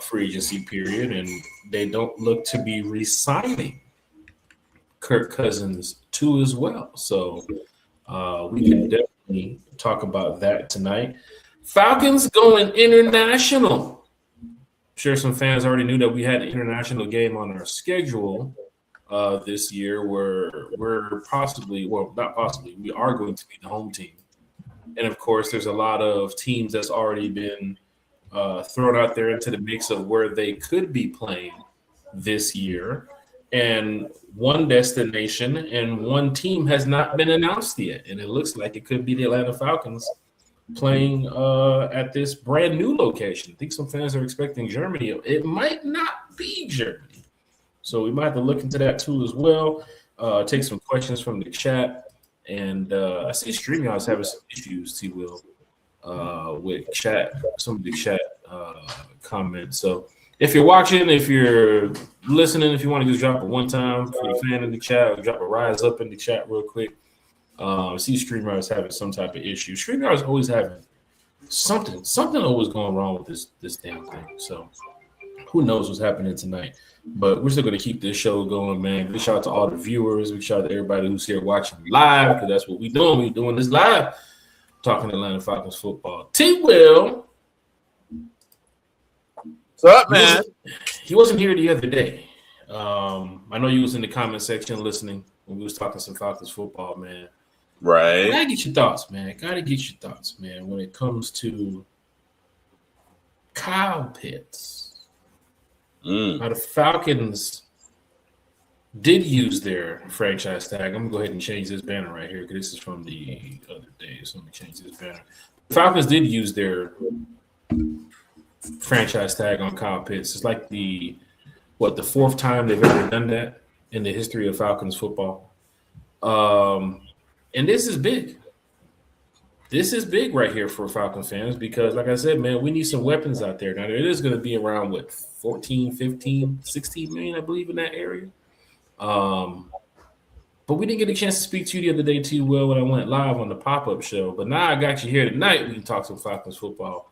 free agency period, and they don't look to be re-signing Kirk Cousins too as well. So we can definitely talk about that tonight. Falcons going international. I'm sure some fans already knew that we had an international game on our schedule this year where we're possibly, well, not possibly, we are going to be the home team. And of course, there's a lot of teams that's already been thrown out there into the mix of where they could be playing this year. And one destination and one team has not been announced yet. And it looks like it could be the Atlanta Falcons playing at this brand new location. I think some fans are expecting Germany. It might not be Germany. So we might have to look into that too as well. Take some questions from the chat. And I see StreamYard is having some issues, T-Will, with chat, some of the chat comments. So if you're watching, if you're listening, if you want to just drop a one-time for the fan in the chat, or drop a rise up in the chat real quick. I see StreamYard is having some type of issue. StreamYard is always having something always going wrong with this damn thing. So who knows what's happening tonight. But we're still going to keep this show going, man. Big shout out to all the viewers. Big shout out to everybody who's here watching live, because that's what we're doing. We're doing this live, talking Atlanta Falcons football. T-Will. What's up, man? He wasn't here the other day. I know you was in the comment section listening when we was talking some Falcons football, man. Right. Gotta get your thoughts, man. Gotta get your thoughts, man, when it comes to Kyle Pitts. Now, the Falcons did use their franchise tag. I'm going to go ahead and change this banner right here, because this is from the other day. So let me change this banner. The Falcons did use their franchise tag on Kyle Pitts. It's like the fourth time they've ever done that in the history of Falcons football. And this is big. This is big right here for Falcon fans because, like I said, man, we need some weapons out there. Now, it is going to be around, 14, 15, 16 million, I believe, in that area. But we didn't get a chance to speak to you the other day too well when I went live on the pop-up show. But now I got you here tonight. We can talk some Falcons football.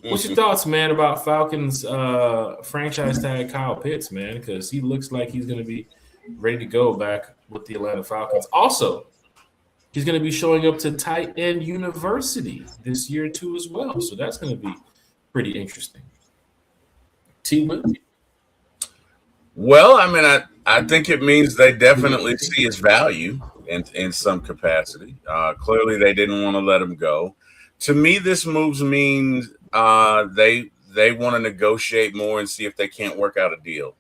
What's your thoughts, man, about Falcons franchise tag Kyle Pitts, man? Because he looks like he's going to be ready to go back with the Atlanta Falcons. Also, he's going to be showing up to tight end university this year too as well. So that's going to be pretty interesting. T-Will? Well, I mean, I think it means they definitely see his value in some capacity. Clearly, they didn't want to let him go. To me, this moves means they want to negotiate more and see if they can't work out a deal.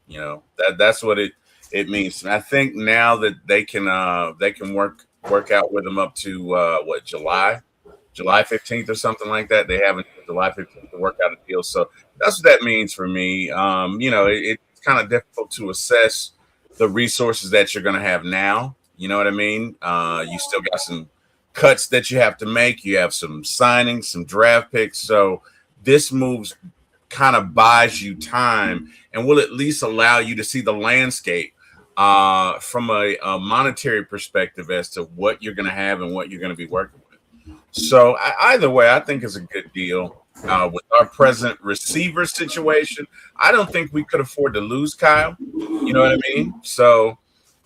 You know, that's what it means. And I think now that they can work out with him up to July 15th or something like that. They haven't July 15th to work out a deal. So that's what that means for me. It's kind of difficult to assess the resources that you're going to have now. You know what I mean? You still got some cuts that you have to make. You have some signings, some draft picks. So this moves kind of buys you time and will at least allow you to see the landscape from a monetary perspective as to what you're going to have and what you're going to be working with. So either way, I think it's a good deal. With our present receiver situation, I don't think we could afford to lose Kyle. You know what I mean? So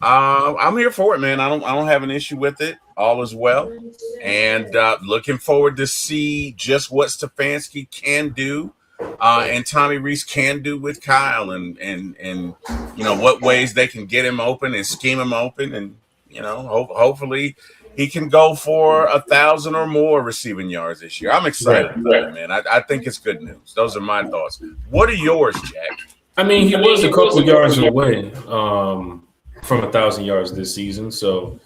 I'm here for it, man. I don't have an issue with it. All is well, and looking forward to see just what Stefanski can do. And Tommy Rees can do with Kyle and you know what ways they can get him open and scheme him open, and you know hopefully he can go for 1,000 or more receiving yards this year. I'm excited about it, man. I think it's good news. Those are my thoughts. What are yours, Jack? I mean, he was a couple of yards away from 1,000 yards this season, so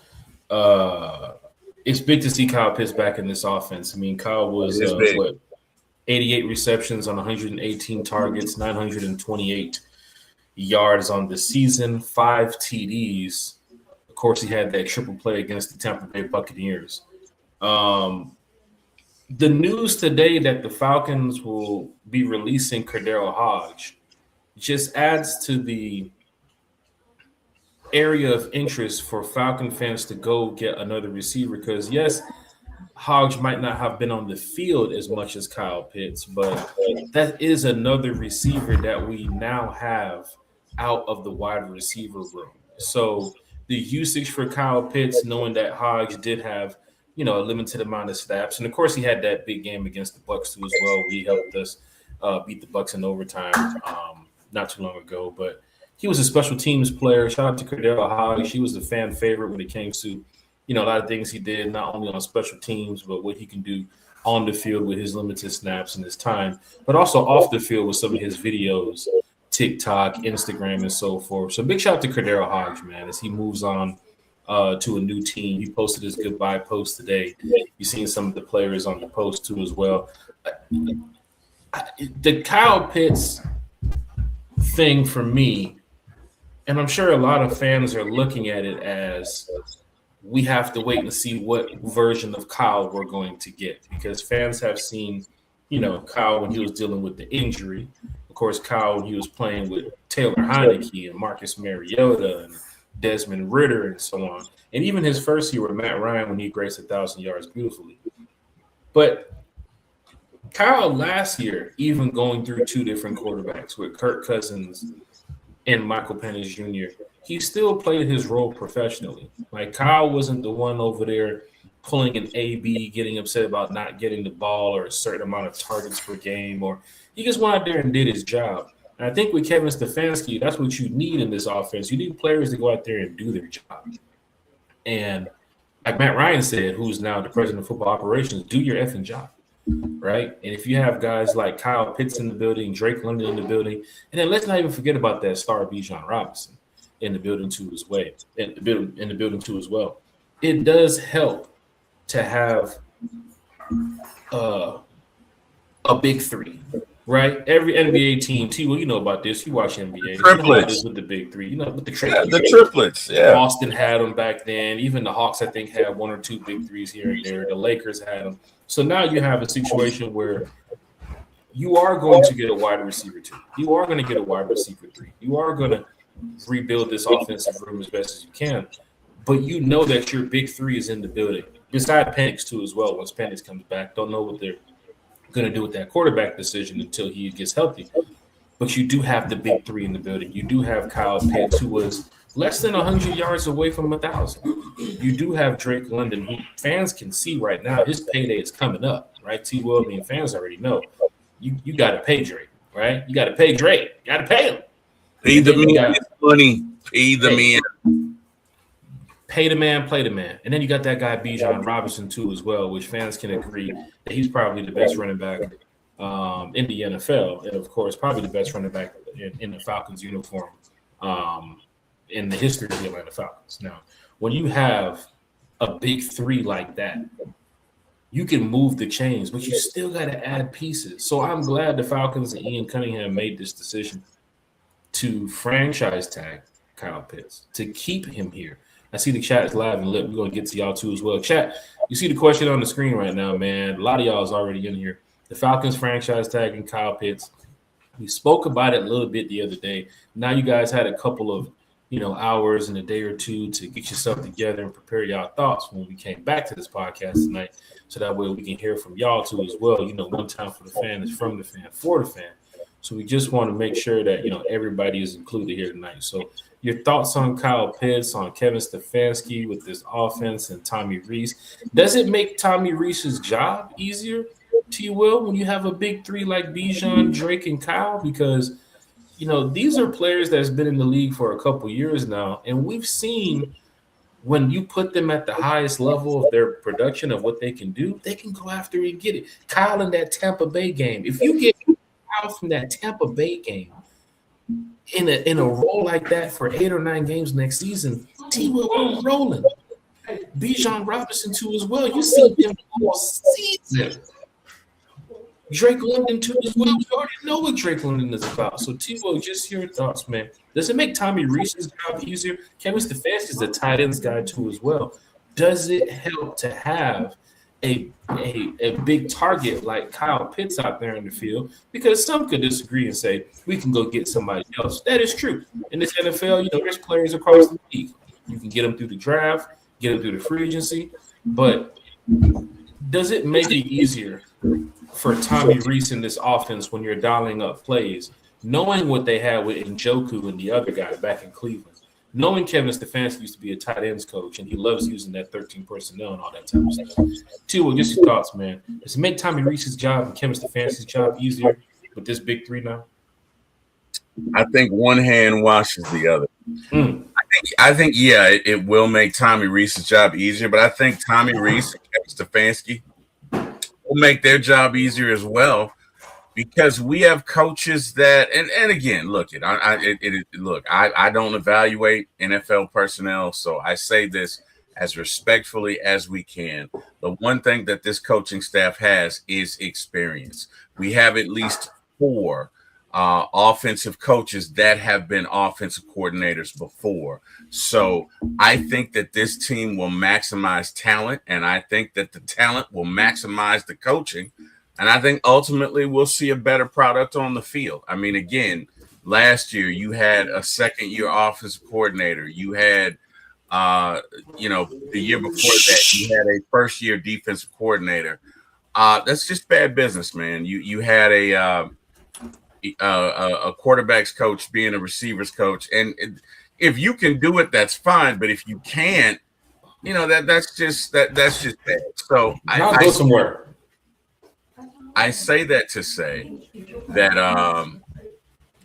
it's big to see Kyle Pitts back in this offense. I mean, Kyle was 88 receptions on 118 targets, 928 yards on the season, 5 TDs. Of course, he had that triple play against the Tampa Bay Buccaneers. The news today that the Falcons will be releasing Cordero Hodge just adds to the area of interest for Falcon fans to go get another receiver because, yes, Hodge might not have been on the field as much as Kyle Pitts, but that is another receiver that we now have out of the wide receiver room. So the usage for Kyle Pitts, knowing that Hodge did have, a limited amount of snaps, and of course he had that big game against the Bucks too as well, where he helped us beat the Bucks in overtime not too long ago. But he was a special teams player. Shout out to Cordell Hodge. He was a fan favorite when it came to a lot of things he did, not only on special teams, but what he can do on the field with his limited snaps and his time, but also off the field with some of his videos, TikTok, Instagram, and so forth. So big shout out to Cordero Hodge, man, as he moves on to a new team. He posted his goodbye post today. You've seen some of the players on the post too as well. The Kyle Pitts thing for me, and I'm sure a lot of fans are looking at it as we have to wait and see what version of Kyle we're going to get, because fans have seen, Kyle when he was dealing with the injury. Of course, Kyle when he was playing with Taylor Heineke and Marcus Mariota and Desmond Ridder and so on. And even his first year with Matt Ryan when he graced 1,000 yards beautifully. But Kyle last year, even going through two different quarterbacks with Kirk Cousins and Michael Penix Jr., he still played his role professionally. Like, Kyle wasn't the one over there pulling an AB, getting upset about not getting the ball or a certain amount of targets per game, or he just went out there and did his job. And I think with Kevin Stefanski, that's what you need in this offense. You need players to go out there and do their job. And like Matt Ryan said, who's now the president of football operations, do your effing job, right? And if you have guys like Kyle Pitts in the building, Drake London in the building, and then let's not even forget about that star Bijan Robinson in the building too as well. It does help to have a big three, right? Every NBA team, you know about this. You watch NBA. Triplets with the big three. With the triplets. Yeah, the triplets. Yeah. Boston had them back then. Even the Hawks, I think, had one or two big threes here and there. The Lakers had them. So now you have a situation where you are going to get a wide receiver 2. You are going to get a wide receiver 3. You are going to rebuild this offensive room as best as you can. But you know that your big 3 is in the building. Besides Penix, too, as well. Once Penix comes back, don't know what they're going to do with that quarterback decision until he gets healthy. But you do have the big 3 in the building. You do have Kyle Pitts, who was less than 100 yards away from 1,000. You do have Drake London, who fans can see right now. His payday is coming up, right? T-Will, fans already know. You got to pay Drake, right? You got to pay Drake. You got to pay him. Pay the man money. Pay the man. Pay the man, play the man. And then you got that guy Bijan Robinson too as well, which fans can agree that he's probably the best running back in the NFL. And, of course, probably the best running back in the Falcons uniform in the history of the Atlanta Falcons. Now, when you have a big 3 like that, you can move the chains, but you still got to add pieces. So I'm glad the Falcons and Ian Cunningham made this decision to franchise tag Kyle Pitts, to keep him here. I see the chat is live and lit. We're going to get to y'all too as well. Chat, you see the question on the screen right now, man. A lot of y'all is already in here. The Falcons franchise tagging Kyle Pitts. We spoke about it a little bit the other day. Now you guys had a couple of hours and a day or two to get yourself together and prepare y'all thoughts when we came back to this podcast tonight. So that way we can hear from y'all too as well. One time for the fan is from the fan for the fan. So we just want to make sure that, everybody is included here tonight. So your thoughts on Kyle Pitts, on Kevin Stefanski with this offense and Tommy Rees. Does it make Tommy Rees's job easier, T-Will, when you have a big 3 like Bijan, Drake, and Kyle? Because, these are players that's been in the league for a couple years now, and we've seen when you put them at the highest level of their production of what they can do, they can go after and get it. Kyle in that Tampa Bay game. If you get Kyle from that Tampa Bay game in a role like that for 8 or 9 games next season, T-Will rolling. Bijan Robinson too as well. You see him all season. Drake London too as well. We already know what Drake London is about. So T-Will, just your thoughts, man. Does it make Tommy Rees's job easier? Kevin Stefanski is a tight ends guy too as well. Does it help to have a big target like Kyle Pitts out there in the field? Because some could disagree and say we can go get somebody else. That is true. In this NFL, there's players across the league. You can get them through the draft, get them through the free agency, but Does it make it easier for Tommy Reese in this offense when you're dialing up plays, knowing what they had with Njoku and the other guy back in Cleveland, knowing Kevin Stefanski used to be a tight ends coach and he loves using that 13 personnel and all that type of stuff? Tua, just your thoughts, man. Does it make Tommy Reese's job and Kevin Stefanski's job easier with this big three now? I think one hand washes the other. I think, yeah, it will make Tommy Reese's job easier, but I think Tommy Reese and Kevin Stefanski will make their job easier as well, because we have coaches that, and again, look, I don't evaluate NFL personnel, so I say this as respectfully as we can. The one thing that this coaching staff has is experience. We have at least 4 offensive coaches that have been offensive coordinators before. So I think that this team will maximize talent, and I think that the talent will maximize the coaching, and I think ultimately we'll see a better product on the field. I mean, again, last year you had a second-year offensive coordinator. You had, the year before that you had a first-year defensive coordinator. That's just bad business, man. You had a quarterback's coach being a receivers coach, and if you can do it, that's fine. But if you can't, that's just bad. So I'll go somewhere. I say that to say that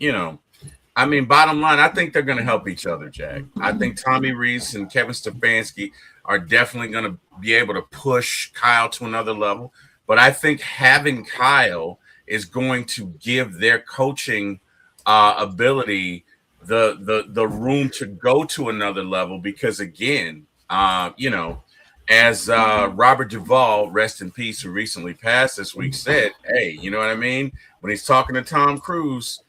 bottom line, I think they're going to help each other, Jack. I think Tommy Reese and Kevin Stefanski are definitely going to be able to push Kyle to another level. But I think having Kyle is going to give their coaching ability the room to go to another level, because again, as Robert Duvall, rest in peace, who recently passed this week, said, hey, you know what I mean? When he's talking to Tom Cruise,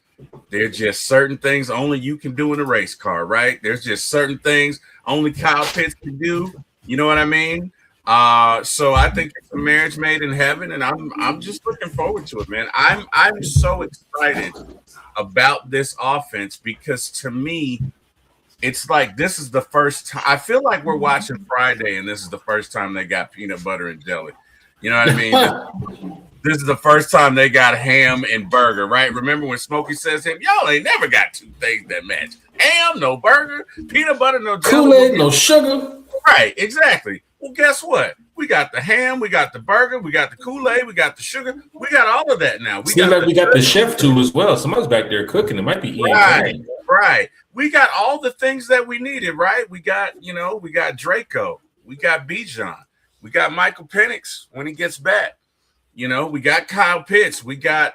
there's just certain things only you can do in a race car, right? There's just certain things only Kyle Pitts can do. You know what I mean? So I think it's a marriage made in heaven, and I'm just looking forward to it, man. I'm so excited about this offense, because to me, it's like this is the first time. I feel like we're watching Friday, and this is the first time they got peanut butter and jelly. You know what I mean? This is the first time they got ham and burger, right? Remember when Smokey says him, y'all ain't never got 2 things that match. Ham, no burger, peanut butter, no jelly. Kool-Aid, no sugar. Right, exactly. Well, guess what? We got the ham, we got the burger, we got the Kool-Aid, we got the sugar. We got all of that now. We got the chef too as well. Somebody's back there cooking. It might be Ian. Right. We got all the things that we needed, right? We got, we got Draco, we got Bijan, we got Michael Penix when he gets back. We got Kyle Pitts, we got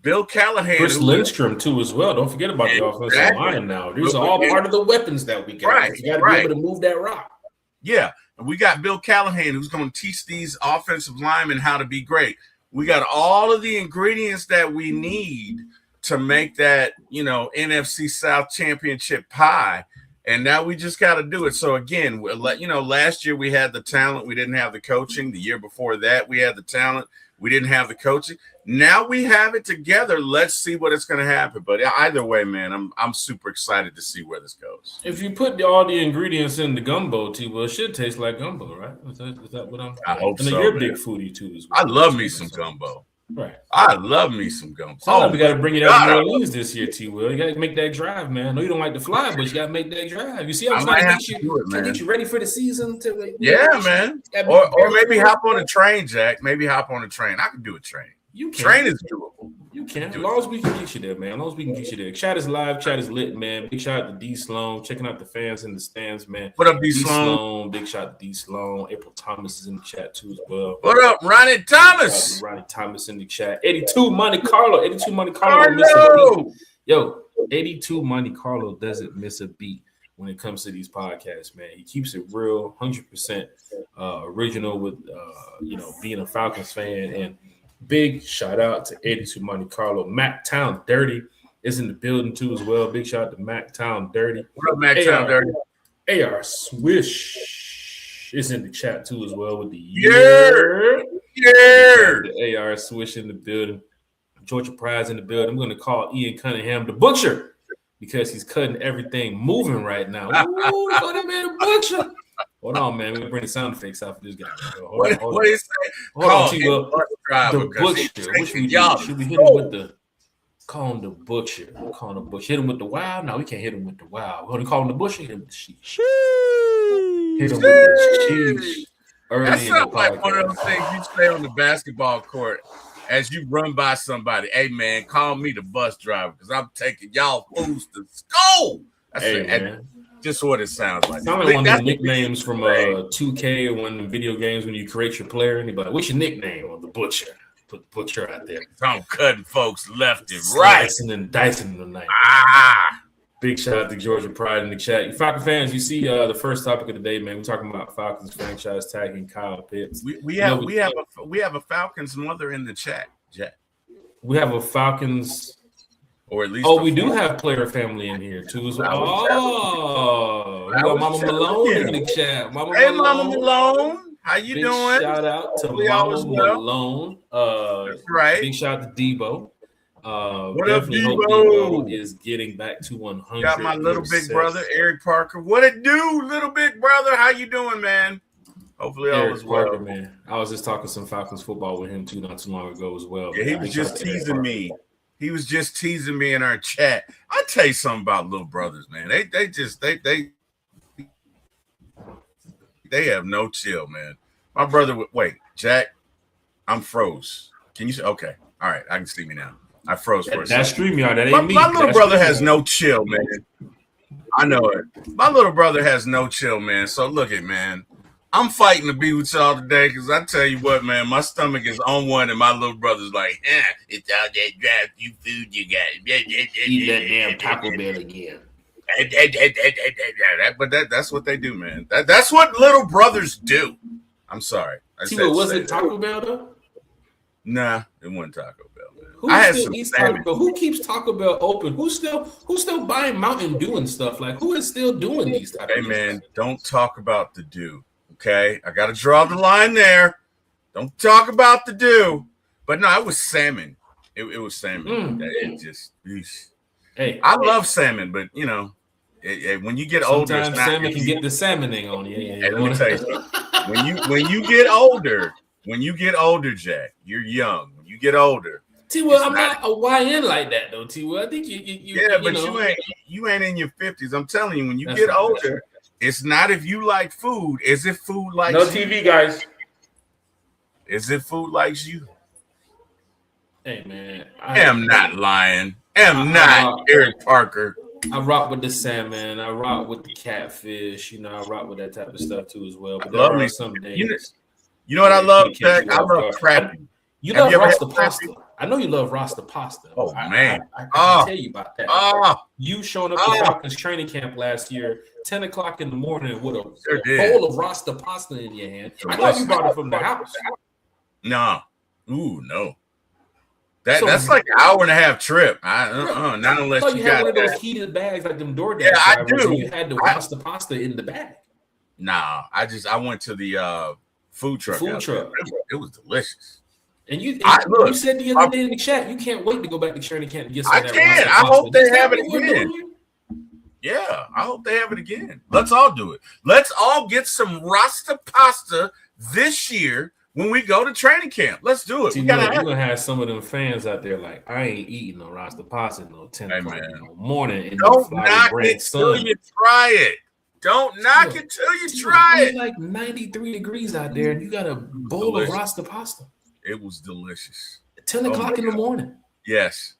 Bill Callahan, Chris Lindstrom too as well. Don't forget about the offensive line now. These are all part of the weapons that we got. Right. You got to be able to move that rock. Yeah. And we got Bill Callahan, who's going to teach these offensive linemen how to be great. We got all of the ingredients that we need to make that, NFC South championship pie. And now we just got to do it. So again, last year we had the talent. We didn't have the coaching. The year before that, we had the talent. We didn't have the coaching. Now we have it together. Let's see what it's going to happen. But either way, man, I'm super excited to see where this goes. If you put all the ingredients in the gumbo, T-Will, it should taste like gumbo, right? Is that what I'm? I hope so. You're a big foodie too as well. I love me some gumbo. Right. I love me some gumbo. We got to bring it out to New Orleans this year, T-Will. You got to make that drive, man. I know you don't like to fly, but you got to make that drive. You see, I'm trying to get you ready for the season. Man. Or maybe hop on a train, Jack. Maybe hop on a train. I can do a train. You can. Train is doable. You can. As long as we can get you there, man. As long as we can get you there. Chat is live. Chat is lit, man. Big shout out to D Sloan. Checking out the fans in the stands, man. What up, D Sloan? Big shout out to D Sloan. April Thomas is in the chat too as well. What up, Ronnie Thomas? Ronnie Thomas in the chat. 82 Monte Carlo. 82 Monte Carlo miss a beat. Yo, 82 Monte Carlo doesn't miss a beat when it comes to these podcasts, man. He keeps it real, 100% original with being a Falcons fan. And big shout out to 82 Monte Carlo. Mac Town Dirty is in the building too as well. Big shout out to Mac Town Dirty. What up, Mac Town Dirty? AR Swish is in the chat too as well with the The AR Swish in the building. Georgia Prize in the building. I'm going to call Ian Cunningham the Butcher because he's cutting everything moving right now. Ooh, call that man a butcher. Hold on, man. We're going to bring the sound effects out for this guy. What do you say? Hold on, Call him T-Will. bus driver The because he's butcher. What taking y'all. should we hit him with the call him the butcher? Call him the butcher. Hit him with the wow. No, we can't hit him with the wow. We're gonna call him the butcher. Hit him with the sheesh. Hit him with the sheesh. That sounds like one of those things you say on the basketball court as you run by somebody. Hey man, call me the bus driver because I'm taking y'all fools to school. That's just what it sounds like. Sounds like one of the nicknames from 2K or one of the video games when you create your player and you're like, what's your nickname? Or the butcher. Put the butcher out there. I'm cutting folks left and right. Slicing and dicing tonight. Big shout out to Georgia Pride in the chat. You Falcon fans, you see the first topic of the day, man. We're talking about Falcons franchise tagging Kyle Pitts. We have a Falcons mother in the chat, Jack. We have a Falcons, or at least we do have player family in here too. We got Mama Malone in the chat. Mama Malone. How you doing? Shout out to Mama Malone. That's right. Big shout out to Debo. What definitely up, hope Debo is getting back to 100. Got my little big brother, Eric Parker. What it do, little big brother? How you doing, man? Hopefully all is well. Parker, man. I was just talking some Falcons football with him too not too long ago as well. Yeah, he was just teasing me. He was just teasing me in our chat. I tell you something about little brothers, man. They have no chill, man. My brother wait, Jack, I'm froze. Can you see? Okay. All right, I can see me now. I froze for a second. That's StreamYard. That ain't me. My little brother has no chill, man. I know it. My little brother has no chill, man. So look at, man. I'm fighting to be with y'all today because I tell you what, man, my stomach is on one and my little brother's like, it's all that drive you food you got. Eat that damn Taco Bell again. But that's what they do, man. That's what little brothers do. I'm sorry. Was it Taco Bell though? Nah, it wasn't Taco Bell. Who still eats Taco Bell? Who keeps Taco Bell open? Who's still buying Mountain Dew and stuff? Like, who is still doing these type of man, don't talk about the dew. Okay, I got to draw the line there. Don't talk about the dew. But no, it was salmon. It was salmon. It just. Hey, I love salmon, but you know, when you get older, sometimes salmon can get the salmoning on you. Hey, let me tell you something. When you get older, Jack, you're young. When you get older. T-Will, I'm not a YN like that though, T-Will. I think you ain't in your 50s. I'm telling you, when you get older, it's not if you like food. Is it food like no TV, guys? Is it food like you? Hey man, I am not lying. I'm not Eric Parker. I rock with the salmon. I rock with the catfish. You know, I rock with that type of stuff too as well. But there are some days. You know what I love, Jack? I love crapping. You love Rasta pasta. I know you love Rasta pasta. Oh man, I can tell you about that. You showing up to Oh. Falcons training camp last year, 10 o'clock in the morning with a bowl of Rasta pasta in your hand. I thought you brought it from the house. No, no. That's like an hour and a half trip. Not unless you got one of those heated bags like them DoorDash. Yeah, I drivers, do. and you had the Rasta pasta in the bag. Nah, I went to the food truck. It was delicious. And you said the other day in the chat, you can't wait to go back to training camp and get some. I can. I hope they have it again. Yeah, I hope they have it again. Let's all do it. Let's all get some Rasta pasta this year when we go to training camp. Let's do it. You're gonna have some of them fans out there like, I ain't eating no Rasta pasta no 10 o'clock in the morning. Don't knock it till you try it. Don't knock it till you try it. It's like 93 degrees out there, and you got a bowl of Rasta pasta. It was delicious. 10 o'clock in the morning. Yes.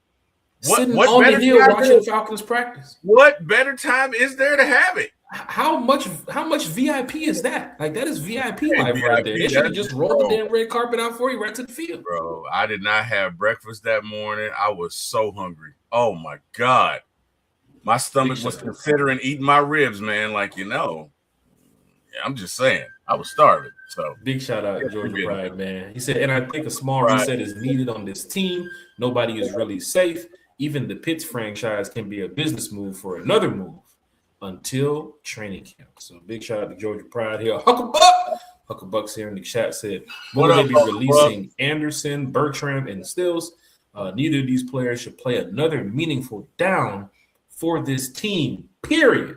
Sitting on the hill watching Falcons practice. What better time is there to have it? How much VIP is that? Like, that is VIP life right there. They should have just rolled the damn red carpet out for you right to the field. Bro, I did not have breakfast that morning. I was so hungry. Oh, my God. My stomach was considering eating my ribs, man. Like, I'm just saying. I was starving. So big shout out to Georgia Pride, man. He said, and I think a small reset is needed on this team. Nobody is really safe. Even the Pitts franchise can be a business move for another move until training camp. So big shout out to Georgia Pride here. Hucklebucks here in the chat said, will they be releasing Anderson, Bertram, and Stills? Neither of these players should play another meaningful down for this team, period.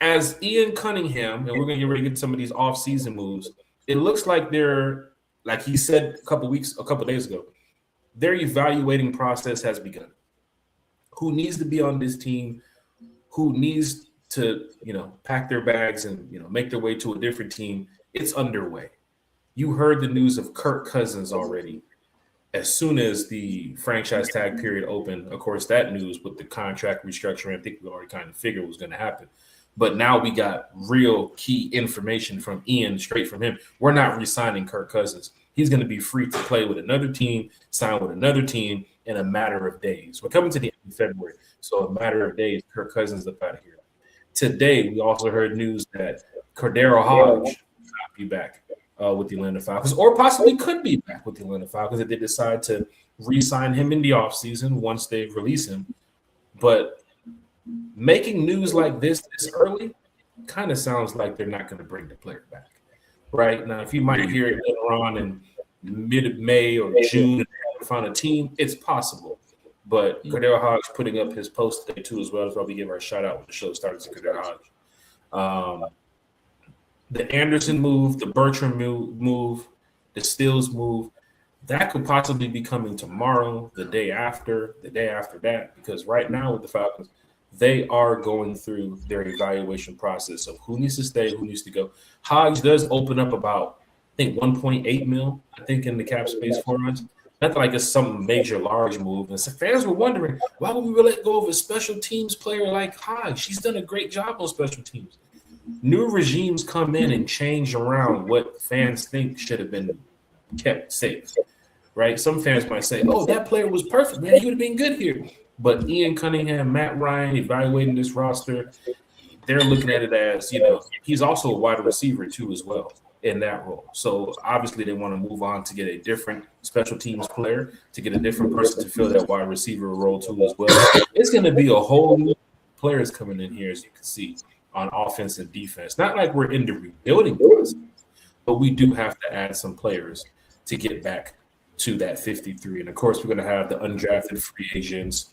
As Ian Cunningham, and we're going to get ready to get some of these off-season moves, it looks like they're like he said a couple days ago, their evaluating process has begun. Who needs to be on this team? Who needs to, pack their bags and, make their way to a different team? It's underway. You heard the news of Kirk Cousins already. As soon as the franchise tag period opened, of course, that news with the contract restructuring, I think we already kind of figured was going to happen. But now we got real key information from Ian, straight from him. We're not re-signing Kirk Cousins. He's going to be free to play with another team, sign with another team in a matter of days. We're coming to the end of February, so a matter of days, Kirk Cousins is up out of here. Today, we also heard news that Cordero Hodge will not be back with the Atlanta Falcons, or possibly could be back with the Atlanta Falcons if they decide to re-sign him in the offseason once they release him. But making news like this early kind of sounds like they're not going to bring the player back. Right? Now, if you might hear it later on in mid-May or June to find a team, it's possible. But Cordero Hodge putting up his post today too as well. That's why we give our shout out when the show starts to Cordero Hodge. The Anderson move, the Bertram move, the Stills move, that could possibly be coming tomorrow, the day after that, because right now with the Falcons, they are going through their evaluation process of who needs to stay, who needs to go. Hodge does open up about, I think, 1.8 mil, I think, in the cap space for us. Not like it's some major large move. And so fans were wondering, why would we let go of a special teams player like Hodge? She's done a great job on special teams. New regimes come in and change around what fans think should have been kept safe, right? Some fans might say, oh, that player was perfect, man. He would have been good here. But Ian Cunningham, Matt Ryan, evaluating this roster, they're looking at it as, he's also a wide receiver too as well in that role. So obviously they want to move on to get a different special teams player, to get a different person to fill that wide receiver role too as well. It's going to be a whole new players coming in here, as you can see, on offense and defense. Not like we're in the rebuilding process, but we do have to add some players to get back to that 53. And of course, we're going to have the undrafted free agents,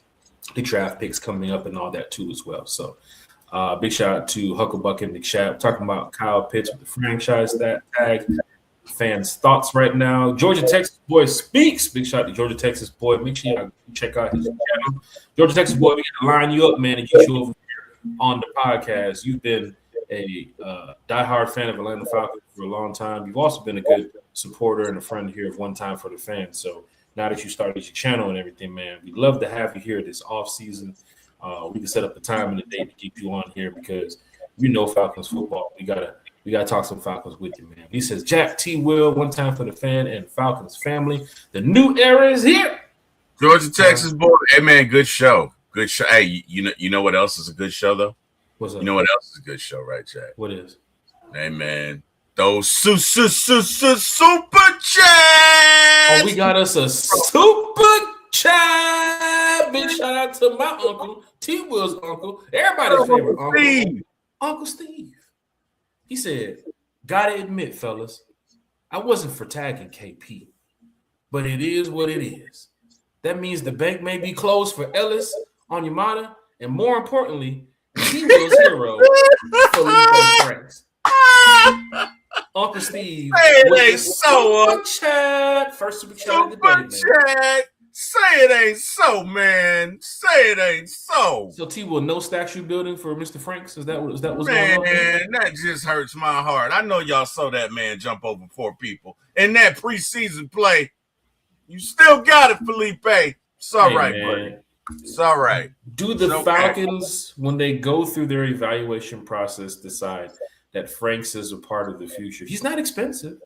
the draft picks coming up and all that too as well. So big shout out to Hucklebuck and Nick Schaap talking about Kyle Pitts with the franchise tag. Fans' thoughts right now. Georgia Texas Boy speaks. Big shout out to Georgia Texas Boy. Make sure you check out his channel. Georgia Texas Boy, we got to line you up, man, and get you over here on the podcast. You've been a diehard fan of Atlanta Falcons for a long time. You've also been a good supporter and a friend here of One Time for the Fans. So now that you started your channel and everything, man, we'd love to have you here this off season. We can set up the time and the date to keep you on here because Falcons football. We gotta talk some Falcons with you, man. He says, Jack T. Will, One Time for the Fan, and Falcons family. The new era is here. Georgia, Texas boy. Hey man, good show. Good show. Hey, you know what else is a good show though? What's up? You know what else is a good show, right, Jack? What is? Hey man, those super chats. Oh, we got us a super chat. Big shout out to my uncle, T. Will's uncle, everybody's favorite uncle, Steve. Uncle Steve. He said, gotta admit, fellas, I wasn't for tagging KP, but it is what it is. That means the bank may be closed for Ellis, Onyemata, and more importantly, T. Will's hero, Felipe Franks. Uncle Steve, super chat. First super chat of the day, man. Say it ain't so, man. Say it ain't so. So T. Will, no statue building for Mr. Franks? Is that what's going on? Man, that just hurts my heart. I know y'all saw that man jump over 4 people in that preseason play. You still got it, Felipe. It's all right, buddy. It's all right. Do the Falcons, when they go through their evaluation process, decide that Franks is a part of the future? He's not expensive,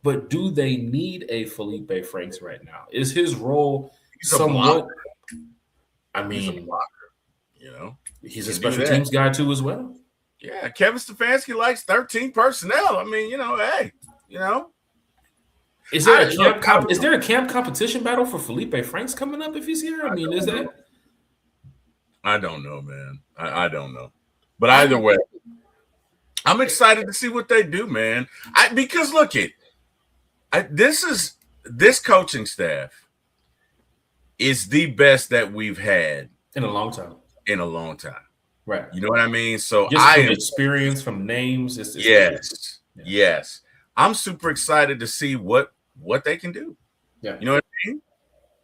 but do they need a Felipe Franks right now? Is his role somewhat? I mean, he's a blocker. He's a special teams guy too, as well. Yeah, Kevin Stefanski likes 13 personnel. I mean, hey, Is there a camp competition battle for Felipe Franks coming up if he's here? I mean, is that? I don't know, man. I don't know. But either way, I'm excited to see what they do, man. Because look this coaching staff is the best that we've had in a long time. Right. You know what I mean? So just from experience, from names. Yes. I'm super excited to see what what they can do. Yeah. You know what I mean?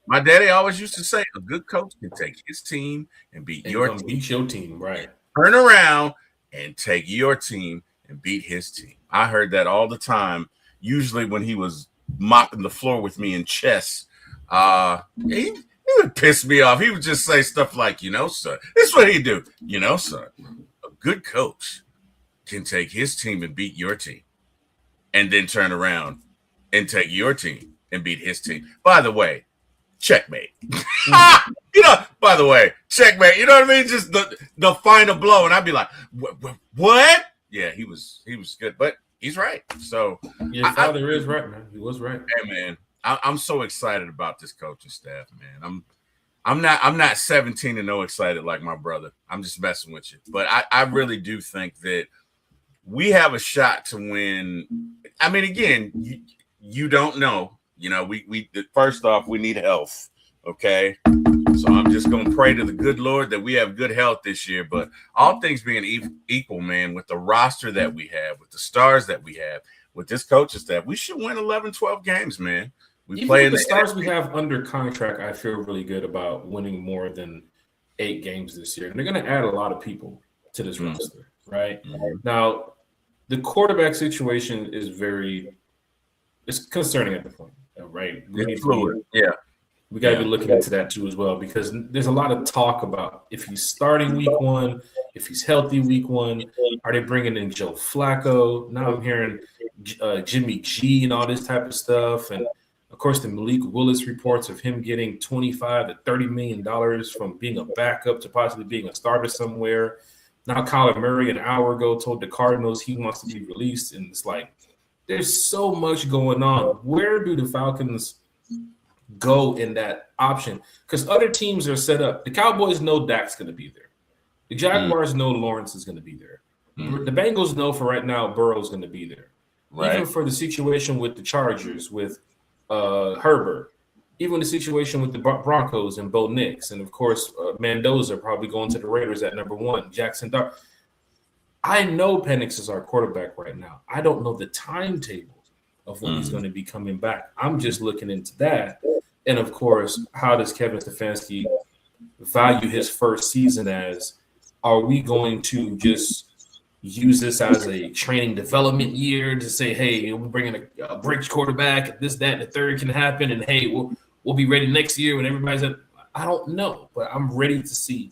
My daddy always used to say, a good coach can take his team and beat your team. Beat your team, right? Turn around and take your team and beat his team. I heard that all the time. Usually when he was mopping the floor with me in chess, he would piss me off. He would just say stuff like, son, this is what he'd do. Son, a good coach can take his team and beat your team, and then turn around and take your team and beat his team. By the way, checkmate. By the way, checkmate. You know what I mean? Just the final blow. And I'd be like, what? Yeah, he was good, but he's right. So your father is right, man. He was right. Hey, man, I'm so excited about this coaching staff, man. I'm not 17-0 excited like my brother. I'm just messing with you. But I really do think that we have a shot to win. I mean, again, you don't know. We first off, we need health. Okay. So I'm just going to pray to the good Lord that we have good health this year. But all things being equal, man, with the roster that we have, with the stars that we have, with this coaching staff, we should win 11, 12 games, man. We play the stars we have under contract. I feel really good about winning more than 8 games this year. And they're going to add a lot of people to this roster, right? Mm-hmm. Now, the quarterback situation is it's concerning at the point, right? We got to be looking into that too as well, because there's a lot of talk about if he's starting week 1, if he's healthy week 1, are they bringing in Joe Flacco? Now I'm hearing Jimmy G and all this type of stuff. And of course, the Malik Willis reports of him getting $25 to $30 million from being a backup to possibly being a starter somewhere. Now, Kyler Murray an hour ago told the Cardinals he wants to be released. And it's like, there's so much going on. Where do the Falcons go in that option? Because other teams are set up. The Cowboys know Dak's going to be there. The Jaguars know Lawrence is going to be there. The Bengals know for right now Burrow's going to be there. Right. Even for the situation with the Chargers, with Herbert, even the situation with the Broncos and Bo Nix, and of course Mendoza probably going to the Raiders at number 1. Jackson Dart. I know Penix is our quarterback right now. I don't know the timetable of when he's going to be coming back. I'm just looking into that. And of course, how does Kevin Stefanski value his first season as? Are we going to just use this as a training development year to say, hey, we're bringing a bridge quarterback, this, that, and the third can happen, and hey, we'll be ready next year when everybody's at? I don't know, but I'm ready to see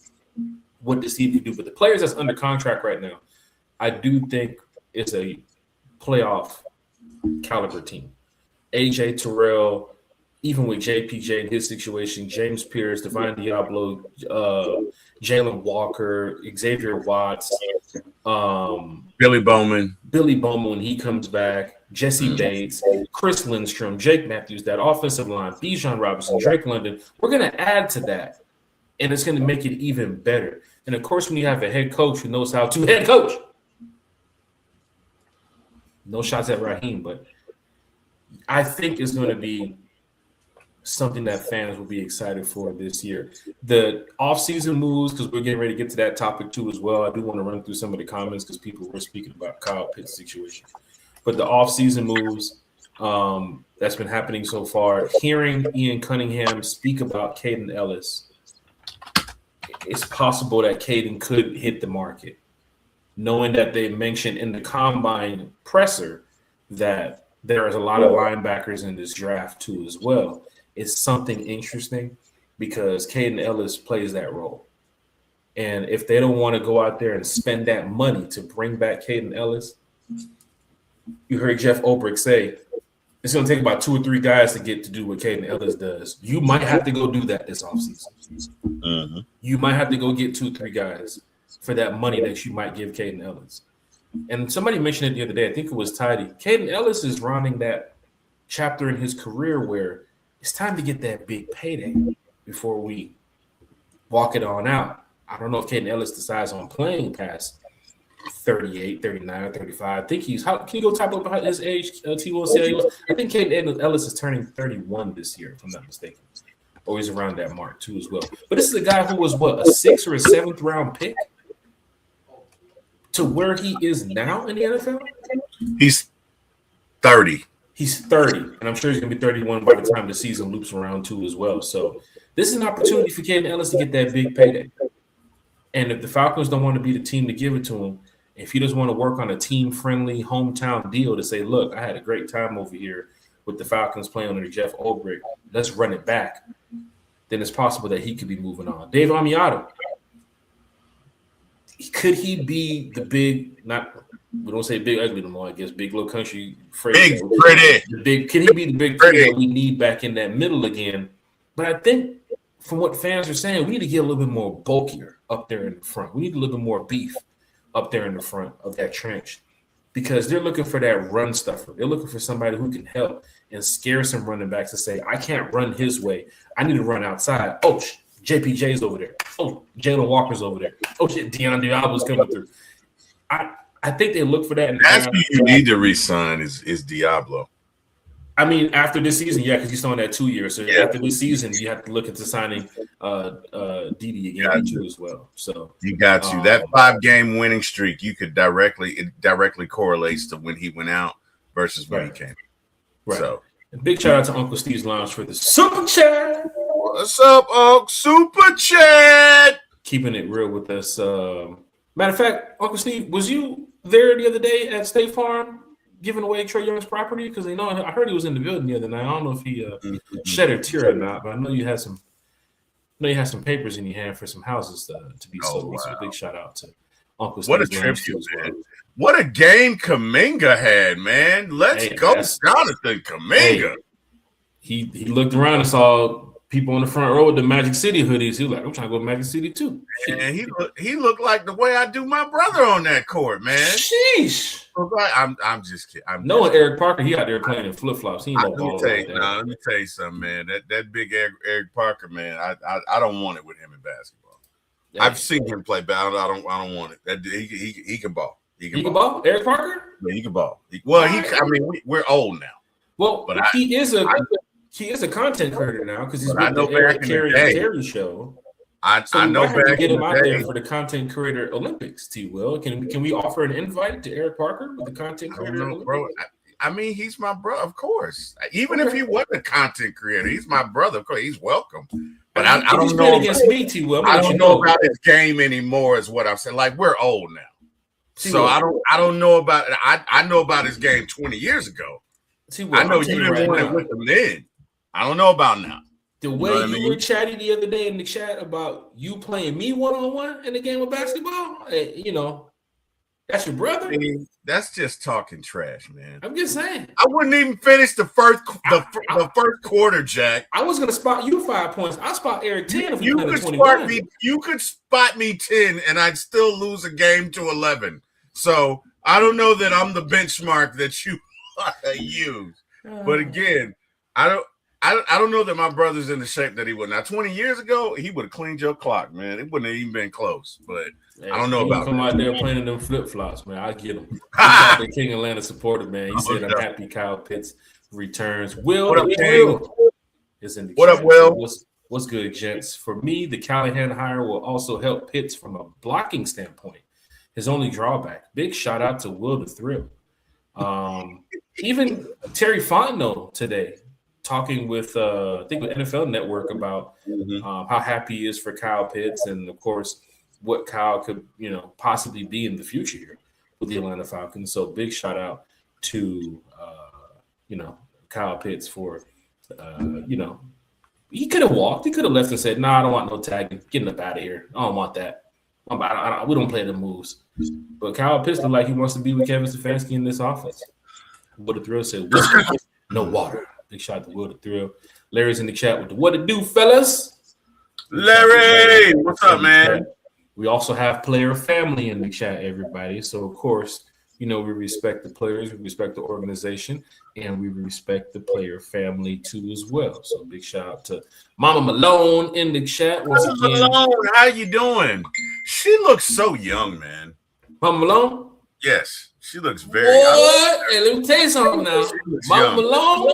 what this team can do. But the players that's under contract right now, I do think it's a playoff caliber team. AJ Terrell, even with JPJ in his situation, James Pierce, Divine Diablo, Jalen Walker, Xavier Watts, Billy Bowman when he comes back, Jesse Bates, Chris Lindstrom, Jake Matthews, that offensive line, Bijan Robinson, Drake London. We're going to add to that, and it's going to make it even better. And of course, when you have a head coach who knows how to head coach, no shots at Raheem, but I think it's going to be something that fans will be excited for this year. The offseason moves, because we're getting ready to get to that topic too as well. I do want to run through some of the comments because people were speaking about Kyle Pitts' situation. But the offseason moves that's been happening so far, hearing Ian Cunningham speak about Caden Ellis, it's possible that Caden could hit the market, knowing that they mentioned in the combine presser that there is a lot of linebackers in this draft too as well. It's something interesting because Caden Ellis plays that role. And if they don't want to go out there and spend that money to bring back Caden Ellis, you heard Jeff Ulbrich say it's going to take about 2 or 3 guys to get to do what Caden Ellis does. You might have to go do that this offseason. You might have to go get 2 or 3 guys for that money that you might give Caden Ellis. And somebody mentioned it the other day. I think it was Tidy. Caden Ellis is rounding that chapter in his career where it's time to get that big payday before we walk it on out. I don't know if Caden Ellis decides on playing past 38, 39, 35. I think can you go type up his age? T1C. I think Caden Ellis is turning 31 this year, if I'm not mistaken. Or he's around that mark too as well. But this is a guy who was a 6th or a 7th round pick to where he is now in the NFL. He's 30. He's 30, and I'm sure he's going to be 31 by the time the season loops around too as well. So this is an opportunity for Caden Ellis to get that big payday. And if the Falcons don't want to be the team to give it to him, if he doesn't want to work on a team-friendly hometown deal to say, look, I had a great time over here with the Falcons playing under Jeff Ulbrich, let's run it back, then it's possible that he could be moving on. Dave Amiata, could he be the big, we don't say big ugly no more, I guess, big little country phrase. Big pretty. Can he be the big pretty that we need back in that middle again? But I think from what fans are saying, we need to get a little bit more bulkier up there in the front. We need a little bit more beef up there in the front of that trench because they're looking for that run stuffer. They're looking for somebody who can help and scare some running backs to say, I can't run his way. I need to run outside. Oh, JPJ's over there. Oh, Jalen Walker's over there. Oh, shit, Deion Diablo's coming through. I think they look for that. That's who you need to re-sign is Diablo. I mean, after this season, yeah, because he's still on that 2 years. So after this season, you have to look into signing Dede again too as well. So you got to that 5-game winning streak. You could directly correlates to when he went out versus when he came. Right. So big shout out to Uncle Steve's Lounge for the super chat. What's up, Uncle Super Chat? Keeping it real with us. Matter of fact, Uncle Steve, was you there the other day at State Farm giving away Trey Young's property? Because I heard he was in the building the other night. I don't know if he shed a tear or not, but I know you had some. Papers in your hand for some houses to be sold. Wow. So big shout out to Uncle Steve. What a tribute, man! What a game Kuminga had, man. Let's go, Jonathan Kuminga. He looked around and saw people in the front row with the Magic City hoodies. He was like, I'm trying to go to Magic City too. And he looked like the way I do my brother on that court, man. Sheesh. I'm just kidding. Knowing Eric Parker, he out there playing in flip-flops. He ain't no ball let me tell you something, man. That big Eric Parker, man, I don't want it with him in basketball. Yeah. I've seen him play ball. I don't want it. He can ball. He can ball. Eric Parker? Yeah, he can ball. We're old now. Well, but he is a content creator now because he's with the Eric Carey and Terry show. I know back to get him out there for the content creator Olympics. T. Will, can we offer an invite to Eric Parker with the content creator Olympics? Bro. I mean, he's my brother, of course. Even if he wasn't a content creator, he's my brother. Of course, he's welcome. But I don't know against me, T. Will. I don't know about his game anymore. Is what I'm saying. Like we're old now, so I don't know about it. I know about his game 20 years ago. I know you didn't want it with him then. I don't know about now. The way you were chatting the other day in the chat about you playing me one-on-one in the game of basketball, that's your brother. I mean, that's just talking trash, man. I'm just saying. I wouldn't even finish the first quarter, Jack. I was gonna spot you 5 points. I spot Eric 10 if you could spot me. You could spot me 10, and I'd still lose a game to 11. So I don't know that I'm the benchmark that you use. But again, I don't know that my brother's in the shape that he would. Now, 20 years ago, he would have cleaned your clock, man. It wouldn't have even been close. But I don't know about come out there playing in them flip-flops, man. I get him. The King Atlanta supporter, man. He said, I'm happy Kyle Pitts returns. Will is in the What up, Will? What's good, gents? For me, the Callahan hire will also help Pitts from a blocking standpoint. His only drawback. Big shout out to Will the Thrill. Even Terry Fontenot today, talking with I think with NFL Network about how happy he is for Kyle Pitts and of course what Kyle could possibly be in the future here with the Atlanta Falcons. So big shout out to Kyle Pitts for he could have walked, he could have left and said, I don't want no tagging, getting up out of here. I don't want that. We don't play the moves. But Kyle Pitts looked like he wants to be with Kevin Stefanski in this offense. What the Thrill said, no water. Big shout out to Will the Thrill. Larry's in the chat with the what it do, fellas. Larry, what's up, man? We also have player family in the chat, everybody. So, of course, we respect the players, we respect the organization, and we respect the player family too as well. So, big shout out to Mama Malone in the chat. Mama Malone, how you doing? She looks so young, man. Mama Malone? Yes, she looks very young. Hey, let me tell you something now. Mama Malone?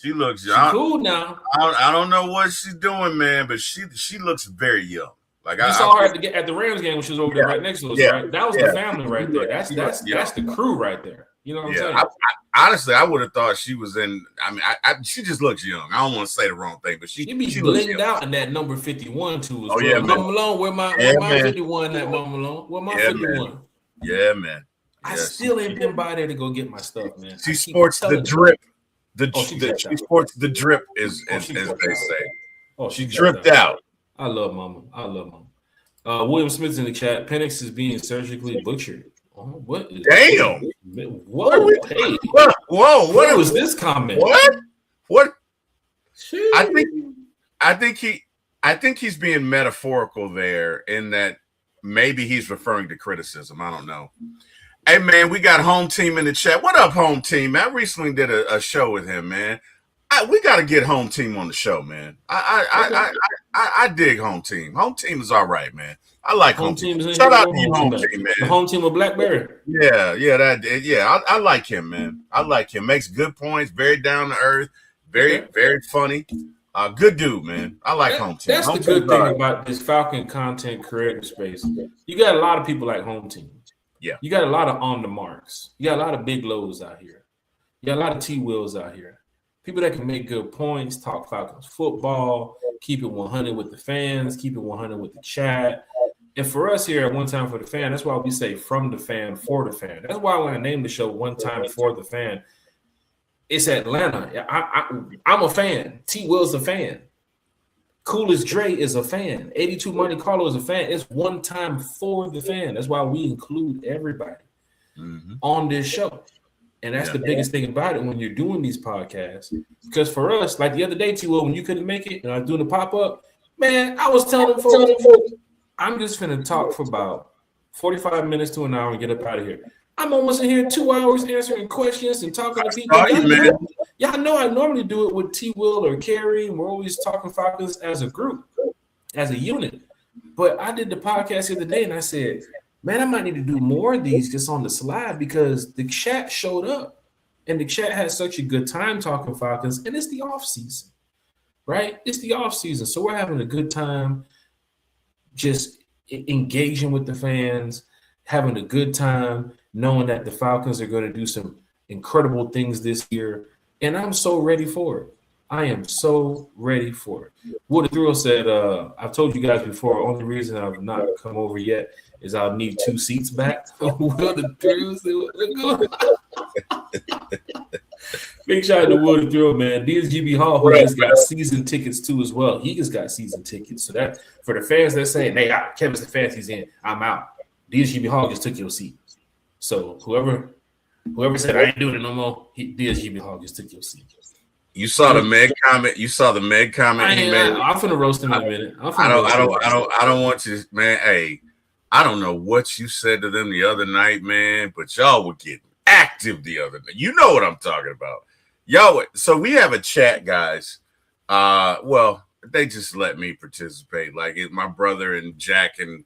She looks young. Cool now. I don't know what she's doing, man, but she looks very young. Like you saw her at the Rams game when she was over there right next to us, right? That was the family right there. That's the crew right there. You know what I'm Yeah, saying? honestly, I would have thought she was in. I mean, she just looks young. I don't want to say the wrong thing, but she be looks blinged young. out in that number 51 too as Oh, well. yeah, man. Mama Malone, where my 51 at, Mama Malone? Where my 51? Man. Yeah, man. I still ain't been by there to go get my stuff, man. She sports the drip. She sports the drip, as they say. Oh, she dripped out. I love Mama. William Smith's in the chat. Penix is being surgically butchered. Oh, what? Damn! Whoa! Hey! Whoa! What was this comment? What? Jeez. I think he's being metaphorical there in that maybe he's referring to criticism. I don't know. Hey man, we got Home Team in the chat. What up, Home Team? Man, I recently did a show with him, man. We got to get Home Team on the show, man. I dig Home Team. Home Team is all right, man. I like Home Team. Shout out to you, Home Team, man. The Home Team of Blackberry. Yeah. I like him, man. I like him. Makes good points. Very down to earth. Very funny. Good dude, man. I like Home Team. That's the good thing about this Falcon content creator space. You got a lot of people like Home Team. Yeah. You got a lot of on the marks. You got a lot of big lows out here. You got a lot of T-Wills out here. People that can make good points, talk Falcons football, keep it 100 with the fans, keep it 100 with the chat. And for us here at One Time for the Fan, that's why we say from the fan for the fan. That's why when I named the show One Time for the Fan, it's Atlanta. I'm a fan. T-Will's a fan. Coolest Dre is a fan. 82 Monte Carlo is a fan. It's One Time for the Fan. That's why we include everybody on this show. And that's the biggest thing about it when you're doing these podcasts. Because for us, like the other day, T-Will, when you couldn't make it and I was doing the pop-up, man, I was telling folks, I'm just finna talk for about 45 minutes to an hour and get up out of here. I'm almost in here 2 hours answering questions and talking to people. Y'all know I normally do it with T-Will or Carrie, and we're always talking Falcons as a group, as a unit. But I did the podcast the other day, and I said, man, I might need to do more of these just on the slide because the chat showed up, and the chat has such a good time talking Falcons, and it's the off season, right? It's the off season, so we're having a good time just engaging with the fans, having a good time, knowing that the Falcons are going to do some incredible things this year. And I'm so ready for it. I am so ready for it. Woody Thrill said, I've told you guys before, only reason I've not come over yet is I'll need 2 seats back. Woody Thrill said, big shout out to Woody Thrill, man. DSGB Hall, who has got season tickets too as well. He just got season tickets. So that for the fans that saying, hey, Kevin Stefanski's in, I'm out. DSGB Hall just took your seat. So whoever said I ain't doing it no more, DSGB Hall just took your seat. You saw the Meg comment. You saw the Meg comment he made. I'm finna roast him in a minute. I don't want you, man. Hey, I don't know what you said to them the other night, man, but y'all were getting active the other night. You know what I'm talking about. Y'all. So we have a chat, guys. Well, they just let me participate. Like my brother and Jack and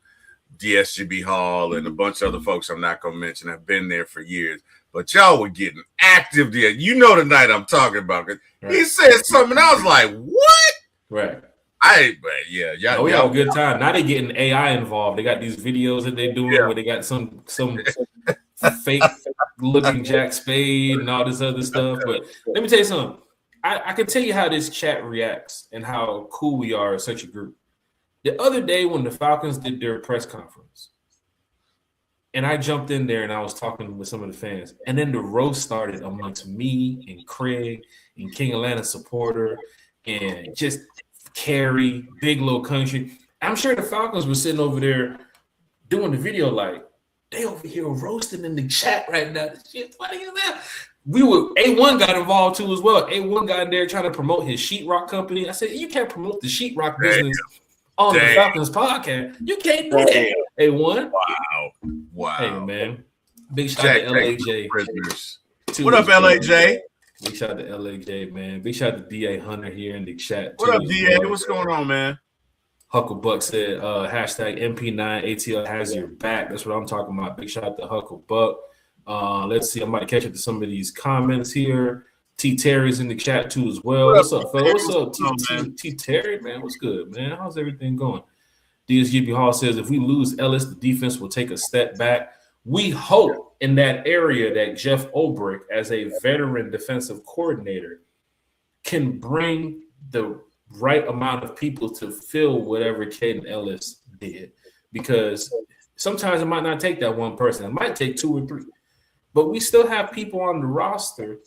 DSGB Hall and a bunch of other folks I'm not gonna mention have been there for years, but y'all were getting active there. You know the night I'm talking about. Right. He said something, and I was like, "What?" Right. Y'all have a good time. Now they getting AI involved. They got these videos that they doing where they got some fake looking Jack Spade and all this other stuff. But let me tell you something. I can tell you how this chat reacts and how cool we are as such a group. The other day when the Falcons did their press conference, and I jumped in there and I was talking with some of the fans, and then the roast started amongst me and Craig and King Atlanta supporter and just Carrie, Big Low Country. I'm sure the Falcons were sitting over there doing the video like, they over here roasting in the chat right now. This shit funny as that. A1 got involved too as well. A1 got in there trying to promote his sheetrock company. I said, you can't promote the sheetrock business on the Falcons podcast. You can't do that. A1. Wow. Hey, man. Big shout out to LAJ. What up, LAJ? Big shout out to LAJ, man. Big shout out to DA Hunter here in the chat. What up, DA? What's going on, man? Hucklebuck said, hashtag MP9 ATL has your back. That's what I'm talking about. Big shout out to Hucklebuck. Let's see. I might catch up to some of these comments here. T Terry's in the chat too as well. What's up, fella? What's up, T Terry, man? What's good, man? How's everything going? DSGB Hall says, if we lose Ellis, the defense will take a step back. We hope in that area that Jeff Ulbrich, as a veteran defensive coordinator, can bring the right amount of people to fill whatever Caden Ellis did. Because sometimes it might not take that one person. It might take 2 or 3. But we still have people on the roster.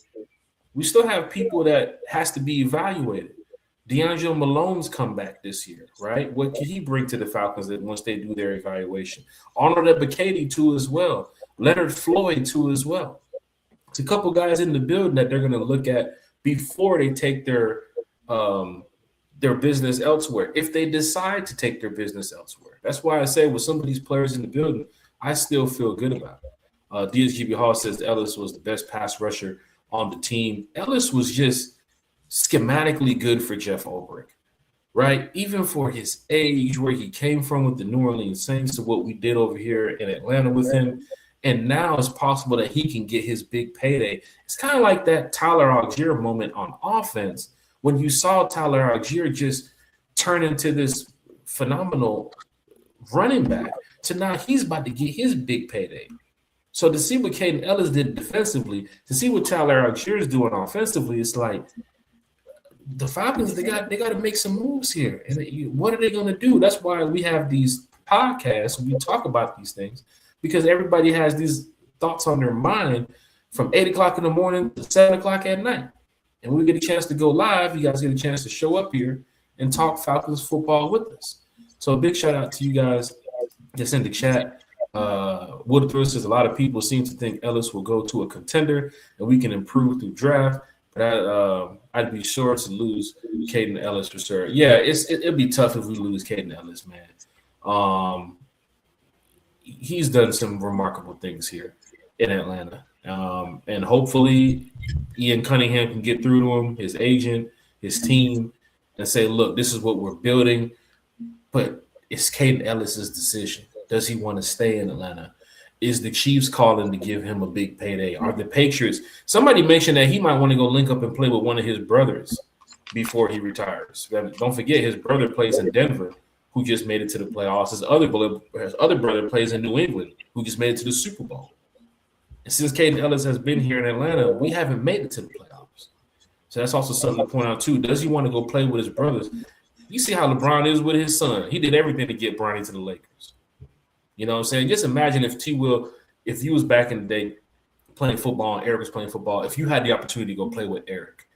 We still have people that has to be evaluated. D'Angelo Malone's come back this year, right? What can he bring to the Falcons once they do their evaluation? Arnold Ebiketie too as well. Leonard Floyd too as well. It's a couple guys in the building that they're going to look at before they take their business elsewhere, if they decide to take their business elsewhere. That's why I say with some of these players in the building, I still feel good about it. DSGB Hall says Ellis was the best pass rusher on the team. Ellis was just schematically good for Jeff Ulbrich, right? Even for his age, where he came from with the New Orleans Saints to what we did over here in Atlanta with him. And now it's possible that he can get his big payday. It's kind of like that Tyler Algier moment on offense when you saw Tyler Algier just turn into this phenomenal running back. So now he's about to get his big payday. So to see what Caden Ellis did defensively, to see what Tyler Algier is doing offensively, it's like the Falcons, they got to make some moves here. And what are they going to do? That's why we have these podcasts. We talk about these things because everybody has these thoughts on their mind from 8 o'clock in the morning to 7 o'clock at night. And when we get a chance to go live, you guys get a chance to show up here and talk Falcons football with us. So a big shout out to you guys that's in the chat. Woodthrow says a lot of people seem to think Ellis will go to a contender and we can improve through draft. But I'd be sure to lose Caden Ellis for sure. Yeah, it'd be tough if we lose Caden Ellis, man. He's done some remarkable things here in Atlanta. And hopefully Ian Cunningham can get through to him, his agent, his team, and say, look, this is what we're building. But it's Caden Ellis's decision. Does he want to stay in Atlanta? Is the Chiefs calling to give him a big payday? Are the Patriots? Somebody mentioned that he might want to go link up and play with one of his brothers before he retires. Don't forget, his brother plays in Denver, who just made it to the playoffs. His other brother plays in New England, who just made it to the Super Bowl. And since Caden Ellis has been here in Atlanta, we haven't made it to the playoffs. So that's also something to point out, too. Does he want to go play with his brothers? You see how LeBron is with his son. He did everything to get Bronny to the Lakers. You know what I'm saying? Just imagine if if you was back in the day playing football and Eric was playing football, if you had the opportunity to go play with Eric.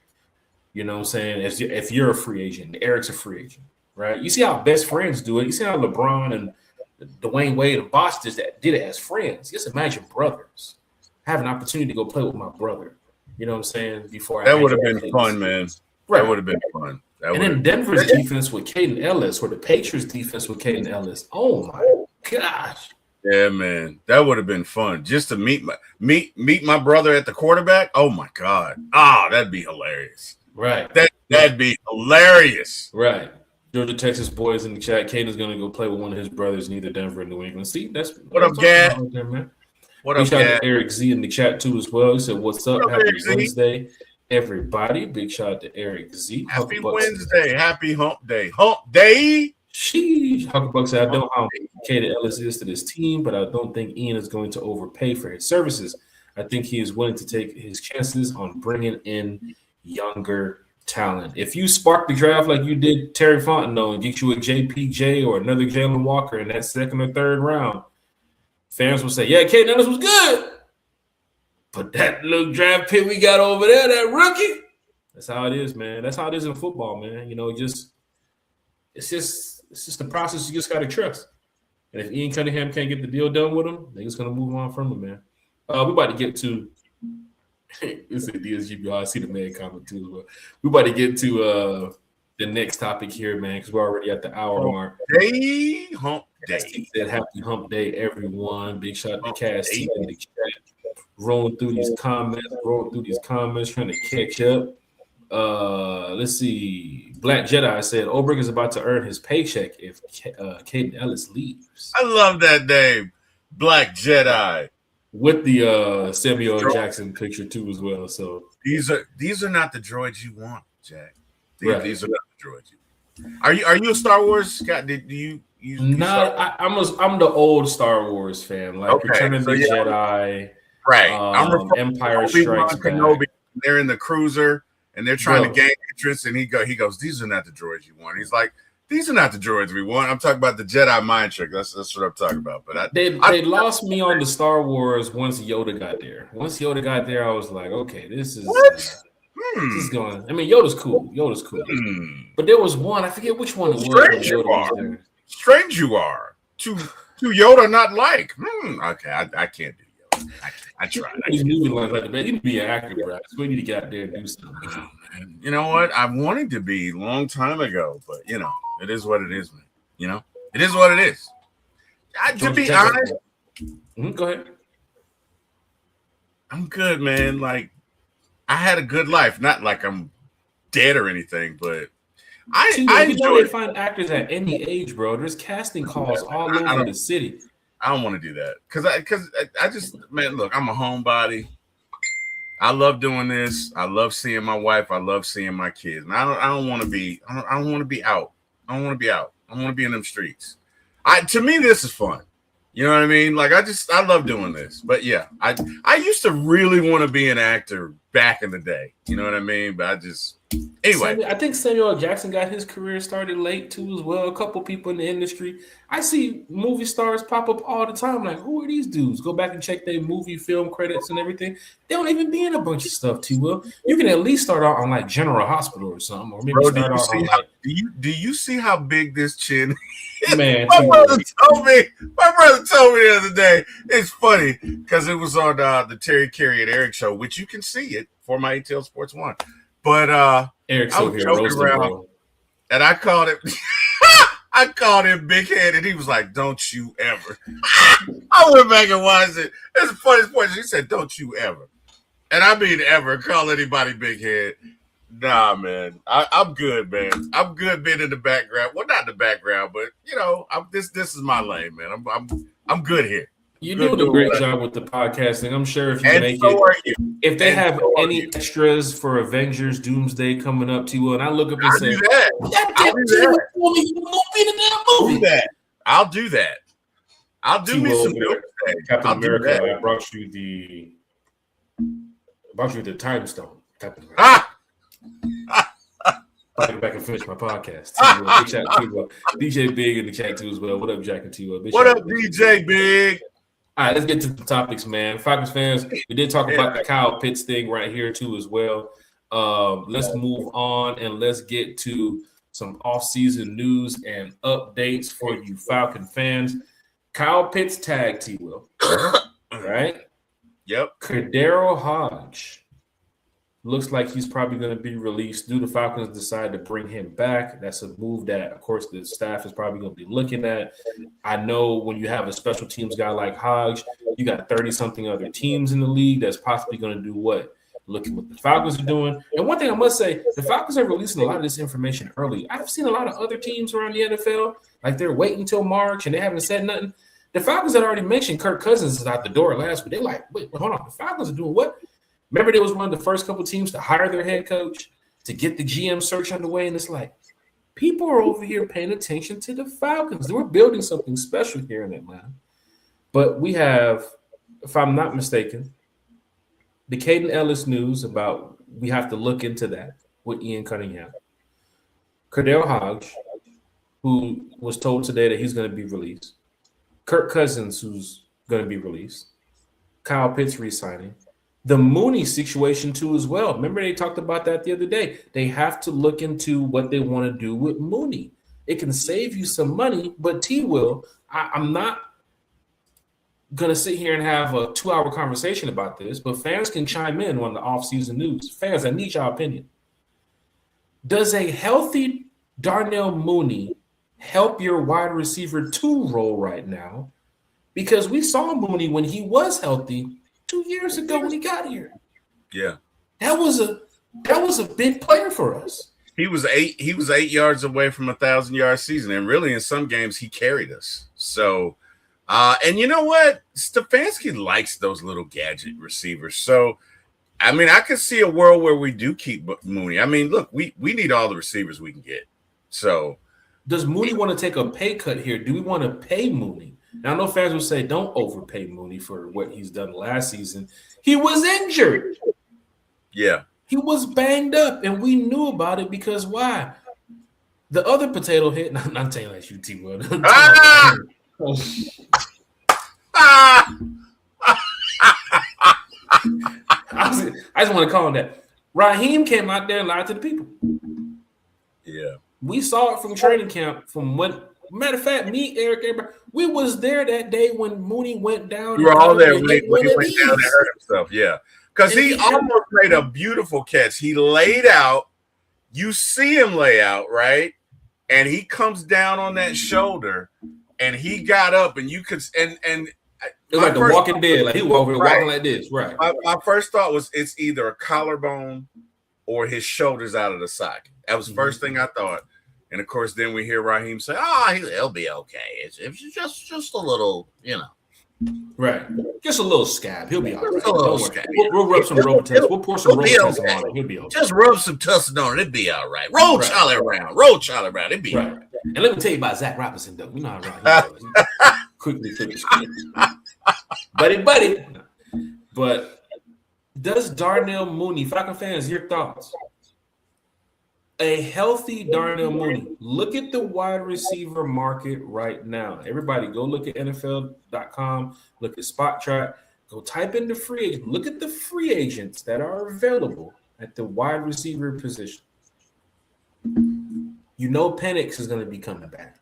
You know what I'm saying? If you're a free agent, Eric's a free agent, right? You see how best friends do it. You see how LeBron and Dwayne Wade and Bosh did it as friends. Just imagine brothers. Have an opportunity to go play with my brother. You know what I'm saying? That would have been fun, man. Right. That would have been fun. And then Denver's defense with Caden Ellis, or the Patriots defense with Caden Ellis. Oh my gosh. Yeah, man. That would have been fun. Just to meet my brother at the quarterback. Oh my God. That'd be hilarious. Right. That'd be hilarious. Right. Georgia, Texas boys in the chat. Caden's gonna go play with one of his brothers in either Denver or New England. See, that's what up, Gad? Right there, man. What up, Shout out to Eric Z in the chat too as well. He said, "What's up? Happy Wednesday, everybody!" Big shout out to Eric Z. Happy Wednesday, happy Hump Day, Hump Day. Sheesh. Hucklebuck said, "I know how dedicated Ellis is to this team, but I don't think Ian is going to overpay for his services. I think he is willing to take his chances on bringing in younger talent. If you spark the draft like you did Terry Fontenot and get you a JPJ or another Jalen Walker in that second or third round, fans will say, yeah, Caden Ellis was good. But that little draft pick we got over there, that rookie, that's how it is, man. That's how it is in football, man. You know, it's just the process you just got to trust. And if Ian Cunningham can't get the deal done with him, they're just going to move on from him, man. We're about to get to it's a DSGB. I see the man comment too as well. We're about to get to the next topic here, man, because we're already at the hour mark. Hump day. Said happy hump day, everyone. Big shout out to Cass in the chat. Rolling through these comments, trying to catch up. Let's see. Black Jedi said Ulbrich is about to earn his paycheck if Caden Ellis leaves. I love that name, Black Jedi. With the Samuel Jackson picture too as well. So these are not the droids you want, Jack. These are not the droids you want. Are you a Star Wars, Scott? Did you I'm the old Star Wars fan, like Return of the Jedi. Right. I'm Empire Obi-Wan Strikes Kenobi. Back. They're in the cruiser and they're trying Bro. to gain interest. And he goes, these are not the droids you want. He's like, these are not the droids we want. I'm talking about the Jedi mind trick. That's what I'm talking about. But they lost me on the Star Wars once Yoda got there. Once Yoda got there, I was like, okay, this is going. I mean, Yoda's cool. But there was one, I forget which one it was. Strange you are. To Yoda not like. Okay, I can't do Yoda. I tried. These movies like that, man. You need to be an actor, bro. So we need to get out there and do something. Oh, man. You know what? I wanted to be a long time ago, but you know, it is what it is, man. You know, it is what it is. To be honest, go ahead. I'm good, man. Like, I had a good life. Not like I'm dead or anything, but I enjoy. They find actors at any age, bro. There's casting calls all over the city. I don't want to do that because I just, man, look, I'm a homebody. I love doing this. I love seeing my wife. I love seeing my kids. And I don't want to be. I don't want to be out. I don't want to be out. I want to be in them streets. To me, this is fun. You know what I mean? Like I love doing this. But yeah, I used to really want to be an actor back in the day. You know what I mean? But anyway. I think Samuel L. Jackson got his career started late too as well. A couple people in the industry. I see movie stars pop up all the time. Like, who are these dudes? Go back and check their movie film credits and everything. They don't even be in a bunch of stuff, T-Will. You can at least start out on like General Hospital or something. Or maybe start out on do you see how big this chin is? Man, my brother told me the other day. It's funny because it was on the Terry Carey and Eric show, which you can see it for my ATL Sports One. But Eric's I was joking around, and I called him big head, and he was like, "Don't you ever." I went back and watched it. It's the funniest point. He said, "Don't you ever," and I mean ever call anybody big head. Nah, man, I'm good, man. I'm good being in the background. Well, not in the background, but you know, this is my lane, man. I'm good here. You're doing a great job with the podcasting. I'm sure if you make it, if they have any extras for Avengers Doomsday coming up to you, and I look up and say, I'll do that. I'll do me some Doomsday. Captain America. I brought you the time stone, Captain America. Back and finish my podcast. DJ Big in the chat too as well. What up, Jack and T-Will? What up, DJ Big? All right, let's get to the topics, man. Falcons fans, we did talk about the Kyle Pitts thing right here too as well. Let's move on and let's get to some off-season news and updates for you Falcon fans. Kyle Pitts tag, T-Will. Right? Yep. Cordero Hodge looks like he's probably going to be released. Do the Falcons decide to bring him back? That's a move that, of course, the staff is probably going to be looking at. I know when you have a special teams guy like Hodge, you got 30-something other teams in the league that's possibly going to do what? Look at what the Falcons are doing. And one thing I must say, the Falcons are releasing a lot of this information early. I've seen a lot of other teams around the NFL, like they're waiting until March and they haven't said nothing. The Falcons had already mentioned Kirk Cousins is out the door last week. They're like, wait, hold on. The Falcons are doing what? Remember, they was one of the first couple teams to hire their head coach, to get the GM search underway, and it's like, people are over here paying attention to the Falcons. We're building something special here in Atlanta. But we have, if I'm not mistaken, the Caden Ellis news about we have to look into that with Ian Cunningham. Cordero Hodge, who was told today that he's going to be released. Kirk Cousins, who's going to be released. Kyle Pitts re-signing. The Mooney situation too as well. Remember they talked about that the other day. They have to look into what they want to do with Mooney. It can save you some money, but T-Will, I'm not going to sit here and have a 2-hour conversation about this, but fans can chime in on the offseason news. Fans, I need your opinion. Does a healthy Darnell Mooney help your wide receiver 2 role right now? Because we saw Mooney when he was healthy 2 years ago when he got here. Yeah. That was a big player for us. He was 8 yards away from 1,000-yard season, and really in some games he carried us. So and you know what? Stefanski likes those little gadget receivers. So I mean, I could see a world where we do keep Mooney. I mean, look, we need all the receivers we can get. So does Mooney want to take a pay cut here? Do we want to pay Mooney? Now, I know fans will say, don't overpay Mooney for what he's done last season. He was injured. Yeah. He was banged up, and we knew about it because why? The other potato head, I'm saying like you, T-Will. Ah! Ah! I just want to call him that. Raheem came out there and lied to the people. Yeah. We saw it from training camp. From what, matter of fact, me, Eric, everybody, we was there that day when Mooney went down. We were all there when he went down and hurt himself. Yeah. Because he almost made a beautiful catch. He laid out. You see him lay out, right? And he comes down on that shoulder, and he got up, and you could and it was like the Walking Dead, like he was over walking like this, right? My first thought was it's either a collarbone or his shoulders out of the socket. That was the first thing I thought. And of course, then we hear Raheem say, he'll be okay. It's just a little, Right. Just a little scab. He'll be all right. Just a little scab. We'll rub some Robitussin. We'll pour some Robitussin on it. He'll be okay. Just rub some tussin on it. It'll be all right. Roll Charlie around. Roll Charlie around. It'll be all right. And let me tell you about Zach Robinson, though. You know how right. Quickly finish. buddy. But does Darnell Mooney, Falcon fans, your thoughts? A healthy Darnell Mooney. Look at the wide receiver market right now. Everybody go look at NFL.com, look at Spot Track, go type in the free agent. Look at the free agents that are available at the wide receiver position. You know Penix is going to be coming back.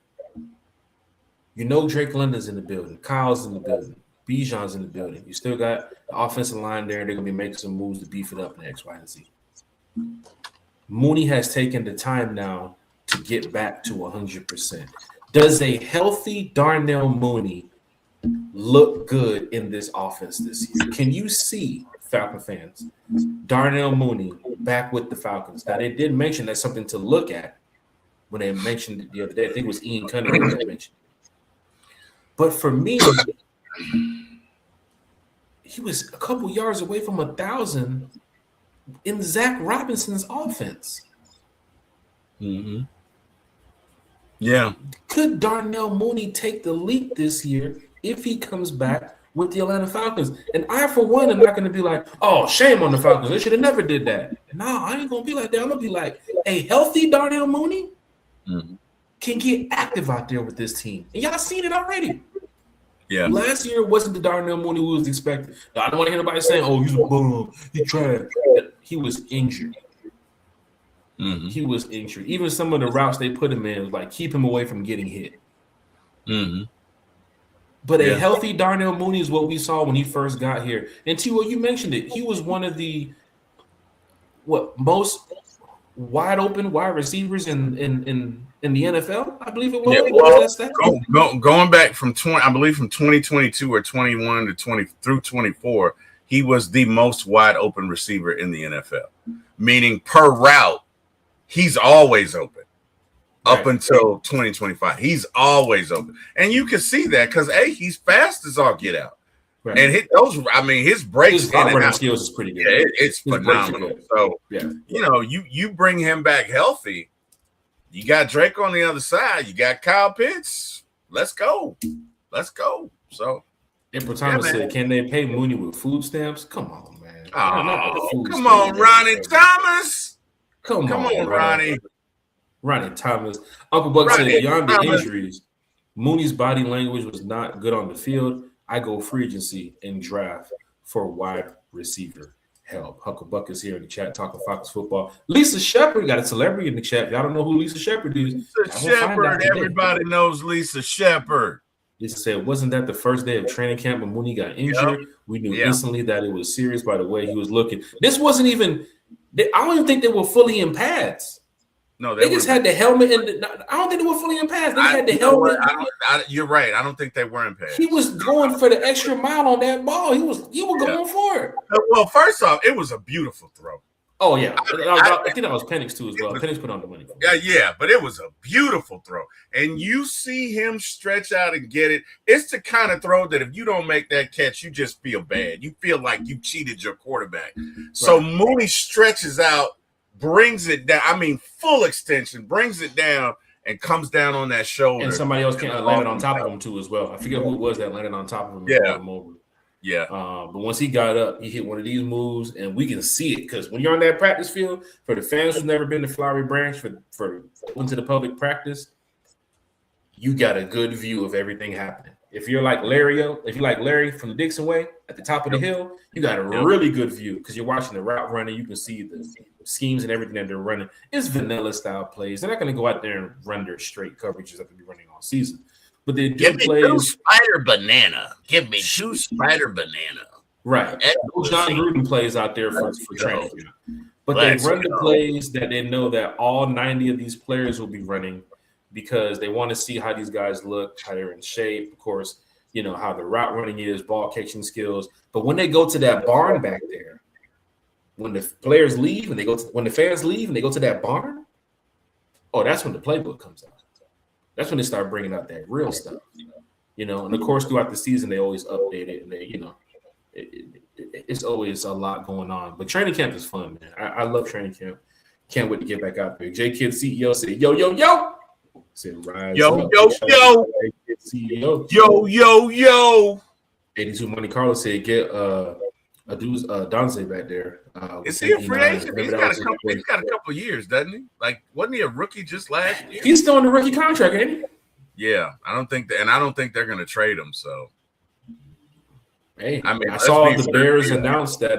You know Drake London's in the building. Kyle's in the building. Bijan's in the building. You still got the offensive line there. They're going to be making some moves to beef it up next, Y, and Z. Mooney has taken the time now to get back to 100%. Does a healthy Darnell Mooney look good in this offense this year? Can you see, Falcon fans, Darnell Mooney back with the Falcons? Now, they did mention that's something to look at when they mentioned it the other day. I think it was Ian Cunningham that mentioned it. But for me, he was a couple yards away from 1,000 in Zach Robinson's offense. Mm-hmm. Yeah. Could Darnell Mooney take the leap this year if he comes back with the Atlanta Falcons? And I, for one, am not going to be like, oh, shame on the Falcons. They should have never did that. No, I ain't going to be like that. I'm going to be like, a healthy Darnell Mooney can get active out there with this team. And y'all seen it already. Yeah. Last year wasn't the Darnell Mooney we was expecting. I don't want to hear nobody saying, oh, he's a bum. He tried. He was injured. Mm-hmm. He was injured. Even some of the routes they put him in was like keep him away from getting hit. Mm-hmm. But a healthy Darnell Mooney is what we saw when he first got here. And T.O., you mentioned it. He was one of the most wide open wide receivers in the NFL, I believe it was. Yeah, well, going back from 2022 or 21 to 20 through 24, he was the most wide open receiver in the NFL. Meaning per route, he's always open. Up until 2025, he's always open, and you can see that because he's fast as all get out, and his breaks his operating skills is pretty good. Yeah, it's phenomenal. So you bring him back healthy. You got Drake on the other side. You got Kyle Pitts. Let's go. So, April Thomas said, "Can they pay Mooney with food stamps?" Come on, man. Come on, Ronnie Thomas. Come on, Ronnie. Ronnie Thomas. Uncle Buck said, beyond the injuries, Mooney's body language was not good on the field. I go free agency and draft for wide receiver help. Uncle Buck is here in the chat talking Falcons football. Lisa Shepard got a celebrity in the chat. Y'all don't know who Lisa Shepard is. Lisa Shepard. Everybody knows Lisa Shepard. Lisa said, wasn't that the first day of training camp when Mooney got injured? Yep. We knew instantly that it was serious by the way he was looking. This wasn't even – I don't even think they were fully in pads. No, they just had the helmet, and I don't think they were fully in pads. They had the helmet. You're right. I don't think they were in pads. He was going for the extra mile on that ball. He was going for it. Well, first off, it was a beautiful throw. Oh yeah, I think that was Penix too as well. Penix put on the money. Yeah, but it was a beautiful throw, and you see him stretch out and get it. It's the kind of throw that if you don't make that catch, you just feel bad. You feel like you cheated your quarterback. So Mooney stretches out. Brings it down. I mean, full extension, brings it down and comes down on that shoulder. And somebody else landed on top of him too as well. I forget who it was that landed on top of him and pulled him over. Yeah. But once he got up, he hit one of these moves, and we can see it because when you're on that practice field, for the fans who've never been to Flowery Branch for into the public practice, you got a good view of everything happening. If you're like Larry from the Dixon Way at the top of the hill, you got a really good view because you're watching the route running. You can see the schemes and everything that they're running. It's vanilla style plays. They're not going to go out there and run their straight coverages that they'll be running all season. But they do plays. Spider banana. Give me 2 spider banana. Right. John Gruden plays out there for training. But they run the plays that they know that all 90 of these players will be running because they want to see how these guys look, how they're in shape, of course, how the route running is, ball catching skills. But when they go to that barn back there, when the players leave and when the fans leave and they go to that barn, that's when the playbook comes out. That's when they start bringing out that real stuff, And of course, throughout the season, they always update it, and they, it's always a lot going on. But training camp is fun, man. I love training camp. Can't wait to get back out there. J Kid CEO said, "Yo, yo, yo." Said, "Rise yo, up. yo, yo, CEO. Yo, yo, yo." 82 Monte Carlo said, "Get Donze back there." Is he a free agent? He's got a couple years, doesn't he? Like, wasn't he a rookie just last year? He's still on the rookie contract, ain't he? Yeah, I don't think they're going to trade him. So, hey, I saw the Bears announce that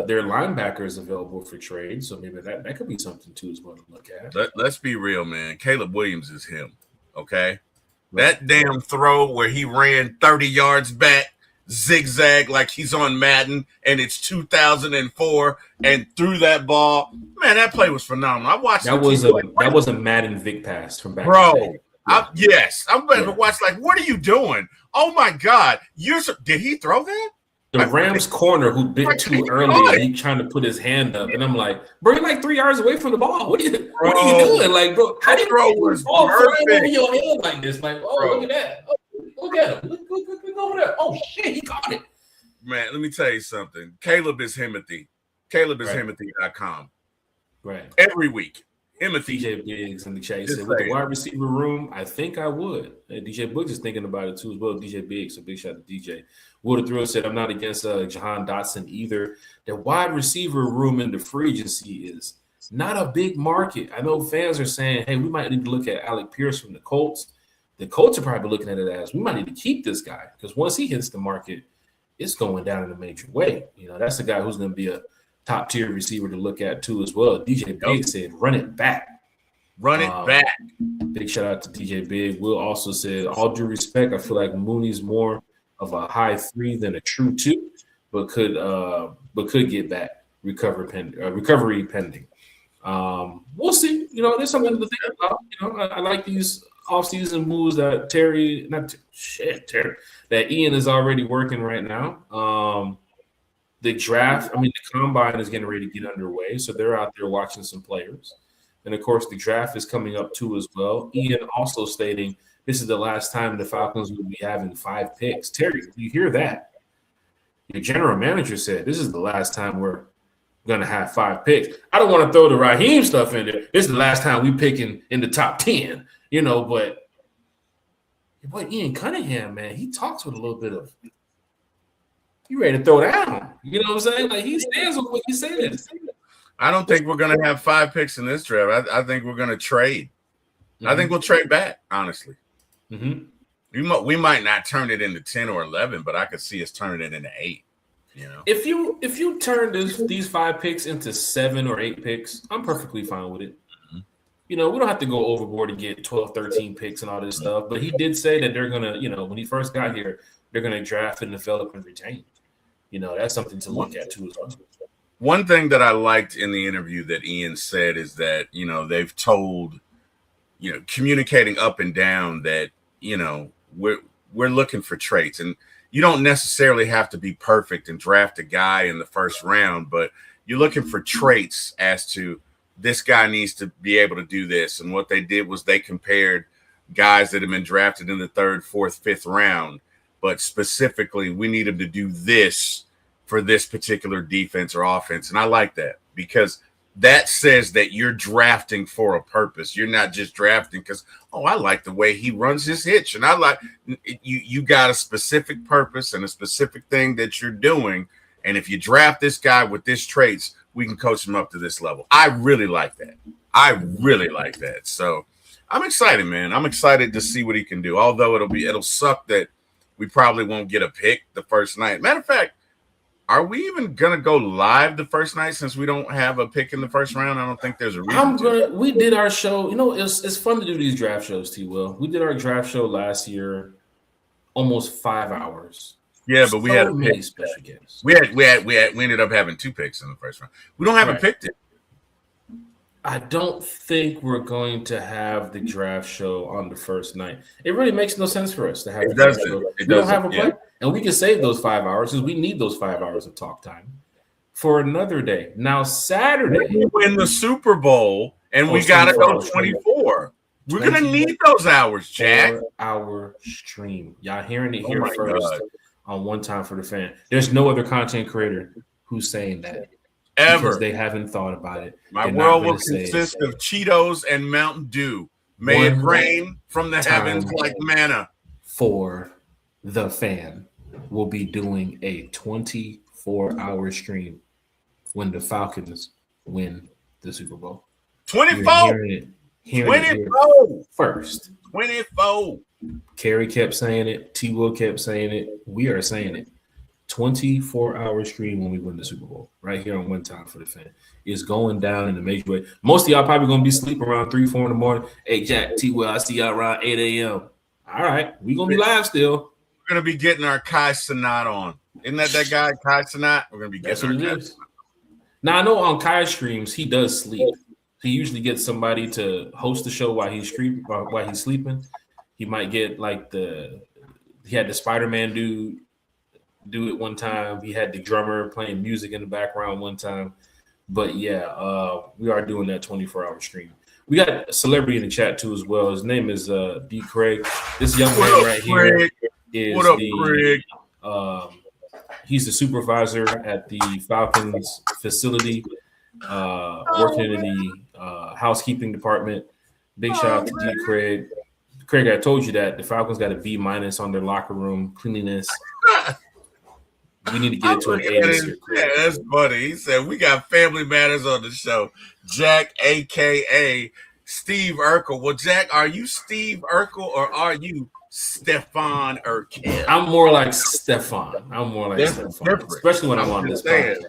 their linebacker is available for trade, so maybe that could be something too as well to look at. Let's be real, man. Caleb Williams is him. Okay, that damn throw where he ran 30 yards back, zigzag like he's on Madden, and it's 2004, and threw that ball. Man, that play was phenomenal. I watched that was a Madden Vic pass from back. Bro, in the day. I'm ready to watch. Like, what are you doing? Oh my God! Did he throw that? The Rams corner who bit too early, he trying to put his hand up, and I'm like, bro, you're like 3 yards away from the ball. What are you doing? Like, bro, how do you throw was ball flying over your head like this? Like, look at that! Look at him! Look over there! Oh shit, he caught it. Man, let me tell you something. Caleb is Himothy. Caleb is Himothy.com. Right. Every week. Himothy. DJ Biggs in the chat. He said, with the wide receiver room, I think I would. And DJ Biggs is thinking about it too as well. DJ Biggs, so big shout out to DJ. Will the Thrill said, I'm not against Jahan Dotson either. The wide receiver room in the free agency is not a big market. I know fans are saying, hey, we might need to look at Alec Pierce from the Colts. The Colts are probably looking at it as we might need to keep this guy because once he hits the market, it's going down in a major way. That's the guy who's going to be a top tier receiver to look at too as well. DJ Big said, run it back. Run it back. Big shout out to DJ Big. Will also said, all due respect, I feel like Mooney's more of a high 3 than a true 2, but could get back recovery pending. We'll see. There's something to think about. I like these offseason moves that that Ian is already working right now. The draft, the combine is getting ready to get underway, so they're out there watching some players. And, of course, the draft is coming up too as well. Ian also stating this is the last time the Falcons will be having 5 picks. Terry, you hear that? Your general manager said this is the last time we're going to have 5 picks. I don't want to throw the Raheem stuff in there. This is the last time we picking in the top 10, but your boy Ian Cunningham, man, he talks with a little bit of – you ready to throw down. You know what I'm saying? Like, he stands with what he says. I don't think we're going to have 5 picks in this draft. I think we're going to trade. Mm-hmm. I think we'll trade back, honestly. Mm-hmm. We might not turn it into 10 or 11, but I could see us turning it into 8. If you turn these 5 picks into 7 or 8 picks, I'm perfectly fine with it. Mm-hmm. We don't have to go overboard and get 12, 13 picks and all this stuff. But he did say that they're going to, when he first got here, they're going to draft and develop and retain. That's something to look at too as well. One thing that I liked in the interview that Ian said is that, they've told, communicating up and down that, we're looking for traits. And you don't necessarily have to be perfect and draft a guy in the first round, but you're looking for traits as to this guy needs to be able to do this. And what they did was they compared guys that have been drafted in the 3rd, 4th, 5th round. But specifically, we need him to do this for this particular defense or offense. And I like that because that says that you're drafting for a purpose. You're not just drafting because, oh, I like the way he runs his hitch. And I like you got a specific purpose and a specific thing that you're doing. And if you draft this guy with this traits, we can coach him up to this level. I really like that. So I'm excited, man. I'm excited to see what he can do. Although it'll suck that we probably won't get a pick the first night. Matter of fact, are we even gonna go live the first night since we don't have a pick in the first round? I don't think there's a reason. We did our show. You know, it's fun to do these draft shows, T. Will. We did our draft show last year, almost 5 hours. Yeah, but we had a many pick. special guests. We ended up having 2 picks in the first round. We don't have a pick yet. I don't think we're going to have the draft show on the first night. It really makes no sense for us to have. We don't have a play, and we can save those 5 hours because we need those 5 hours of talk time for another day. Now Saturday, we win the Super Bowl, and we got to go 24. We're gonna need those hours, Jack. 4-hour stream. Y'all hearing it here first on One Time for the Fan. There's no other content creator who's saying that. Ever. Because they haven't thought about it. My world will consist of Cheetos and Mountain Dew. May it rain from the heavens like manna. For the Fan, we'll be doing a 24-hour stream when the Falcons win the Super Bowl. 24. Hearing it first. 24. Kerry kept saying it. T. Will kept saying it. We are saying it. 24-hour stream when we win the Super Bowl, right here on One Time for the Fan. It's going down in a major way. Most of y'all probably going to be sleeping around 3, 4 in the morning. Hey, Jack, T. Will, I see y'all around 8 a.m. All right, we're going to be live still. We're going to be getting our Kai Cenat on. Isn't that guy, Kai Cenat? We're going to be getting our Kai Cenat. Now, I know on Kai streams, he does sleep. He usually gets somebody to host the show while he's sleeping. He might get he had the Spider-Man dude do it one time. He had the drummer playing music in the background one time. But yeah, we are doing that 24-hour stream. We got a celebrity in the chat too as well. His name is D. Craig. This young man right here is he's the supervisor at the Falcons facility, working in the housekeeping department. Big shout out to D. Craig. Craig, I told you that the Falcons got a B- on their locker room cleanliness. We need to get it to an A this year. Yeah, that's funny. He said, we got Family Matters on the show. Jack, a.k.a. Steve Urkel. Well, Jack, are you Steve Urkel or are you Stefan Urkel? I'm more like Stefan. Stefan. Especially when I'm on this podcast.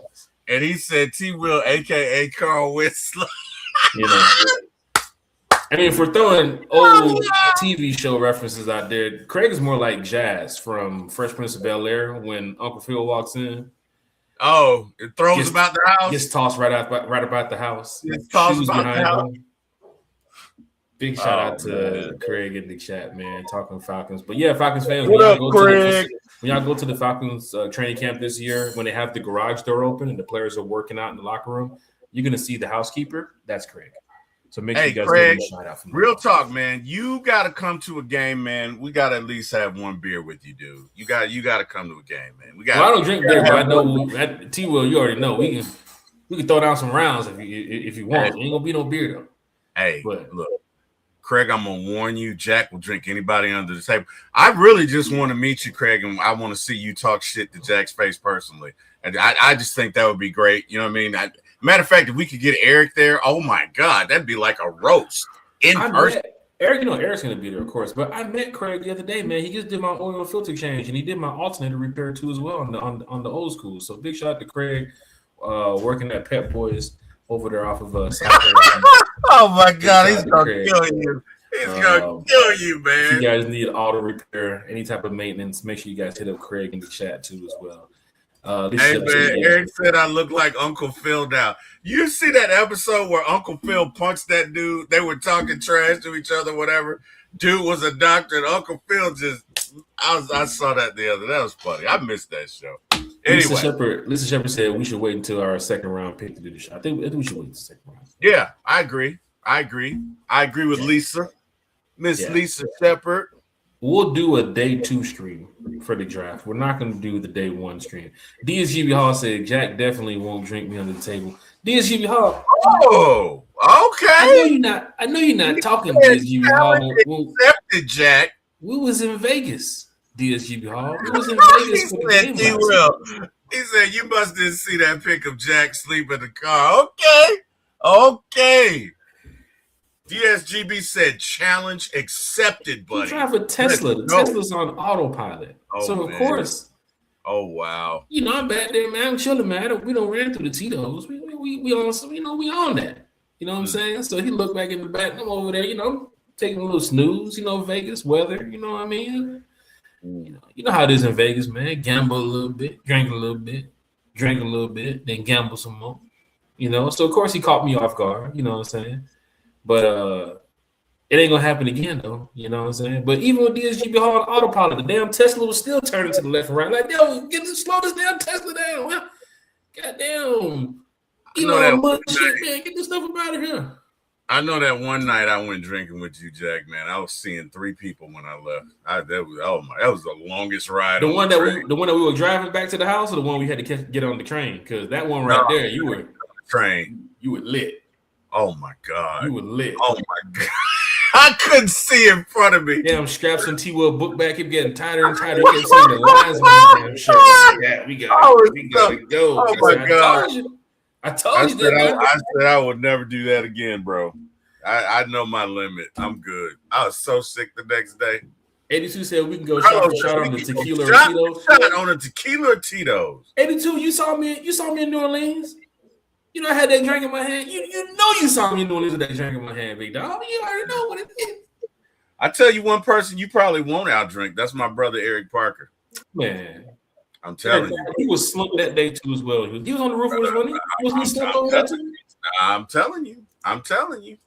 And he said T. Will, a.k.a. Carl Whistler. You know. I mean, if we're throwing old TV show references out there, Craig is more like Jazz from Fresh Prince of Bel-Air when Uncle Phil walks in. Oh, it throws about the house. Gets tossed right about the house. It's tossed about the house. Big shout out to Craig in the chat, man, talking Falcons. But yeah, Falcons fans, what up, Craig? When y'all go to the Falcons training camp this year, when they have the garage door open and the players are working out in the locker room, you're going to see the housekeeper. That's Craig. So make sure you guys Craig, give a shout out from real talk, man. You got to come to a game, man. We got to at least have one beer with you, dude. You got to come to a game, man. Well, I don't drink beer, but I know T. Will. You already know we can throw down some rounds if you want. Hey, ain't gonna be no beer though. Hey, look, Craig, I'm gonna warn you. Jack will drink anybody under the table. I really just want to meet you, Craig, and I want to see you talk shit to Jack's face personally. And I just think that would be great. You know what I mean? Matter of fact, if we could get Eric there, oh my God, that'd be like a roast in person. Eric, Eric's gonna be there, of course. But I met Craig the other day, man. He just did my oil filter change, and he did my alternator repair too as well on the old school. So big shout out to Craig, working at Pep Boys over there off of South Carolina. Oh my God, he's gonna kill you. He's gonna kill you, man. If you guys need auto repair, any type of maintenance, make sure you guys hit up Craig in the chat too as well. Hey man, Eric said I look like Uncle Phil now. You see that episode where Uncle Phil punched that dude? They were talking trash to each other, whatever. Dude was a doctor, and Uncle Phil I saw that the other. That was funny. I missed that show. Anyway, Lisa Shepard said we should wait until our second round pick to do the show. I think we should wait until the second round. Yeah, I agree with Lisa, Miss Lisa Shepard. We'll do a day 2 stream for the draft. We're not going to do the day 1 stream. DSGB Hall said Jack definitely won't drink me under the table. DSGB Hall. Oh, okay. I know you're not talking DSGB Hall. Accepted, Jack. We was in Vegas, DSGB Hall. We was in Vegas for the game last. He said, you must didn't see that pic of Jack sleep in the car. Okay. DSGB said challenge accepted, buddy. You drive a Tesla. The Tesla's on autopilot. So, of course. Oh, wow. You know, I'm back there, man. I'm chilling, man. We don't ran through the Tito's. We on, we on that. You know what I'm saying? So he looked back in the back. I'm over there, taking a little snooze, Vegas weather, you know what I mean? You know how it is in Vegas, man. Gamble a little bit, drink a little bit, then gamble some more. So of course he caught me off guard, you know what I'm saying? But it ain't gonna happen again though, you know what I'm saying? But even with DSGB Hall on autopilot, the damn Tesla was still turning to the left and right. Like, yo, slow this damn Tesla down. Goddamn. Shit, man. Get this stuff up out of here. I know that one night I went drinking with you, Jack, man. I was seeing 3 people when I left. That was the longest ride. The one that we were driving back to the house, or the one we had to get on the train? Because that one right there, you were train. You were lit. Oh my God. You were lit. Oh my God. I couldn't see in front of me. Damn, straps on T-Will book back kept getting tighter and tighter. You kept seeing the lines on the damn shirt. Yeah, we gotta go. Oh my God. I told you. I said I would never do that again, bro. I know my limit. I'm good. I was so sick the next day. 82 said we can go shot for shot on the tequila or Tito's. Shot on the tequila or Tito's. 82, you saw me in New Orleans. I had that drink in my hand. You saw me in New Orleans with that drink in my hand, big dog. You already know what it is. I tell you one person you probably won't outdrink. That's my brother Eric Parker. Man. I'm telling you. He was slumped that day too as well. He was on the roof with his money. I'm telling you.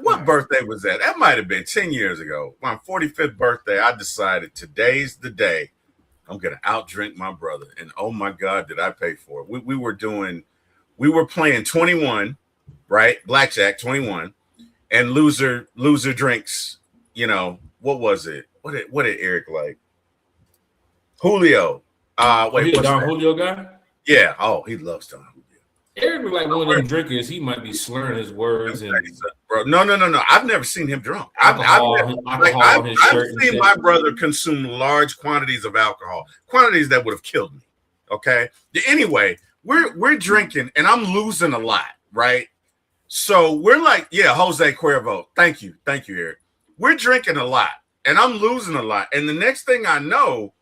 What birthday was that? That might have been 10 years ago. My 45th birthday, I decided today's the day I'm going to outdrink my brother. And oh my God, did I pay for it. We were playing 21, right? Blackjack 21, and loser drinks, what was it? What did Eric like? Julio. Wait, Don Julio guy? Yeah. Oh, he loves Don Julio. Eric was like one of them drinkers. He might be slurring his words. Bro, no. I've never seen him drunk. I've seen my brother consume large quantities of alcohol, quantities that would have killed me. Okay. Anyway, we're drinking and I'm losing a lot, right? So we're like, yeah, Jose Cuervo. Thank you, Eric. We're drinking a lot and I'm losing a lot. And the next thing I know,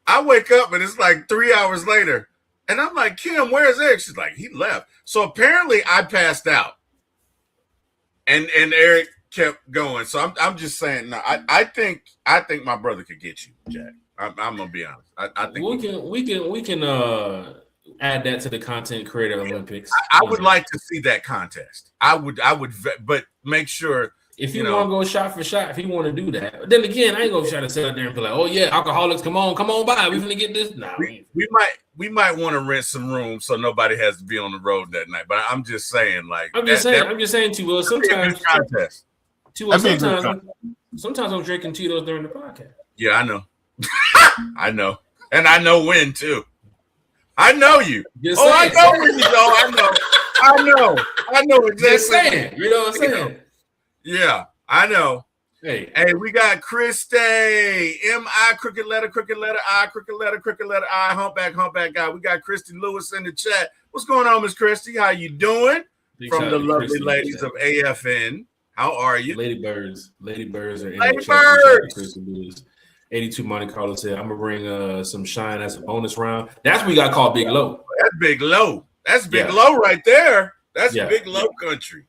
I wake up and it's like 3 hours later. And I'm like, Kim, where's Eric? She's like, he left. So apparently I passed out. And Eric kept going. So I'm just saying, no, I think my brother could get you, Jack. I'm gonna be honest. I think we can add that to the content creator Olympics. I would like to see that contest. I would, but make sure if you want to go shot for shot, if you want to do that. But then again, I ain't gonna try to sit out there and be like, oh yeah, alcoholics, come on by. We finna get this. Nah, we might want to rent some rooms so nobody has to be on the road that night. But I'm just saying, like I'm just saying to Will, sometimes contest. Sometimes I'm drinking Tito's during the podcast. Yeah, I know. I know. And I know when too. I know you. I know when you go. I know exactly. Just saying. You know what I'm saying? Yeah, I know. Hey, we got Christy. M-I, crooked letter, I, crooked letter, I, humpback guy. We got Christy Lewis in the chat. What's going on, Miss Christy? How you doing? From the lovely ladies of AFN. How are you? Ladybirds are in Lady the chat. 82 Monte Carlo said, I'm going to bring some shine as a bonus round. That's what we got called Big Low. That's Big Low. That's Big Low right there. That's Big Low country.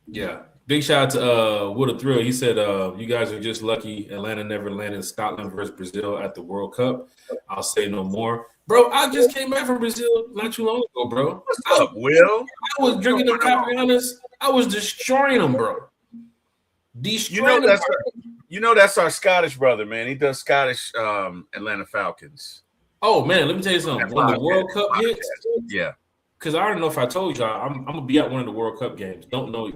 Yeah. Big shout out to What a Thrill. He said, you guys are just lucky Atlanta never landed Scotland versus Brazil at the World Cup. I'll say no more. Bro, I just came back from Brazil not too long ago, bro. What's up, Will? I was drinking them Caprianas. I was destroying them, bro. That's our Scottish brother, man. He does Scottish Atlanta Falcons. Oh, man, let me tell you something. When the World Cup hits, yeah. Because I don't know if I told y'all, I'm going to be at one of the World Cup games. I don't know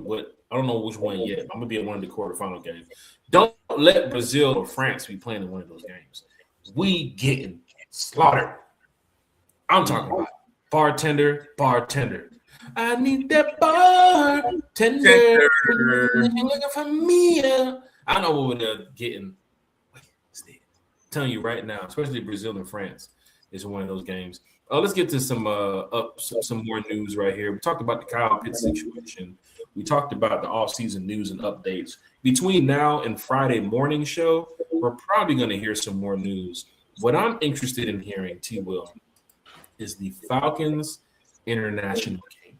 which one yet. I'm going to be at one of the quarterfinal games. Don't let Brazil or France be playing in one of those games. We getting slaughtered. I'm talking about Bartender. I need that bartender. Looking for me. I know what they're getting. Telling you right now, especially Brazil and France is one of those games. Let's get to some more news right here. We talked about the Kyle Pitts situation. We talked about the offseason news and updates. Between now and Friday morning show, we're probably going to hear some more news. What I'm interested in hearing, T. Will, is the Falcons international game.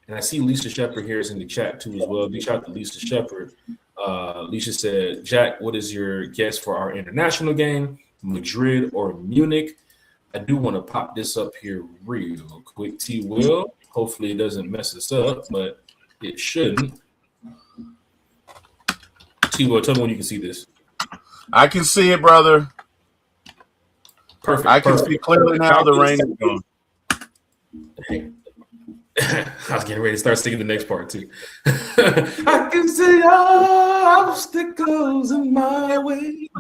And I see Lisa Shepard here is in the chat too as well. Big shout out to Lisa Shepard. Lisa said, Jack, what is your guess for our international game? Madrid or Munich? I do want to pop this up here real quick, T. Will. Hopefully it doesn't mess us up, but it shouldn't. T. Will, tell me when you can see this. I can see it, brother. Perfect. I can see clearly now the rain is gone. I was getting ready to start singing the next part too. I can see obstacles in my way.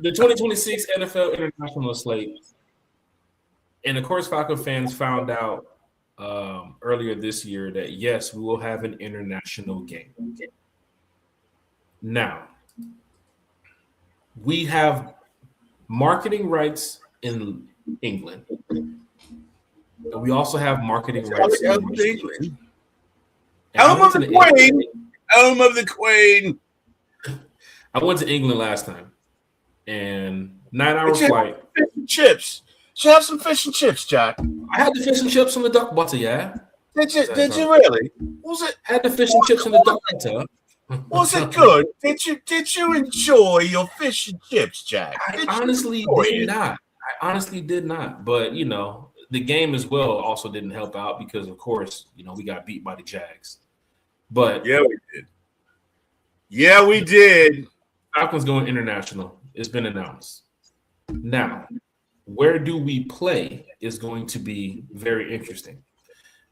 The 2026 NFL International slate. And of course, Falcon fans found out earlier this year that yes, we will have an international game. Now, we have marketing rights in England. And we also have marketing rights in England. Home of the Queen. Home of the Queen. I went to England last time. And 9-hour flight. Fish and chips. Should have some fish and chips, Jack. I had the fish and chips on the duck butter, yeah. Did you really? Was it? Had the fish and chips on the duck butter. Was it good? Did you enjoy your fish and chips, Jack? I honestly did not. But you know, the game as well also didn't help out because of course, you know, we got beat by the Jags. But yeah, we did. Falcons going international. It's been announced. Now, where do we play is going to be very interesting.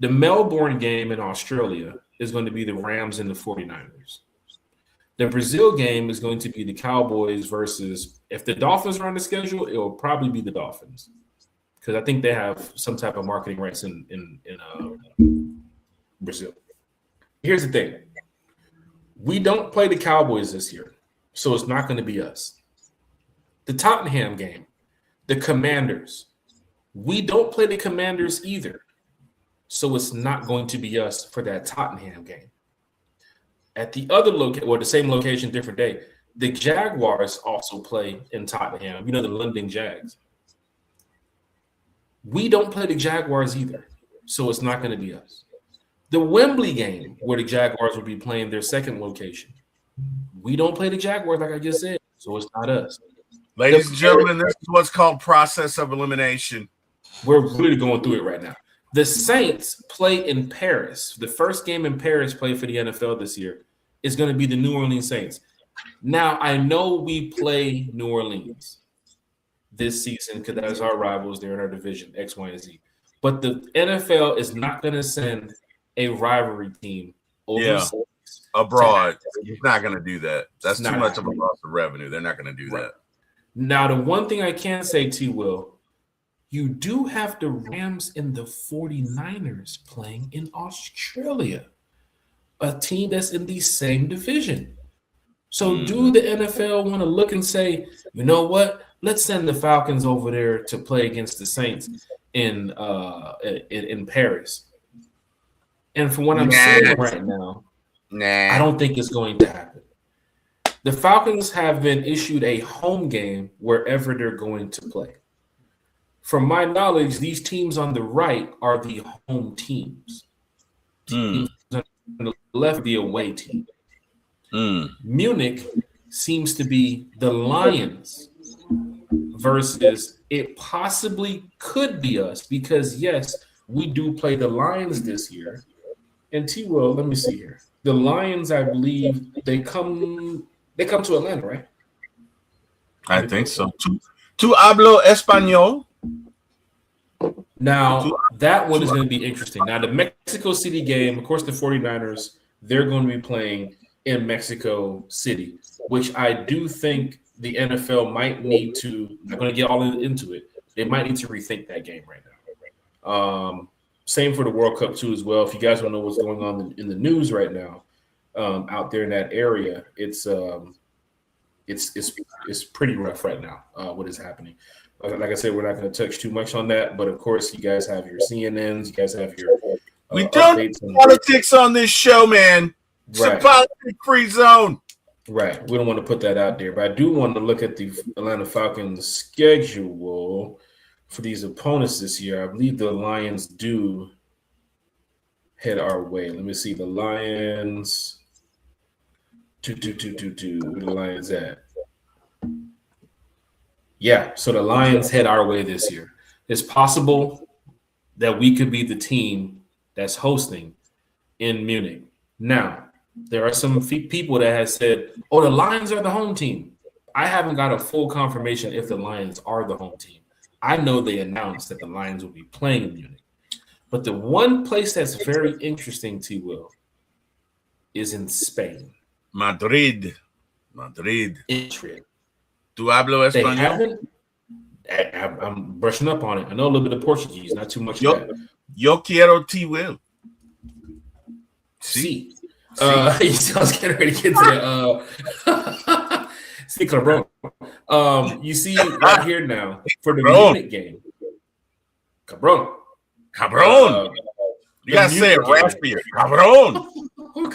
The Melbourne game in Australia is going to be the Rams and the 49ers. The Brazil game is going to be the Cowboys versus, if the Dolphins are on the schedule, it will probably be the Dolphins. Because I think they have some type of marketing rights in Brazil. Here's the thing. We don't play the Cowboys this year, so it's not going to be us. The Tottenham game, the Commanders. We don't play the Commanders either, so it's not going to be us for that Tottenham game. At the other location, the same location, different day, the Jaguars also play in Tottenham. You know, the London Jags. We don't play the Jaguars either, so it's not going to be us. The Wembley game, where the Jaguars will be playing their second location. We don't play the Jaguars, like I just said, so it's not us. Ladies and gentlemen, this is what's called process of elimination. We're really going through it right now. The Saints play in Paris. The first game in Paris played for the NFL this year is going to be the New Orleans Saints. Now, I know we play New Orleans this season because that's our rivals. They're in our division, X, Y, and Z. But the NFL is not going to send a rivalry team overseas. Abroad. He's not going to do that. That's too much of a loss of revenue. They're not going to do that. Now, the one thing I can say, T. Will, you do have the Rams and the 49ers playing in Australia, a team that's in the same division. So do the NFL want to look and say, you know what? Let's send the Falcons over there to play against the Saints in Paris. And from what I'm saying right now, I don't think it's going to happen. The Falcons have been issued a home game wherever they're going to play. From my knowledge, these teams on the right are the home teams. Teams on the left, the away team. Munich seems to be the Lions versus it possibly could be us because, yes, we do play the Lions this year. And T-Will, let me see here. The Lions, I believe, they come to Atlanta, right? I think so. Tu hablo español? Now, that one is going to be interesting. Now, the Mexico City game, of course, the 49ers, they're going to be playing in Mexico City, which I do think the NFL might need to, I'm not going to get all into it. they might need to rethink that game right now. Same for the World Cup too, as well. If you guys don't know what's going on in the news right now, out there in that area, it's pretty rough right now. What is happening? Like I said, we're not going to touch too much on that, but of course, you guys have your CNNs, you guys have your we don't do politics on this show, man. It's a politic-free zone. Right. We don't want to put that out there, but I do want to look at the Atlanta Falcons schedule for these opponents this year. I believe the Lions do head our way. Let me see. The Lions. Where the Lions at? Yeah, so the Lions head our way this year. It's possible that we could be the team that's hosting in Munich. Now, there are some people that have said, oh, the Lions are the home team. I haven't got a full confirmation if the Lions are the home team. I know they announced that the Lions will be playing in Munich. But the one place that's very interesting, T. Will, is in Spain. Madrid. Madrid. Tu hablo español? I'm brushing up on it. I know a little bit of Portuguese, not too much of that. Yo quiero T. Will. Sí. I was getting ready to get to that. Sí, cabrón. You see right here now for the Munich game. Cabron. You gotta say it raspier. Cabron.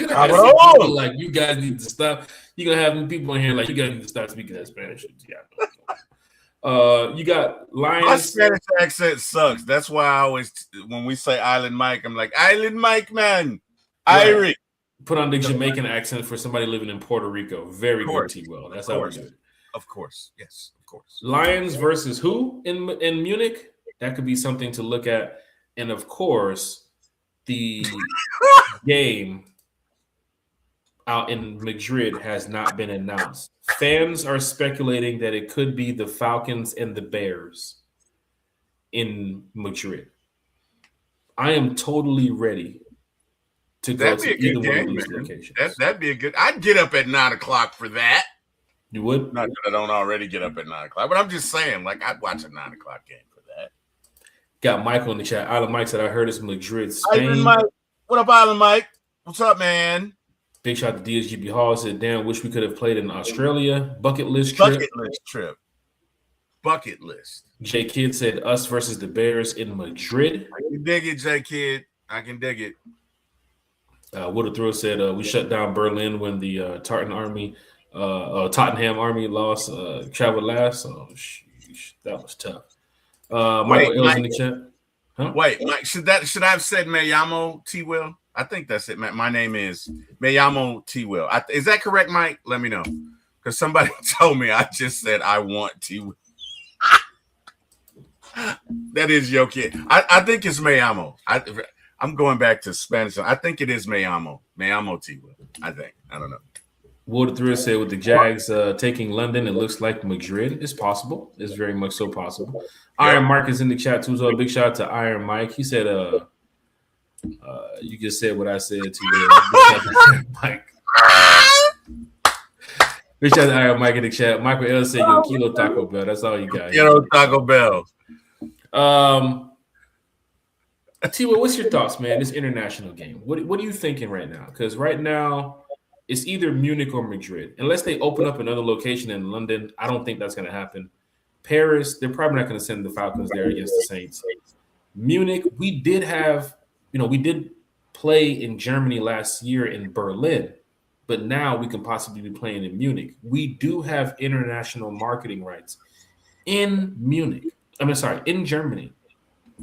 Cabron. Like, you guys need to stop. You're gonna have people in here like, you guys need to stop speaking that Spanish. You got Lions. My Spanish accent sucks. That's why I always, when we say Island Mike, I'm like, Island Mike, man. Right. Irish. Put on the Jamaican accent for somebody living in Puerto Rico. Very good, T-Well. That's how we do it. Of course. Yes, of course. Lions versus who in Munich? That could be something to look at. And, of course, the game out in Madrid has not been announced. Fans are speculating that it could be the Falcons and the Bears in Madrid. I am totally ready to go to either one of these locations. That'd be a good. I'd get up at 9:00 for that. You would? Not that I don't already get up at 9:00, but I'm just saying, like, I'd watch a 9:00 game for that. Got Michael in the chat. Island Mike said, I heard it's Madrid, Spain. Island Mike. What up, Island Mike? What's up, man? Big shout out to DSGB Hall. Said, damn, wish we could have played in Australia. Bucket list trip. Bucket list. J Kid said, us versus the Bears in Madrid. I can dig it, J Kid. I can dig it. Woodard Throw said, we shut down Berlin when the Tottenham Army lost, traveled last. So that was tough. Michael L's in the chat. Huh? Wait, Mike, should I have said Me llamo T. Will? I think that's it. My name is Me llamo T. Will. Is that correct, Mike? Let me know. Because somebody told me I just said I want T. Will. That is your kid. I think it's Me llamo. I'm going back to Spanish. I think it is Me llamo. Me llamo T. Will. I think. I don't know. Woodard Thrill said with the Jags taking London, it looks like Madrid. It's possible. It's very much so possible. Yeah. Iron Mark is in the chat too. So a big shout out to Iron Mike. He said, you just said what I said to you, Mike. Big shout out to Iron Mike in the chat. Michael L said, yo, Kilo Taco Bell. That's all you got. Kilo Taco Bell. T-Will, what's your thoughts, man? This international game. What are you thinking right now? Because right now, it's either Munich or Madrid. Unless they open up another location in London, I don't think that's going to happen. Paris, they're probably not going to send the Falcons there against the Saints. Munich, we did play in Germany last year in Berlin, but now we can possibly be playing in Munich. We do have international marketing rights in Munich. In Germany.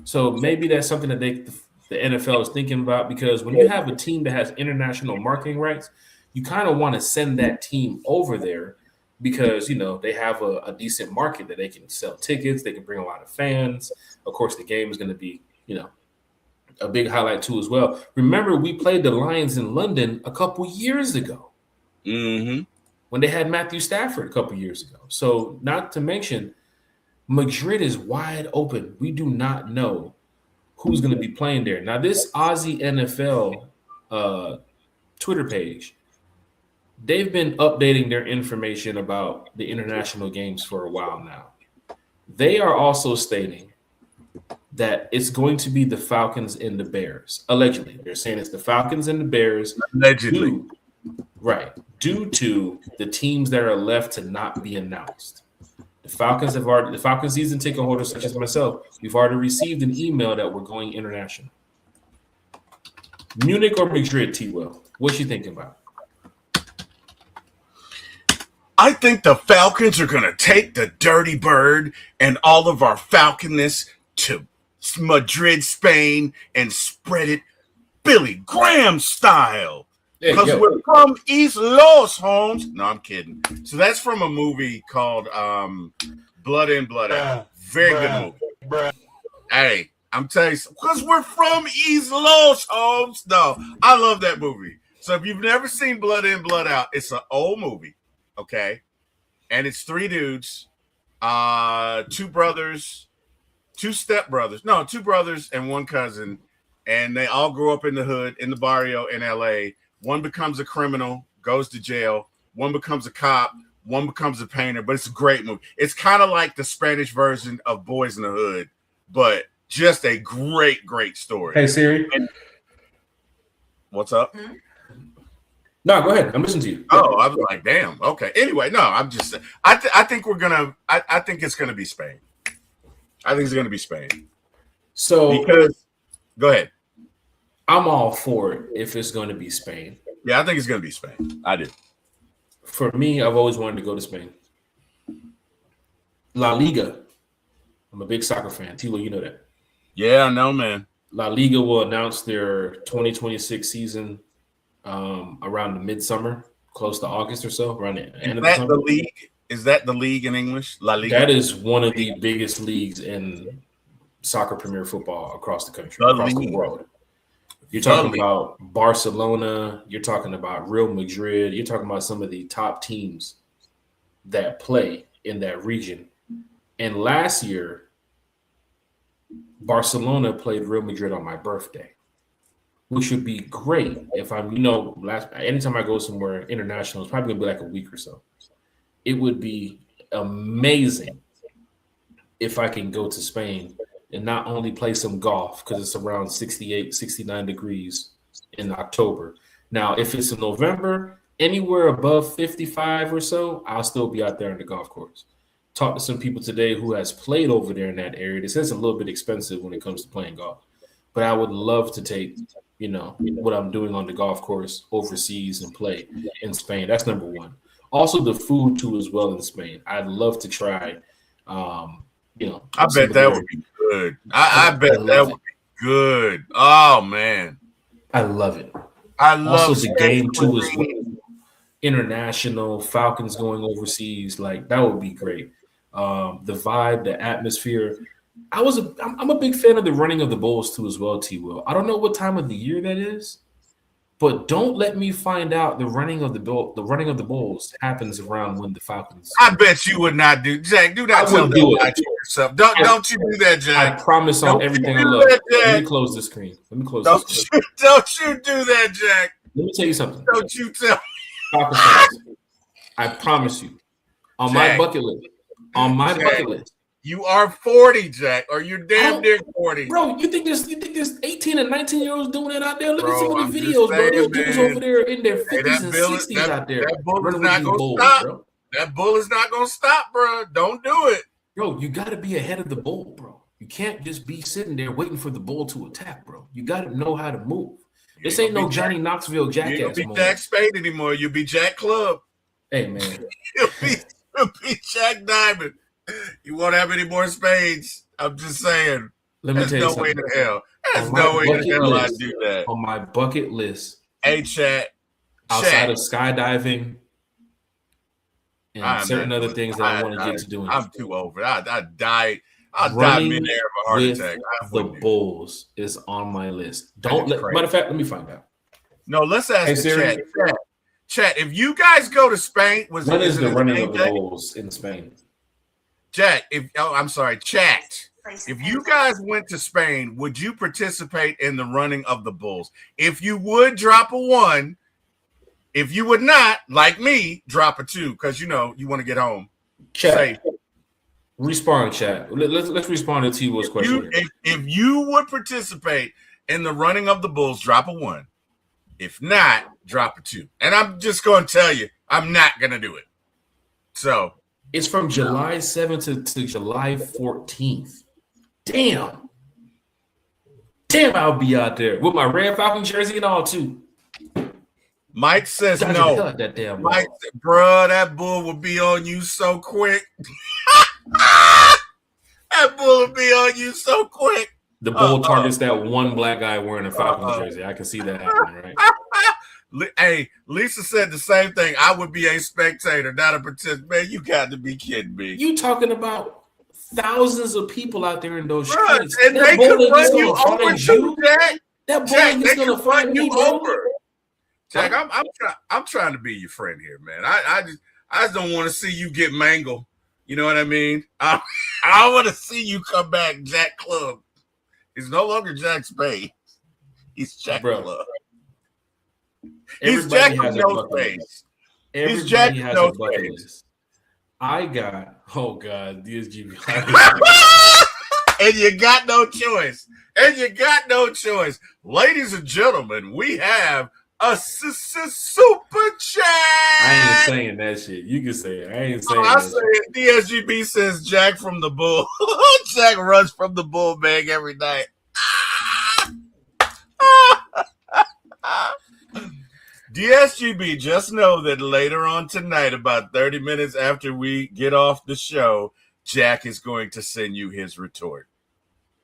So maybe that's something that the NFL is thinking about, because when you have a team that has international marketing rights, you kind of want to send that team over there because, they have a decent market that they can sell tickets. They can bring a lot of fans. Of course, the game is going to be, a big highlight too as well. Remember, we played the Lions in London a couple years ago when they had Matthew Stafford a couple years ago. So not to mention, Madrid is wide open. We do not know who's going to be playing there. Now, this Aussie NFL Twitter page, they've been updating their information about the international games for a while now. They are also stating that it's going to be the Falcons and the Bears. Allegedly, they're saying it's the Falcons and the Bears. Allegedly, due to the teams that are left to not be announced. The Falcons season ticket holders, such as myself, we've already received an email that we're going international. Munich or Madrid, T-Will? What you thinking about? I think the Falcons are going to take the dirty bird and all of our Falconness to Madrid, Spain, and spread it Billy Graham style. Because we're from East Los, Holmes. No, I'm kidding. So that's from a movie called Blood In, Blood Out. Very good movie. Hey, I'm telling you, because we're from East Los, Holmes. No, I love that movie. So if you've never seen Blood In, Blood Out, it's an old movie, okay? And it's three dudes, two brothers, two brothers and one cousin. And they all grew up in the hood, in the barrio in L.A., One becomes a criminal, goes to jail. One becomes a cop. One becomes a painter. But it's a great movie. It's kind of like the Spanish version of Boys in the Hood, but just a great, great story. Hey, Siri. What's up? No, go ahead. I'm listening to you. Oh, I was like, damn. Okay. Anyway, no, I'm just – I think we're going to – I think it's going to be Spain. I think it's going to be Spain. So – because – go ahead. I'm all for it if it's going to be Spain. Yeah, I think it's going to be Spain. I do. For me, I've always wanted to go to Spain. La Liga. I'm a big soccer fan. Tilo, you know that. Yeah, I know, man. La Liga will announce their 2026 season around the midsummer, close to August or so, around the end of the summer. Is that the league in English? La Liga? That is one of the biggest leagues in soccer Premier football across the country, across the world. You're talking about Barcelona. You're talking about Real Madrid. You're talking about some of the top teams that play in that region. And last year, Barcelona played Real Madrid on my birthday, which would be great if I'm, anytime I go somewhere international, it's probably going to be like a week or so. It would be amazing if I can go to Spain and not only play some golf because it's around 68, 69 degrees in October. Now, if it's in November, anywhere above 55 or so, I'll still be out there on the golf course. Talked to some people today who has played over there in that area. They said it's a little bit expensive when it comes to playing golf. But I would love to take, what I'm doing on the golf course overseas and play in Spain. That's number one. Also, the food, too, as well in Spain. I'd love to try I bet that would be good. I bet that would be good. Oh, man. I love it. I love also the game, too, as well. International, Falcons going overseas. Like, that would be great. The vibe, the atmosphere. I'm a big fan of the running of the bulls, too, as well, T-Will. I don't know what time of the year that is, but don't let me find out the running of the bulls happens around when the Falcons. I bet you would not do, Jack. Do not tell me about yourself. Don't you do that, Jack? I promise on everything I love. Let me close the screen. Don't you do that, Jack? Let me tell you something. Don't you tell Falcons fans, I promise you, on my bucket list. Bucket list. You are 40, Jack, or you're damn near 40. Bro, you think there's 18 and 19-year-olds doing that out there? Look at some of the videos, bro. Those dudes over there in their 50s and 60s out there. That bull is not going to stop. Bro. That bull is not going to stop, bro. Don't do it. Bro, you got to be ahead of the bull, bro. You can't just be sitting there waiting for the bull to attack, bro. You got to know how to move. This ain't no Johnny Knoxville jackass. You don't be Jack Spade anymore. You'll be Jack Club. Hey, man. You'll be Jack Diamond. You won't have any more spades. I'm just saying. Let me tell you something. Way in hell. There's no way in hell I'd do that. On my bucket list. Hey, chat. Outside of skydiving and certain other things that I want to get to doing. I'm too over. I'll die mid-air of a heart attack. The Bulls is on my list. Matter of fact, let me find out. No, let's ask the chat. Chat, if you guys go to Spain, what is the running of the Bulls in Spain? Jack, chat. If you guys went to Spain, would you participate in the running of the bulls? If you would, drop a 1. If you would not, like me, drop a 2, because you want to get home. Chat. Respond, chat. Let's respond to T-Will's question. If you would participate in the running of the bulls, drop a 1. If not, drop a 2. And I'm just going to tell you, I'm not going to do it. So it's from July 7th to July 14th. Damn, I'll be out there with my Red Falcon jersey and all too. Mike says no. That damn Mike, bro, that bull will be on you so quick. That bull will be on you so quick. The bull targets that one black guy wearing a Falcons jersey. I can see that happening, right? Hey, Lisa said the same thing. I would be a spectator, not a participant. Man, you got to be kidding me. You talking about thousands of people out there in those streets. And that they bull could run you gonna over find too, you. Jack. That Jack, bull they is gonna could find run you me, bro. over. Jack, I'm trying to be your friend here, man. I just don't want to see you get mangled. You know what I mean? I want to see you come back, Jack Club. He's no longer Jack Spade. He's Jack Club. He's Jack with no face. He's Jack with no face. I got, oh God, DSGB. And you got no choice. Ladies and gentlemen, we have a super chat. I ain't saying that shit. You can say it. I ain't saying I that say it. DSGB says Jack from the bull. Jack runs from the bull bag every night. DSGB, just know that later on tonight, about 30 minutes after we get off the show, Jack is going to send you his retort.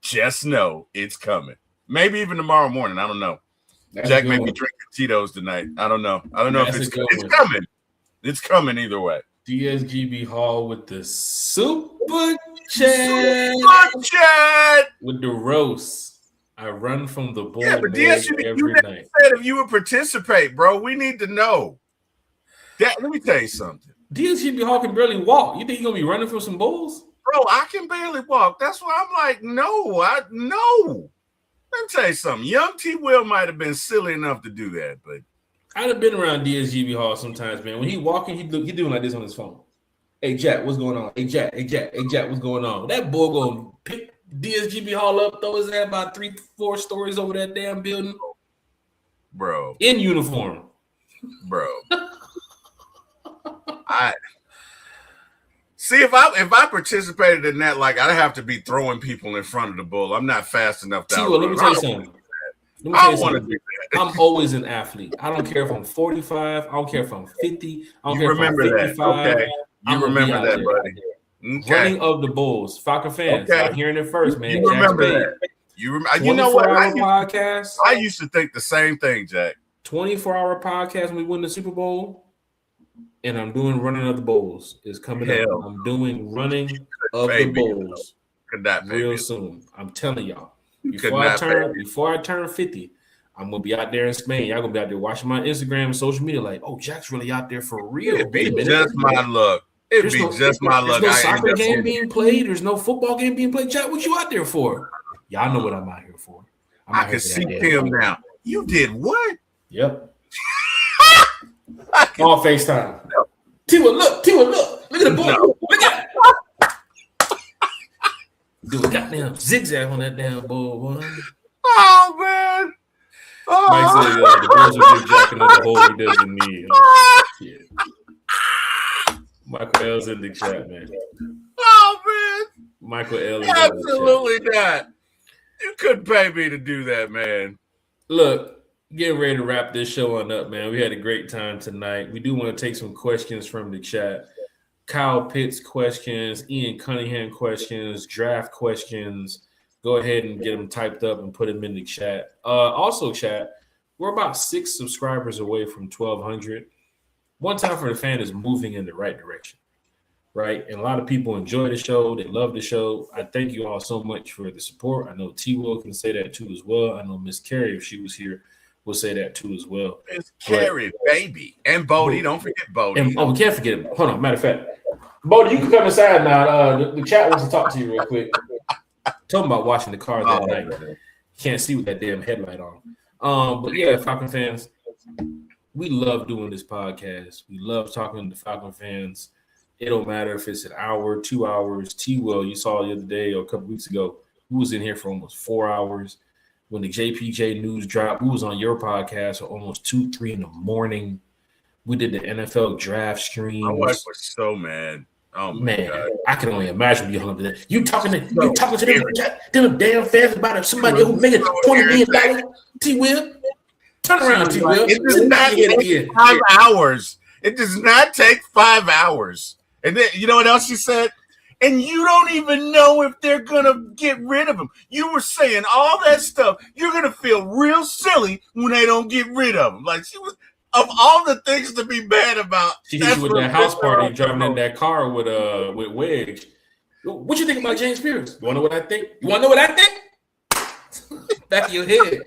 Just know it's coming. Maybe even tomorrow morning. I don't know. That's Jack may be drinking Tito's tonight. I don't know. If it's coming. It's coming either way. DSGB Hall with the super chat. With the roast. I run from the bull but DSGB, every night. Said if you would participate, bro, we need to know. Let me tell you something. DSGB Hall can barely walk. You think you're going to be running from some bulls? Bro, I can barely walk. That's why I'm like, no. Let me tell you something. Young T. Will might have been silly enough to do that, but I'd have been around DSGB Hall sometimes, man. When he walking, he doing like this on his phone. Hey, Jack, what's going on? Hey, Jack, what's going on? That bull going to pick DSGB Hall up, throw his head about 3-4 stories over that damn building. Bro. In uniform. Bro. See, if I participated in that, like, I'd have to be throwing people in front of the bull. I'm not fast enough to outrun. Let me tell you something. I don't want to do that. I'm always an athlete. I don't care if I'm 45. I don't care if I'm 50. I don't care if I'm 55. That. Okay. You remember that, buddy. Okay. Running of the bulls. Falcon fans. I'm hearing it first, man. You remember that. You know what? Podcast. I used to think the same thing, Jack. 24-hour podcast when we win the Super Bowl. And I'm doing running of the bulls. It's coming up. I'm doing running of the bulls real soon. I'm telling y'all. Before I turn 50, I'm gonna be out there in Spain. Y'all gonna be out there watching my Instagram and social media, like, oh, Jack's really out there for real. It'd be just my luck. There's no soccer game being played. There's no football game being played. Jack, what you out there for? Y'all know what I'm out here for. I can see him now. You did what? Yep. On FaceTime. No. T-Will, look. Look at the bull. Look at it. Do a goddamn zigzag on that damn bull, boy. Oh, man. Mike said, the bulls will give Jack another hole he doesn't need. Yeah. Michael L's in the chat, man. Oh, man. Michael L. is absolutely not. You couldn't pay me to do that, man. Look. Getting ready to wrap this show on up, man. We had a great time tonight. We do want to take some questions from the chat. Kyle Pitts questions, Ian Cunningham questions, draft questions. Go ahead and get them typed up and put them in the chat. Also, chat, we're about 6 subscribers away from 1,200. One Time for the Fan is moving in the right direction, right? And a lot of people enjoy the show. They love the show. I thank you all so much for the support. I know T-Will can say that too as well. I know Miss Carrie, if she was here, will say that too as well. It's Carrie, baby. And Bodie. Don't forget Bodie. We can't forget him. Hold on. Matter of fact, Bodie, you can come inside now. The chat wants to talk to you real quick. Talking about watching the car that night. Man. Can't see with that damn headlight on. But yeah, Falcon fans, we love doing this podcast. We love talking to Falcon fans. It don't matter if it's an hour, 2 hours. T. Will, you saw the other day or a couple weeks ago, who was in here for almost 4 hours. When the JPJ news dropped, we was on your podcast for almost 2, 3 in the morning. We did the NFL draft streams. My wife was so mad. Oh man, God. I can only imagine what you hung up to that. You talking to them damn fans about somebody who making $20 million. T. Will, turn around, T. Will. It does not take 5 hours. It does not take 5 hours. And then you know what else she said? And you don't even know if they're gonna get rid of him. You were saying all that stuff. You're gonna feel real silly when they don't get rid of him. Like she was. Of all the things to be mad about, she hit you with that house party, driving in that car with Wedge. What you think about James Spears? You want to know what I think? You want to know what I think? Back of your head.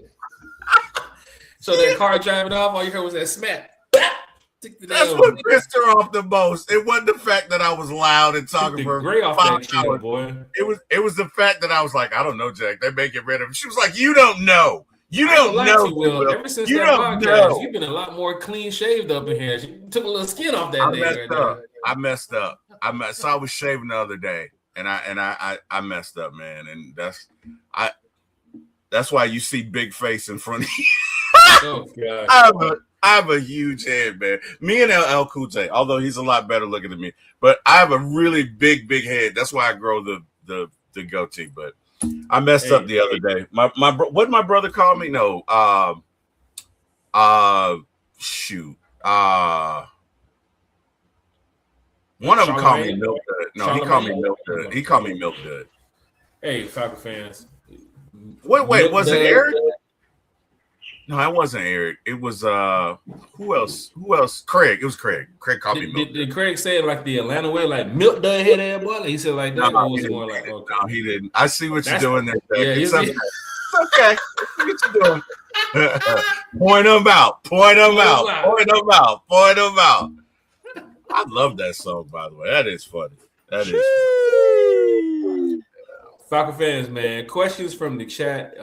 So that car driving off, all you heard was that smack. That's what pissed her off the most. It wasn't the fact that I was loud and talking for 5 hours. Boy. It was the fact that I was like, I don't know, Jack. They may get rid of him. She was like, you don't know. You don't know. Will. Ever since that podcast, you've been a lot more clean shaved up in here. She took a little skin off that day. I messed up. So I was shaving the other day, and I messed up, man. And that's why you see big face in front of you. Oh God. I have a huge head, man. Me and LL Cool J, although he's a lot better looking than me, but I have a really big head. That's why I grow the goatee. But I messed up the other day. What my brother called me? No, shoot. One of them called me Milk Dud. No, he called me Milk Dud. He called me Milk Dud. Hey, Falcon fans. Wait, was it Eric? No, that wasn't Eric. It was who else? Craig. It was Craig. Craig called me Milk Dud. Did Craig say it like the Atlanta way, like Milk Dud head ass boy? Like he said like that. No, more like, okay. No, he didn't. I see what you're doing there. Yeah, it's okay. I see what you're doing. Point them out. I love that song, by the way. That is funny. That is. Falcon fans, man. Questions from the chat.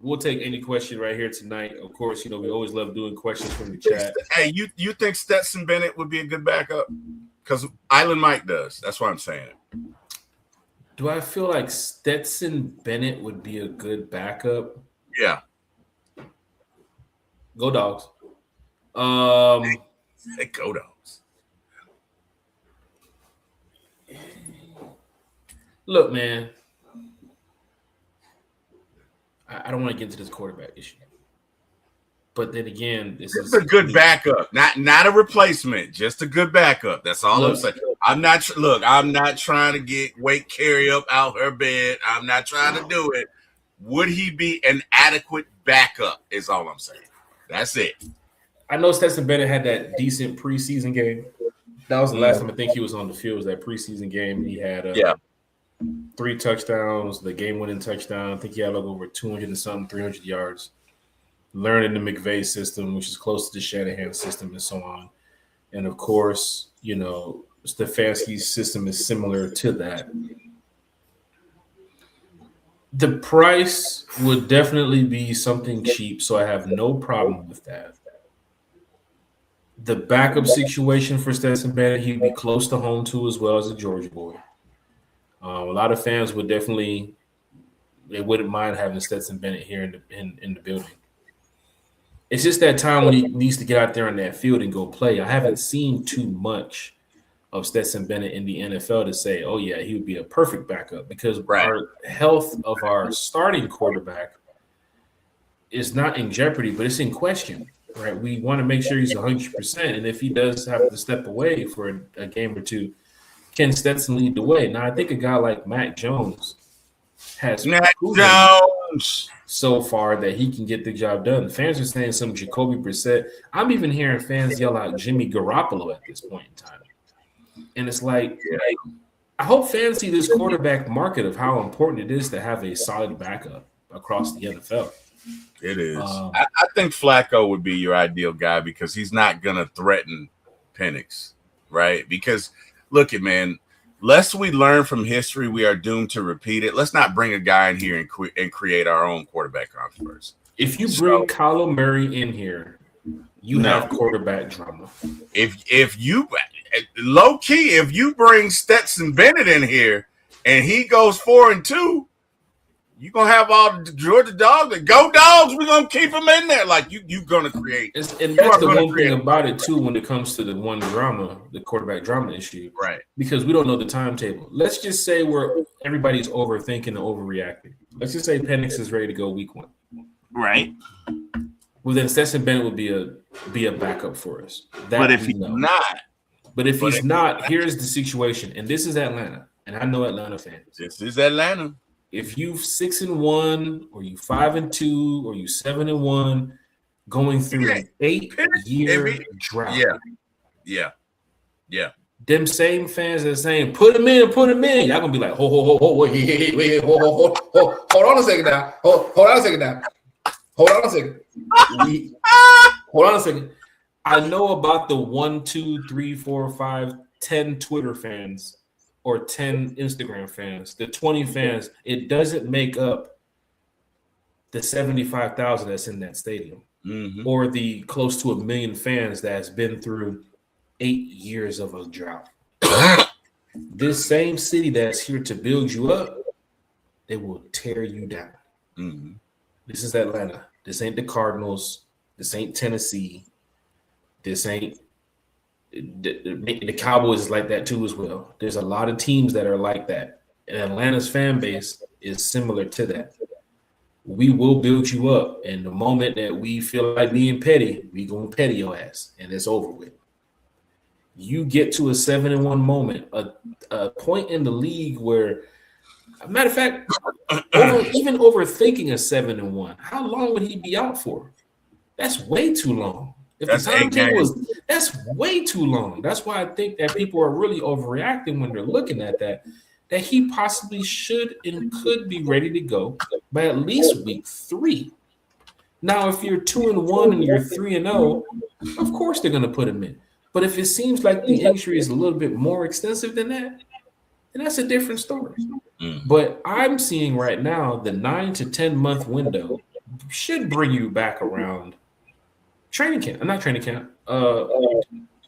We'll take any question right here tonight. Of course, we always love doing questions from the chat. Hey, you think Stetson Bennett would be a good backup? Because Island Mike does. That's why I'm saying it. Do I feel like Stetson Bennett would be a good backup? Yeah. Go Dogs. Hey, go Dogs. Look, man. I don't want to get into this quarterback issue. But then again, this is a good backup. Not a replacement, just a good backup. That's all I'm saying. I'm not trying to get Wake Carey up out her bed. I'm not trying to do it. Would he be an adequate backup is all I'm saying. That's it. I know Stetson Bennett had that decent preseason game. That was the last time I think he was on the field, was that preseason game. He had 3 touchdowns, the game-winning touchdown. I think he had like over 200 and something, 300 yards. Learning the McVay system, which is close to the Shanahan system and so on. And, of course, Stefanski's system is similar to that. The price would definitely be something cheap, so I have no problem with that. The backup situation for Stetson Bennett, he'd be close to home too, as well as a Georgia boy. A lot of fans would definitely, they wouldn't mind having Stetson Bennett here in the building. It's just that time when he needs to get out there on that field and go play. I haven't seen too much of Stetson Bennett in the NFL to say, oh, yeah, he would be a perfect backup, because our health of our starting quarterback is not in jeopardy, but it's in question, right? We want to make sure he's 100%, and if he does have to step away for a game or two, can Stetson lead the way? Now, I think a guy like Mac Jones has so far that he can get the job done. The fans are saying some Jacoby Brissett. I'm even hearing fans yell out Jimmy Garoppolo at this point in time. And it's like, I hope fans see this quarterback market of how important it is to have a solid backup across the NFL. It is. I think Flacco would be your ideal guy because he's not going to threaten Penix, right? Because look it, man, lest we learn from history, we are doomed to repeat it. Let's not bring a guy in here and create our own quarterback controversy. If you bring Kyler Murray in here, you have quarterback drama. If you low key, if you bring Stetson Bennett in here and he goes 4-2, you're gonna have all the Georgia dogs. Go dogs, we're gonna keep them in there. Like you're gonna create. And that's the one thing about it too when it comes to the quarterback drama issue. Right. Because we don't know the timetable. Let's just say everybody's overthinking and overreacting. Let's just say Penix is ready to go week 1. Right. Well, then Stetson Bennett would be a backup for us. But if he's not, here's the situation. And this is Atlanta. And I know Atlanta fans. This is Atlanta. If you 6-1, or you 5-2, or you 7-1, going through an 8-year drought. Yeah. Them same fans that are saying, put him in. Y'all gonna be like, wait, hold on a second now. Hold on a second. I know about the 1, 2, 3, 4, 5, 10 Twitter fans or 10 Instagram fans, the 20 fans. It doesn't make up the 75,000 that's in that stadium, or the close to 1 million fans that's been through 8 years of a drought. This same city that's here to build you up, they will tear you down. This is Atlanta. This ain't the Cardinals. This ain't Tennessee. This ain't the Cowboys is like that too as well. There's a lot of teams that are like that. And Atlanta's fan base is similar to that. We will build you up. And the moment that we feel like being petty, we gonna petty your ass. And it's over with. You get to a 7-1 moment, a point in the league where, matter of fact, even overthinking a 7-1, how long would he be out for? That's way too long. If the timetable that's way too long. That's why I think that people are really overreacting when they're looking at that he possibly should and could be ready to go by at least week 3. Now, if you're 2-1 and you're 3-0, of course they're going to put him in. But if it seems like the injury is a little bit more extensive than that, then that's a different story. But I'm seeing right now the 9 to 10 month window should bring you back around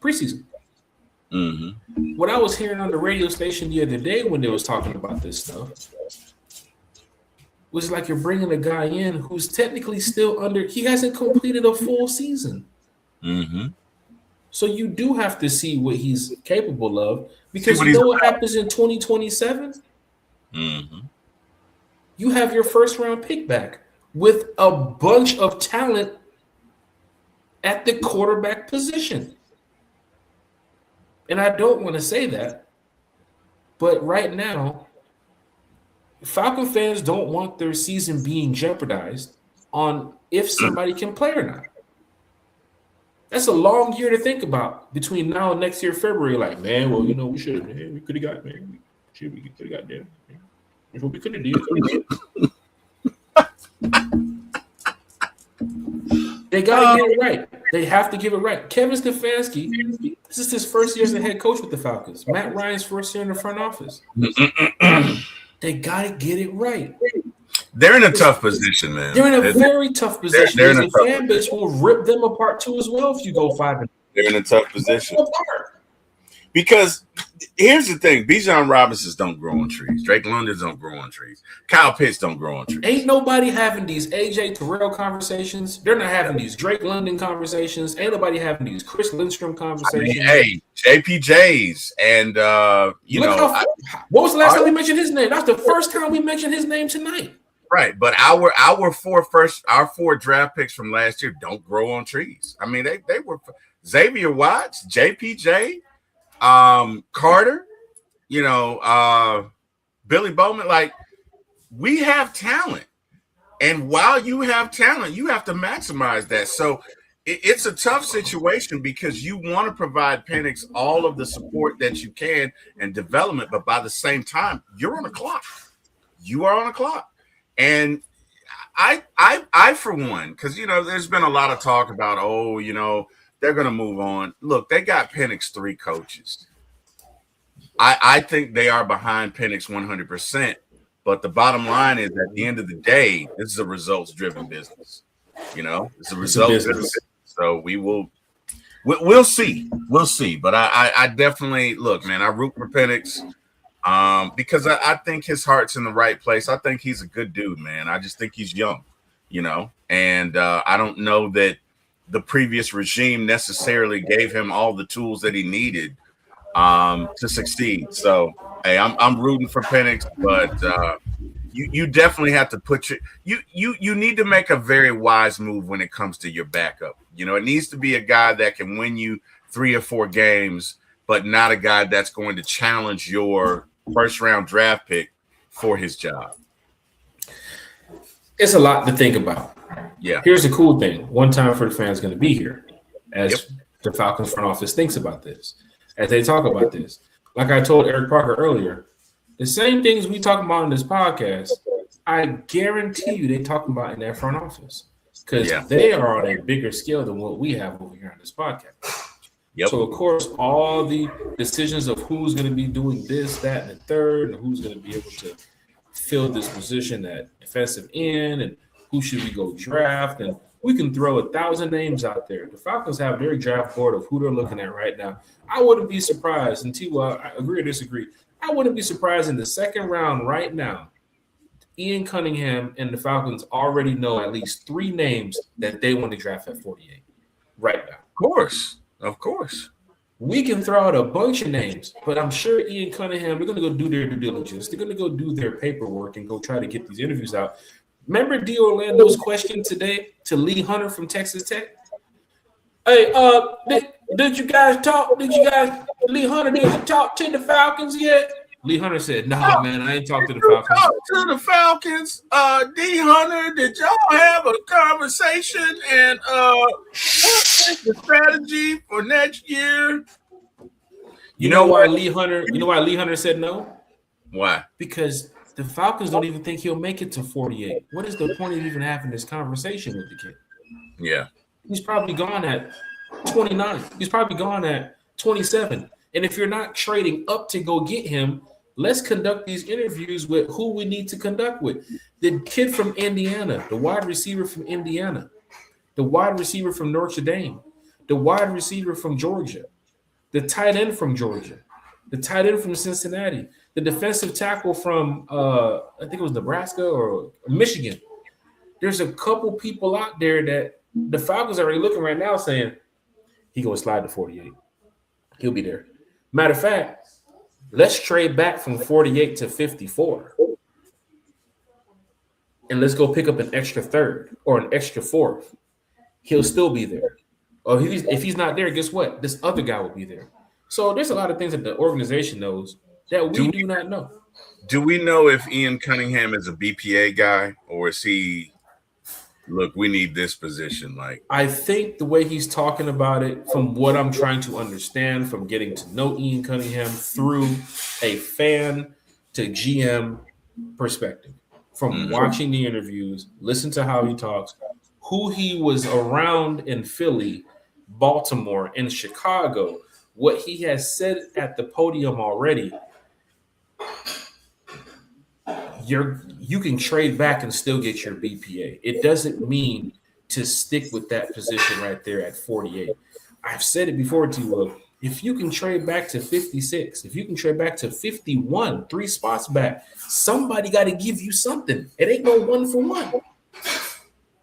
preseason. What I was hearing on the radio station the other day when they was talking about this stuff was like you're bringing a guy in who's technically still he hasn't completed a full season. So you do have to see what he's capable of, because you know what happens in 2027? You have your first round pick back with a bunch of talent at the quarterback position. And I don't want to say that, but right now, Falcon fans don't want their season being jeopardized on if somebody can play or not. That's a long year to think about between now and next year, February. Like, man, well, we should have, we could have got, man. We could have got there. That's what we could have did. They got to get it right. They have to give it right. Kevin Stefanski, this is his first year as a head coach with the Falcons. Matt Ryan's first year in the front office. They got to get it right. They're in a tough position, man. They're in a very tough position. The fan base will rip them apart too as well if you go 5-0. They're in a tough position. Because here's the thing: Bijan Robinsons don't grow on trees. Drake Londons don't grow on trees. Kyle Pitts don't grow on trees. Ain't nobody having these AJ Terrell conversations. They're not having these Drake London conversations. Ain't nobody having these Chris Lindstrom conversations. Hey, JPJs and what was the last time we mentioned his name? That's the first time we mentioned his name tonight. Right, but our 4 draft picks from last year don't grow on trees. I mean, they were Xavier Watts, JPJ. Carter, Billy Bowman, like, we have talent. And while you have talent, you have to maximize that. So it's a tough situation because you want to provide Penix all of the support that you can and development, but by the same time, you're on a clock. You are on a clock. And I for one, because, there's been a lot of talk about, they're going to move on. Look, they got Penix 3 coaches. I think they are behind Penix 100%. But the bottom line is, at the end of the day, this is a results-driven business. It's a results-driven business. So we'll see. We'll see. But I definitely look, man. I root for Penix because I think his heart's in the right place. I think he's a good dude, man. I just think he's young, and I don't know that the previous regime necessarily gave him all the tools that he needed to succeed. So hey, I'm rooting for Penix, but you definitely have to put you need to make a very wise move when it comes to your backup. It needs to be a guy that can win you 3 or 4 games, but not a guy that's going to challenge your first round draft pick for his job. It's a lot to think about. Yeah. Here's the cool thing. One time for the fans going to be here as the Falcons front office thinks about this, as they talk about this. Like I told Eric Parker earlier, the same things we talk about in this podcast, I guarantee you they talking about in their front office because they are on a bigger scale than what we have over here on this podcast. Yep. So, of course, all the decisions of who's going to be doing this, that, and the third, and who's going to be able to fill this position at defensive end, and who should we go draft, and we can throw 1,000 names out there. The Falcons have their draft board of who they're looking at right now. I wouldn't be surprised, and T-Well, I agree or disagree, I wouldn't be surprised in the second round right now, Ian Cunningham and the Falcons already know at least 3 names that they want to draft at 48 right now. Of course. We can throw out a bunch of names, but I'm sure Ian Cunningham, they're going to go do their due diligence. They're going to go do their paperwork and go try to get these interviews out. Remember D. Orlando's question today to Lee Hunter from Texas Tech? Hey, did you guys talk? Lee Hunter, did you talk to the Falcons yet? Lee Hunter said, "No, man, I ain't talked to the Falcons." Talk to the Falcons, D. Hunter. Did y'all have a conversation and what's the strategy for next year? You know why Lee Hunter said no? Why? Because the Falcons don't even think he'll make it to 48. What is the point of even having this conversation with the kid? Yeah. He's probably gone at 29. He's probably gone at 27. And if you're not trading up to go get him, let's conduct these interviews with who we need to conduct with. The kid from Indiana, the wide receiver from Indiana, the wide receiver from Notre Dame, the wide receiver from Georgia, the tight end from Georgia, the tight end from Cincinnati, the defensive tackle from, I think it was Nebraska or Michigan. There's a couple people out there that the Falcons are already looking right now saying, he's going to slide to 48. He'll be there. Matter of fact, let's trade back from 48 to 54. And let's go pick up an extra third or an extra fourth. He'll still be there. Or if he's not there, guess what? This other guy will be there. So there's a lot of things that the organization knows that we do not know. Do we know if Ian Cunningham is a BPA guy or is he, look, we need this position? Like, I think the way he's talking about it, from what I'm trying to understand, from getting to know Ian Cunningham through a fan to GM perspective, from watching the interviews, listen to how he talks, who he was around in Philly, Baltimore, and Chicago, what he has said at the podium already, you can trade back and still get your BPA. It doesn't mean to stick with that position right there at 48. I've said it before to you. If you can trade back to 56, if you can trade back to 51, 3 spots back, somebody got to give you something. It ain't no 1 for 1.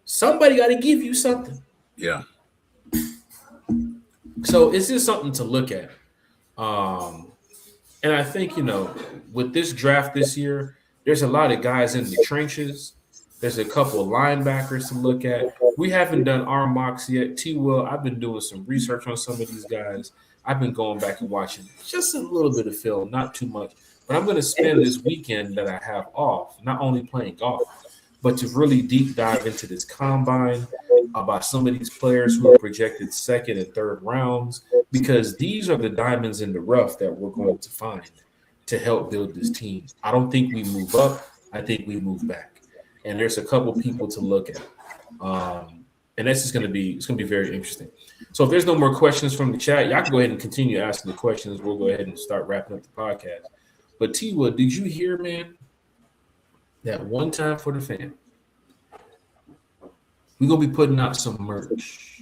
Somebody got to give you something. Yeah. So it's just something to look at. And I think, with this draft this year, there's a lot of guys in the trenches. There's a couple of linebackers to look at. We haven't done our mocks yet. T-Will, I've been doing some research on some of these guys. I've been going back and watching just a little bit of film, not too much. But I'm going to spend this weekend that I have off, not only playing golf, but to really deep dive into this combine about some of these players who are projected second and third rounds, because these are the diamonds in the rough that we're going to find to help build this team. I don't think we move up. I think we move back. And there's a couple people to look at. And that's just going to be very interesting. So if there's no more questions from the chat, y'all can go ahead and continue asking the questions. We'll go ahead and start wrapping up the podcast. But T-Will, did you hear, man, that one time for the fan, we're going to be putting out some merch.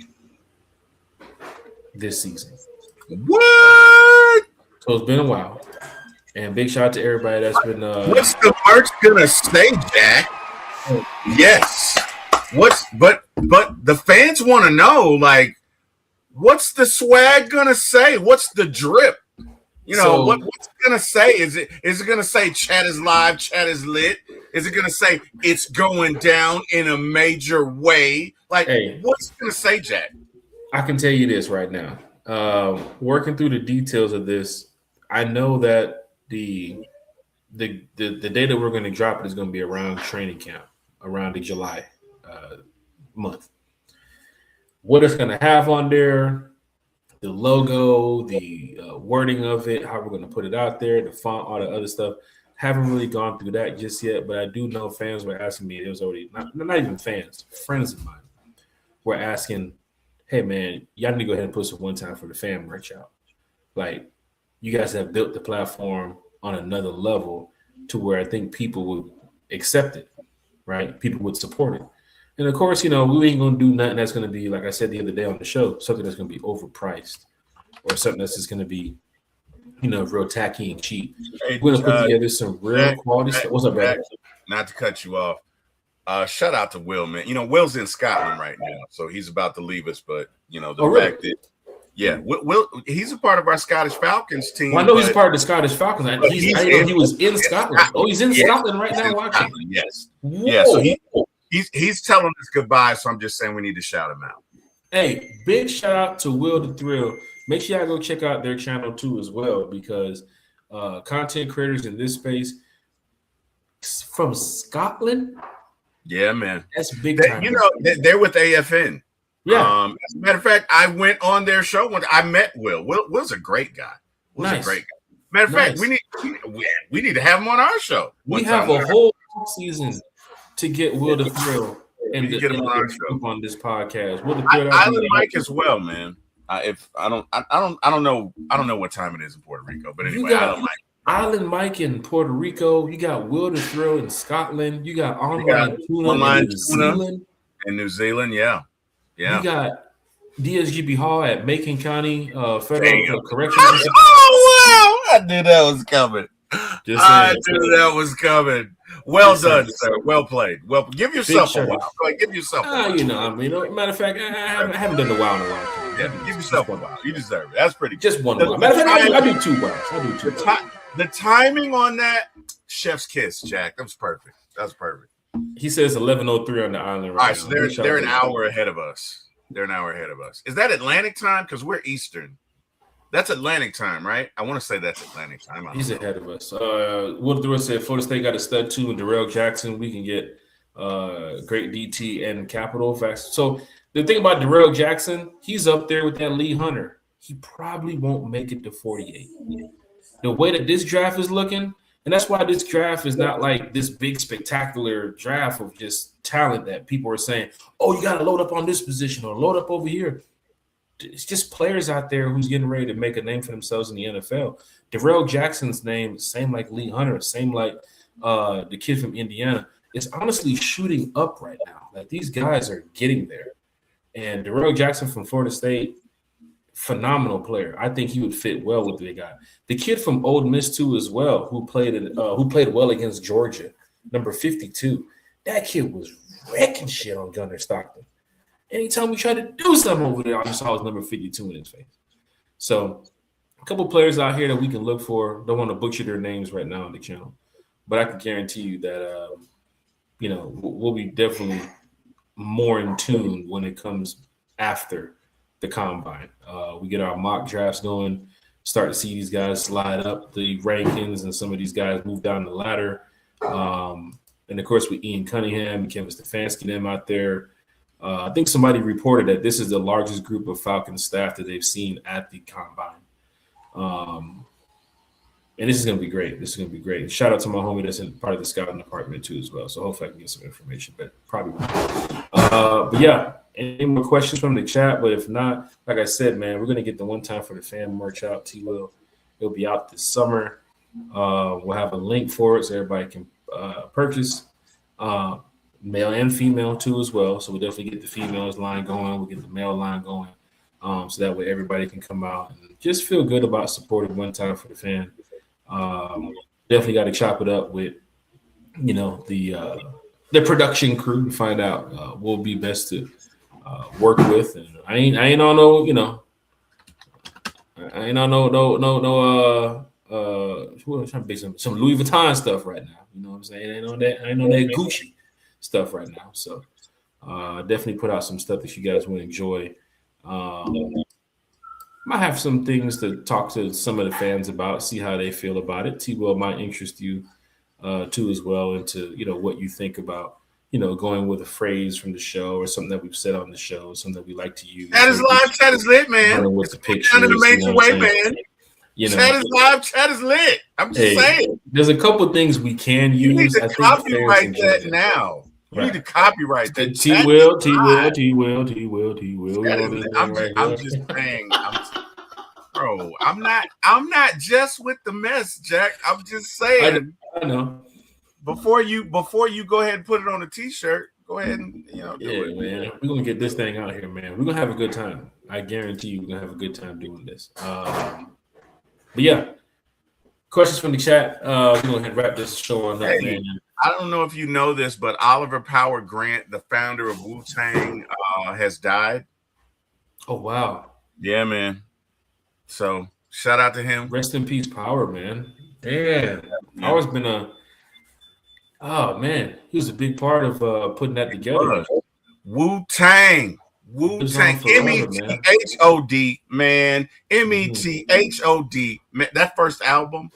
this season. What? So it's been a while. And big shout out to everybody that's been. What's the merch gonna say, Jack? Yes. But the fans want to know, like, what's the swag gonna say? What's the drip? You know, So, what's it gonna say? Is it gonna say chat is live, chat is lit? Is it gonna say it's going down in a major way? Like, what's it gonna say, Jack? I can tell you this right now. Working through the details of this, I know that the day that we're going to drop it is going to be around training camp, around the July month. What it's going to have on there, the logo, the wording of it, how we're going to put it out there, the font, all the other stuff. Haven't really gone through that just yet, but I do know fans were asking me. It was already not even fans, friends of mine were asking, "Hey man, y'all need to go ahead and put some one time for the fan merch out. Like, you guys have built the platform on another level to where I think people would accept it, right? People would support it." And of course, you know, we ain't gonna do nothing that's gonna be, like I said the other day on the show, something that's gonna be overpriced or something that's just gonna be, you know, real tacky and cheap. Hey, We're gonna put together some real quality stuff. What's up, brother? Not to cut you off. Shout out to Will, man. You know, Will's in Scotland right now, so he's about to leave us. But you know, the fact that, yeah, Will, he's a part of our Scottish Falcons team. Well, I know he's part of the Scottish Falcons. I didn't know he was in Scotland. Oh, he's in Scotland right now watching. Yes. Whoa. Yeah. So he's telling us goodbye. So I'm just saying we need to shout him out. Hey, big shout out to Will the Thrill. Make sure y'all go check out their channel too as well, because content creators in this space from Scotland. Yeah, man. That's big time. You know, they're with AFN. Yeah. As a matter of fact, I went on their show when I met Will. Will's a great guy. Will's a great guy. Matter of fact, we need to have him on our show. We have a whole season to get Will the Thrill and get him on our show on this podcast. Will the Thrill, Island Mike as well, man. I don't know what time it is in Puerto Rico, but anyway, Island Mike in Puerto Rico. You got Will the Thrill in Scotland. You got Online Tuna in New Zealand. In New Zealand, yeah. You got DSGB Hall at Macon County Federal Corrections. Oh wow! I knew that was coming. I knew that was coming. Well done, sir. Well played. Well, give yourself a while. Go ahead, give yourself a while. You know, I mean, matter of fact, I haven't done the while in a while. Yeah, give yourself a while. You deserve it. That's pretty good. Just one while. Matter of fact, I do 2 whiles. The timing on that, chef's kiss, Jack. That was perfect. He says 11:03 on the island right now. All right, so they're an hour ahead of us. Is that Atlantic time? Because we're Eastern. That's Atlantic time, right? I want to say that's Atlantic time. He's ahead of us. Will Thrill said Florida State got a stud too, and Darrell Jackson. We can get great DT and capital facts. So the thing about Darrell Jackson, he's up there with that Lee Hunter. He probably won't make it to 48. The way that this draft is looking, and that's why this draft is not like this big spectacular draft of just talent that people are saying, oh, you got to load up on this position or load up over here. It's just players out there who's getting ready to make a name for themselves in the NFL. Darrell Jackson's name, same like Lee Hunter, same like the kid from Indiana. It's honestly shooting up right now. Like, these guys are getting there. And Darrell Jackson from Florida State, phenomenal player. I think he would fit well with the guy. The kid from Ole Miss too, as well, who played well against Georgia, number 52. That kid was wrecking shit on Gunnar Stockton. Anytime we tried to do something over there, I just saw his number 52 in his face. So, a couple players out here that we can look for. Don't want to butcher their names right now on the channel, but I can guarantee you that we'll be definitely more in tune when it comes after the combine. We get our mock drafts going, start to see these guys slide up the rankings, and some of these guys move down the ladder. And of course, with Ian Cunningham, Kevin Stefanski, them out there. I think somebody reported that this is the largest group of Falcons staff that they've seen at the combine. And this is going to be great. And shout out to my homie that's in part of the scouting department too as well. So hopefully I can get some information, but probably won't. But yeah, any more questions from the chat? But if not, like I said, man, we're going to get the one time for the fan merch out. T-Will. It'll be out this summer. We'll have a link for it so everybody can purchase. Male and female too as well. So we'll definitely get the females line going. We'll get the male line going. so that way everybody can come out and just feel good about supporting One Time for the Fan. Definitely got to chop it up with, the production crew to find out what will be best to work with. And I ain't on no, I ain't on no I'm trying to make some Louis Vuitton stuff right now. You know what I'm saying? I ain't on that Gucci stuff right now. So definitely put out some stuff that you guys will enjoy. Might have some things to talk to some of the fans about, see how they feel about it. T-Will might interest you too as well into what you think about going with a phrase from the show or something that we've said on the show, something that we like to use. Chat is live, chat is lit, man. With the pictures, in a major way, man. Chat is live, chat is lit. I'm just saying. There's a couple things we can use. You need to copyright that now. You need to copyright that. T-Will. I'm just saying. Bro, I'm not just with the mess, Jack. I'm just saying. I know. Before you go ahead and put it on a T-shirt, go ahead and do it, man. We're gonna get this thing out here, man. We're gonna have a good time. I guarantee you, we're gonna have a good time doing this. But yeah, questions from the chat. We're gonna wrap this show on up, man. I don't know if you know this, but Oliver Power Grant, the founder of Wu-Tang, has died. Oh wow. Yeah, man. So shout out to him. Rest in peace, Power, man. Damn. Power's been oh man, he was a big part of putting that together. Wu-Tang. METHOD, man. METHOD. Man, that first album,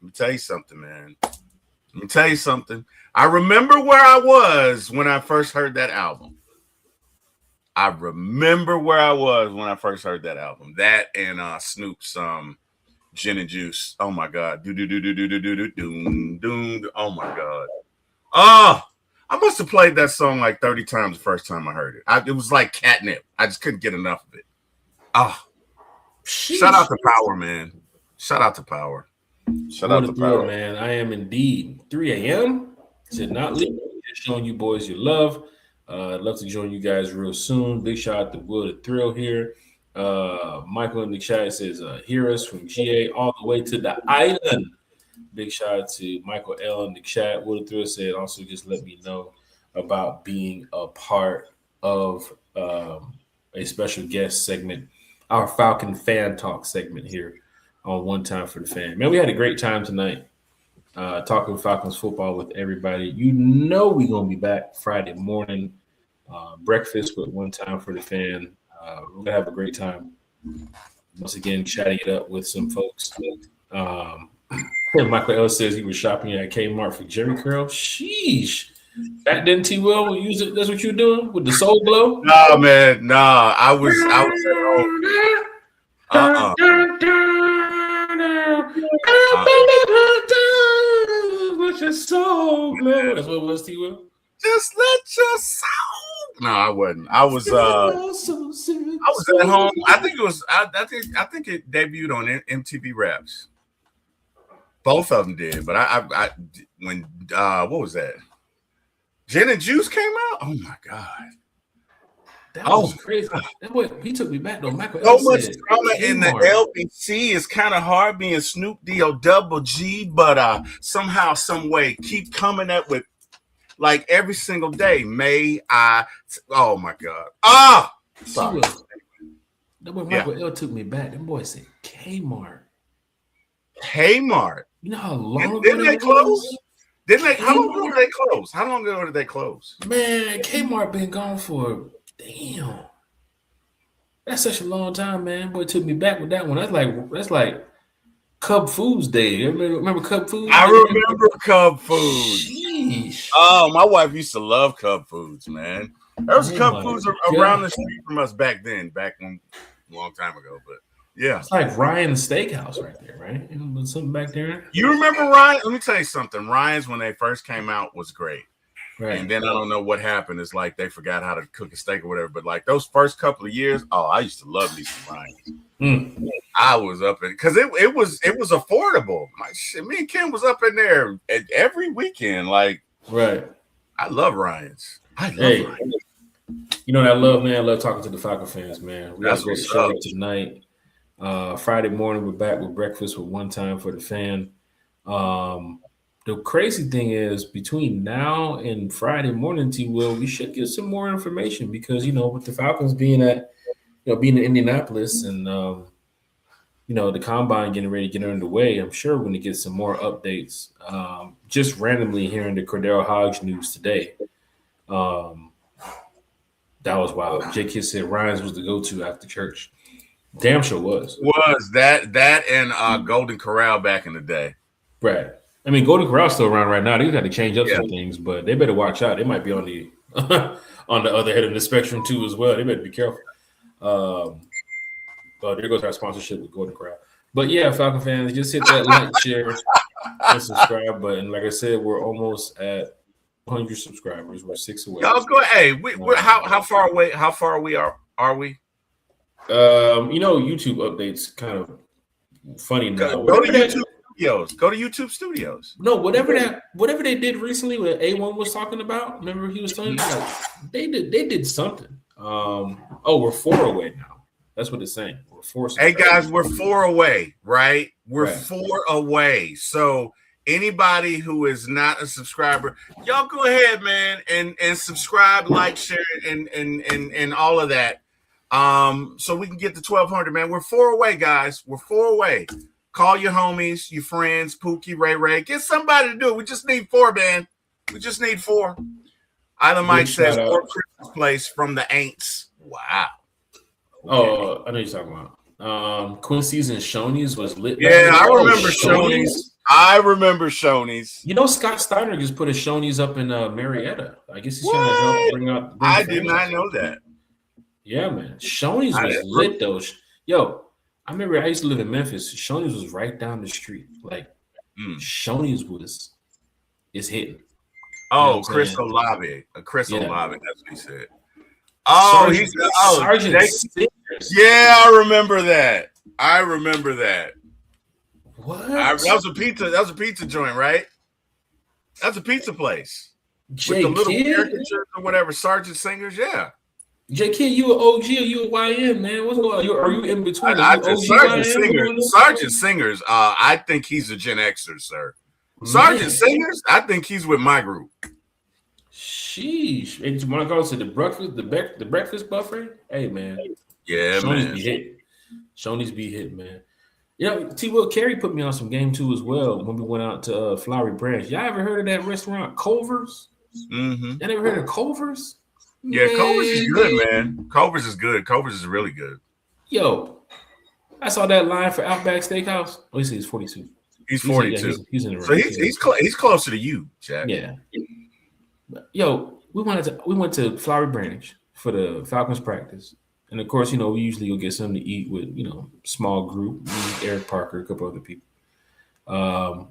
let me tell you something, man. Let me tell you something. I remember where I was when I first heard that album. That and Snoop's Gin and Juice. Oh my God. Oh my God. Oh, I must have played that song like 30 times the first time I heard it. It was like catnip. I just couldn't get enough of it. Shout out to Power, man. Shout out to Power. Shout out to Power, man. I am indeed 3 a.m. Did not leave. Just showing you boys your love. I'd love to join you guys real soon. Big shout out to Will the Thrill here. Michael in the chat says, hear us from GA all the way to the island. Big shout out to Michael L in the chat. Will the Thrill said, also just let me know about being a part of a special guest segment, our Falcon Fan Talk segment here on One Time for the Fan. Man, we had a great time tonight talking Falcons football with everybody. We're going to be back Friday morning. Breakfast with One Time for the Fan. We're going to have a great time. Once again, chatting it up with some folks. Michael L says he was shopping at Kmart for Jerry curl. Sheesh. Back then, T-Will, use it. That's what you're doing with the Soul Glow? No, man. No, I was at home. Let your soul glow. That's what it was, T-Will. Just let your soul. No, I wasn't. I was at home. I think it debuted on MTV Raps. Both of them did, but I when what was that? Gin and Juice came out. Oh my God, that was crazy. That boy, he took me back though. Michael, so much drama in the LBC. It's kind of hard being Snoop D-O double G, but somehow, some way, keep coming up with like every single day. Oh my God. Sorry. That boy Michael L took me back. That boy said Kmart. You know how long ago didn't they close? How long ago did they close? How long ago did they close? Man, Kmart been gone for that's such a long time, man. Boy took me back with that one. That's like Cub Foods Day. Remember Cub Foods? I remember Cub Foods. Sheesh. Oh, my wife used to love Cub Foods, man. There was Cub Foods around the street from us back then, a long time ago, but. Yeah, it's like Ryan's Steakhouse right there, right? Something back there. You remember Ryan? Let me tell you something. Ryan's, when they first came out, was great. Right. And then I don't know what happened. It's like they forgot how to cook a steak or whatever. But like those first couple of years, I used to love me some Ryan's. I was up in because it was affordable. Me and Kim was up in there every weekend. Like, right. I love Ryan's. Ryan's. You know what I love, man? I love talking to the Falcon fans, man. We got That's a great what's show up. tonight. Friday morning, we're back with breakfast with One Time for the Fan. The crazy thing is, between now and Friday morning, T. Will, we should get some more information because with the Falcons being in Indianapolis and the combine getting ready to get underway, I'm sure we're going to get some more updates. Just randomly hearing the Cordell Hodge news today. That was wild. J. Kidd said Ryan's was the go-to after church. Damn sure was. Was that and Golden Corral back in the day. Right. I mean, Golden Corral's still around right now. They got to change up some things, but they better watch out. They might be on the on the other head of the spectrum too as well. They better be careful. There goes our sponsorship with Golden Corral. But yeah, Falcon fans, just hit that like, share, and subscribe button. Like I said, we're almost at 100 subscribers. We're 6 away. Y'all go. Hey, we're how far away? How far are we? YouTube updates kind of funny now. Go to YouTube Studios. Go to YouTube Studios. No, whatever they did recently, what A1 was talking about. Remember he was telling you they did something. We're 4 away now. That's what it's saying. We're 4. Hey guys, we're 4 away, right? We're 4 away. So anybody who is not a subscriber, y'all go ahead, man, and subscribe, like, share, and all of that. So we can get to 1,200, man. We're 4 away, guys. We're 4 away. Call your homies, your friends, Pookie, Ray. Get somebody to do it. We just need 4, man. We just need 4. Island Mike says 4 Christmas place from the Aints. Wow. Okay. Oh, I know you're talking about. Quincy's and Shoney's was lit. Yeah, I remember Shoney's. Scott Steiner just put a Shoney's up in Marietta. I guess he's trying to help bring up. I did not know that. Yeah, man. Shoney's was lit though. Yo, I remember I used to live in Memphis. Shoney's was right down the street. Like Shoney's is hitting. Oh, Chris Olave. Chris Olave, that's what he said. Oh, he said, Sergeant Singers. Yeah, I remember that. What? That was a pizza. That was a pizza joint, right? That's a pizza place. With the little caricatures or whatever. Sergeant Singers, yeah. J. Kidd, you an OG or you a YN, man? What's going on? Are you in between? Sergeant Singers. I think he's a Gen Xer, sir. Sergeant Singers. I think he's with my group. Sheesh. And you want to go to the breakfast buffet? Hey, man. Yeah, man. Shoney's be hit, man. T. Will Carey put me on some game too as well when we went out to Flowery Branch. Y'all ever heard of that restaurant, Culver's? Mm-hmm. Y'all ever heard of Culver's? Yeah, man. Culver's is good, man. Culver's is good. Culver's is really good. Yo, I saw that line for Outback Steakhouse. Oh, he said he's 42. He's 42. He's in the range. So he's closer to you, Jack. Yeah. Yo, we went to Flowery Branch for the Falcons practice. And of course, we usually go get something to eat with, small group, Eric Parker, a couple other people. But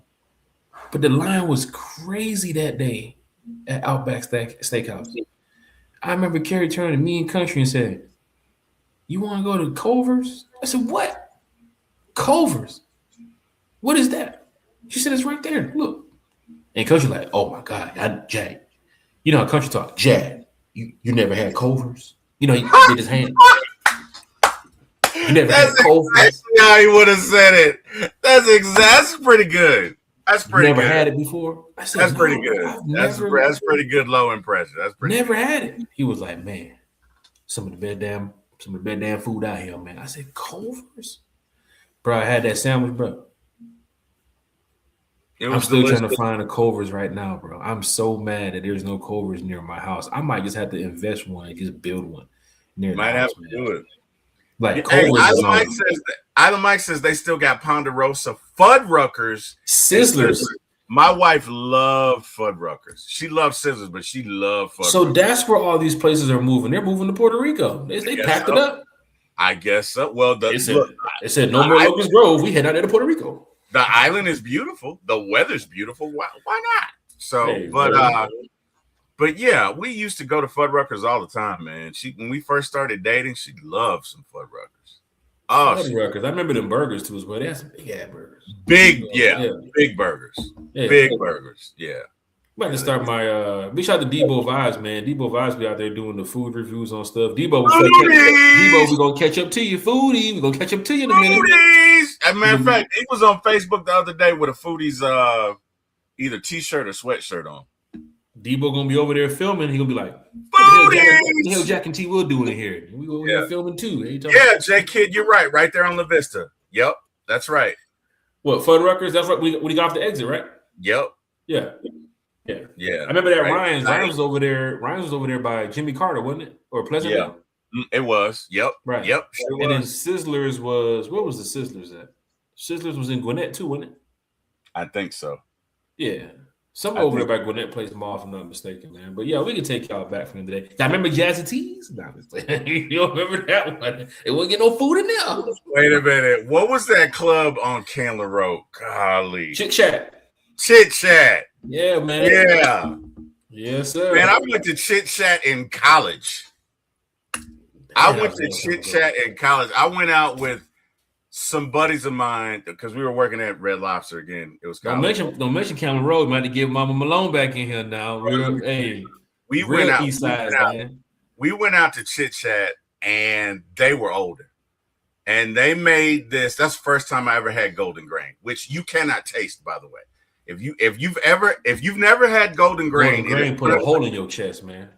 the line was crazy that day at Outback Steakhouse. I remember Carrie turning to me and Country and said, "You want to go to Culver's?" I said, "What? Culver's? What is that?" She said, "It's right there. Look." And Country like, "Oh my God, Jag. You know how Country talk. Jag, you never had Culver's? He did his hand. You never had Culver's." That's how he would have said it. That's pretty good. That's pretty good. Never had it before? I said, that's pretty good. That's pretty good low impression. That's pretty never good. had it. He was like, "Man, some of the best damn food out here, man." I said, "Culver's?" Bro, I had that sandwich, bro. I'm still trying to find a Culver's right now, bro. I'm so mad that there's no Culver's near my house. I might just have to invest one and just build one near the house. Might have to do it. Like Culver's Island Mike says they still got Ponderosa Fuddruckers. Sizzlers. My wife loved Fuddruckers. She loves Sizzlers, but she loved Fuddruckers. So that's where all these places are moving. They're moving to Puerto Rico. They packed it up. I guess so. Well, they said no more Locust Grove. We head out there to Puerto Rico. The island is beautiful. The weather's beautiful. Why not? So, hey, but yeah, we used to go to Fuddruckers all the time, man. When we first started dating, she loved some Fuddruckers. Oh, Fuddruckers. I remember them burgers too as well. They had some big ass burgers. Big burgers. Yeah. Big burgers. Yeah. about to start my big shout out to Debo Vibes, man. Debo Vibes be out there doing the food reviews on stuff. Debo, we gonna catch up to you, foodie. We gonna catch up to you in a minute. As a matter of fact, he was on Facebook the other day with a foodie's either t-shirt or sweatshirt on. Debo gonna be over there filming. He gonna be like, what the hell Jack and T Will doing in here? We over here filming too. Yeah, J Kid, you're right there on La Vista. Yep, that's right. What, Fuddruckers? That's right. When he got off the exit, right? Yep. Yeah. I remember that. Right. Ryan's was over there. Ryan's was over there by Jimmy Carter, wasn't it? Or Pleasantville? Yeah, it was. Yep. Right. Yep. Sure and then Sizzlers was, where was the Sizzlers at? Sizzlers was in Gwinnett too, wasn't it? I think so. Yeah. Somewhere over there by Gwinnett Place Mall, if I'm not mistaken, man. But yeah, we can take y'all back from today. I remember Jazzy T's. No, you don't remember that one? It wouldn't get no food in there. Wait a minute. What was that club on Candler Road? Golly. Chit Chat. Yeah, man. Yeah. Yes, sir. Man, I went to Chit Chat in college. I went to Chit Chat in college. I went out with some buddies of mine because we were working at Red Lobster again. It was college. Don't mention Cameron Road. Might have to get Mama Malone back in here now. We went out. We went out to Chit Chat, and they were older, and they made this. That's the first time I ever had Golden Grain, which you cannot taste, by the way. If you've never had Golden Grain, put a hole in your chest, man.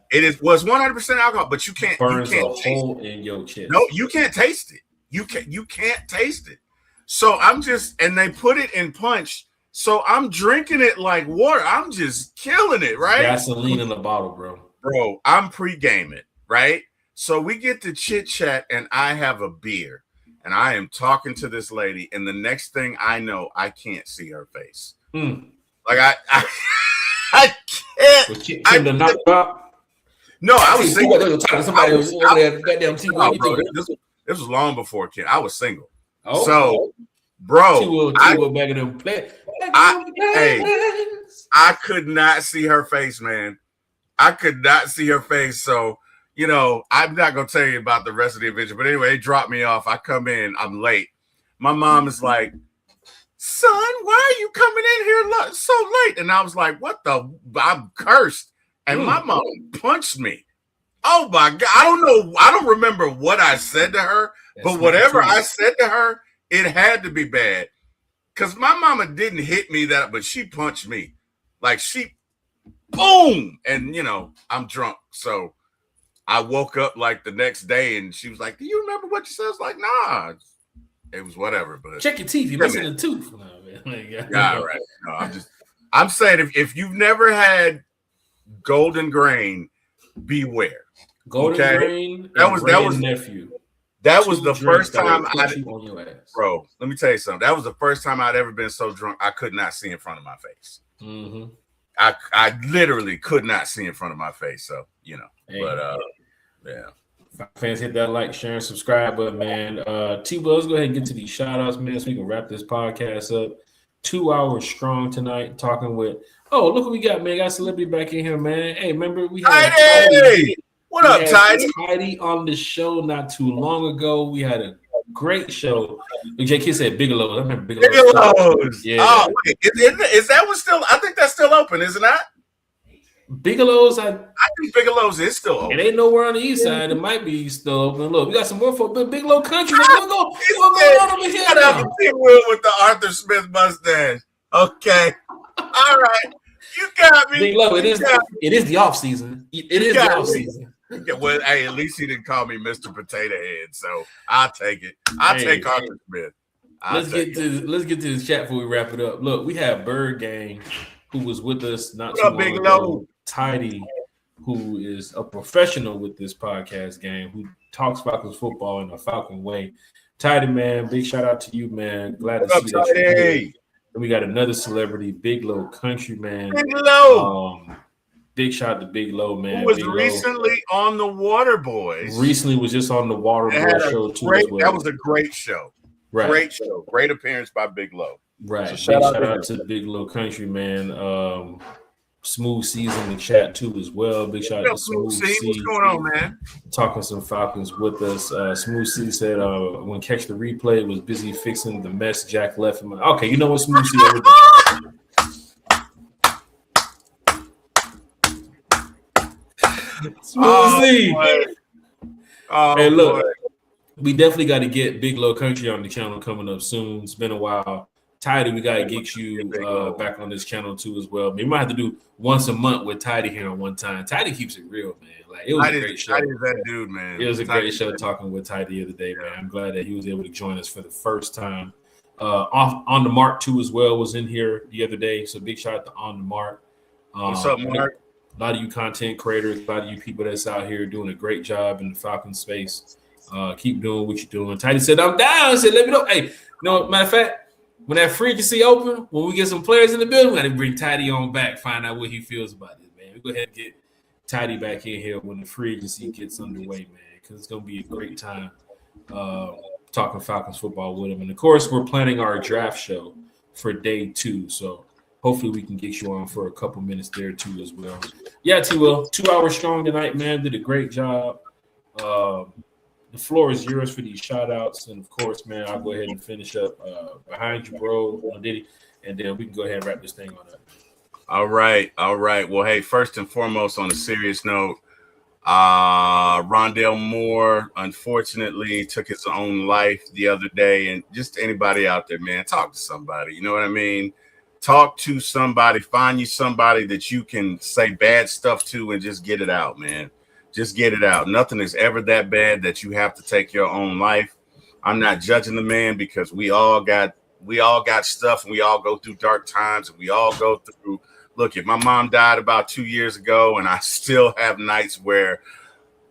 Was 100% alcohol, but you can't. Burns a hole in your chest. No, you can't taste it. You can't taste it. So and they put it in punch. So I'm drinking it like water. I'm just killing it, right? Gasoline in the bottle, bro. Bro, I'm pre-gaming, right? So we get to Chit Chat and I have a beer and I am talking to this lady, and the next thing I know, I can't see her face. Like I can't. No, I was single. Somebody was over there, goddamn TV. This was long before Ken. I was single. Oh, so, bro, I could not see her face, man. I could not see her face. So, I'm not going to tell you about the rest of the adventure. But anyway, they dropped me off. I come in. I'm late. My mom is like, son, why are you coming in here so late? And I was like, what the? I'm cursed. And my mom punched me. Oh my God. I don't know. I don't remember what I said to her, but whatever I said to her, it had to be bad. Because my mama didn't hit me but she punched me. Like boom. And I'm drunk. So I woke up like the next day and she was like, do you remember what you said? I was like, nah. It was whatever. But check your teeth. You're missing a tooth. Yeah, right. No, I'm saying if you've never had Golden Grain, beware. Golden Grain. That was nephew. That was the first time on your ass. Bro, let me tell you something. That was the first time I'd ever been so drunk I could not see in front of my face. Mm-hmm. I literally could not see in front of my face. So hey. But yeah. Fans, hit that like, share, and subscribe button, man. T-Will, let's go ahead and get to these shout outs, man, so we can wrap this podcast up. 2 hours strong tonight, talking with. Oh, look what we got, man. Got a celebrity back in here, man. Hey, remember we had Tidy. What up, Tidy? Tidy on the show not too long ago. We had a great show. J.K. said Bigelow's. I remember Bigelow's. Yeah. Oh, wait. Is that one still? I think that's still open, isn't it? Bigelow's. I think Bigelow's is still open. It ain't nowhere on the east side. It might be still open. Look, we got some more for Bigelow Country. What's going on over here? T-Will with the Arthur Smith mustache. Okay. All right. You got me. Bigelow, it is the off season. It is the off season. Yeah, well, hey, at least he didn't call me Mr. Potato Head, so I'll take it. I'll take Arthur Smith. Let's get to this chat before we wrap it up. Look, we have Bird Gang, who was with us not too long ago. Tidy, who is a professional with this podcast game, who talks Falcons football in a Falcon way. Tidy, man, big shout out to you, man. Glad to see that you're here. And we got another celebrity, Big Low Country, man. Big Low. Big shout out to Big Low, man. Who was recently on the Water Boys. Recently was just on the Water Boys show too as well. That was a great show. Right. Great show. Great appearance by Big Low. Right. So shout out to Big Low Country, man. Smooth Season in the chat too as well. Big shout out to Smooth C. What's going on, man? Talking some Falcons with us. Smooth C said when Catch the Replay was busy fixing the mess Jack left him. Okay, you know what, Smooth C? Smooth C. Oh, Hey, look, boy. we definitely got to get Big Low Country on the channel coming up soon. It's been a while. Tidy, we got to get you back on this channel too as well. We might have to do once a month with Tidy here on one time. Tidy keeps it real, man. Like it was a great show. Tidy's that dude, man. It was a great show talking with Tidy the other day, man. I'm glad that he was able to join us for the first time. On the Mark too as well was in here the other day. So big shout out to On the Mark. What's up, Mark? A lot of you content creators, a lot of you people that's out here doing a great job in the Falcon space. Keep doing what you're doing. Tidy said, I'm down. I said, let me know. Hey, matter of fact, when that free agency open, when we get some players in the building, we got to bring Tidy on back, find out what he feels about it, man. We go ahead and get Tidy back in here when the free agency gets underway, man, because it's going to be a great time talking Falcons football with him. And, of course, we're planning our draft show for day 2, so hopefully we can get you on for a couple minutes there too as well. Yeah, T-Will, 2 hours strong tonight, man. Did a great job. The floor is yours for these shout outs. And of course, man, I'll go ahead and finish up behind you, bro, Diddy, and then we can go ahead and wrap this thing on up. All right. Well, hey, first and foremost, on a serious note, Rondale Moore unfortunately took his own life the other day. And just anybody out there, man, talk to somebody. You know what I mean? Talk to somebody, find you somebody that you can say bad stuff to and just get it out, man. Just get it out. Nothing is ever that bad that you have to take your own life. I'm not judging the man because we all got stuff and we all go through dark times and we all go through. Look, if my mom died about 2 years ago and I still have nights where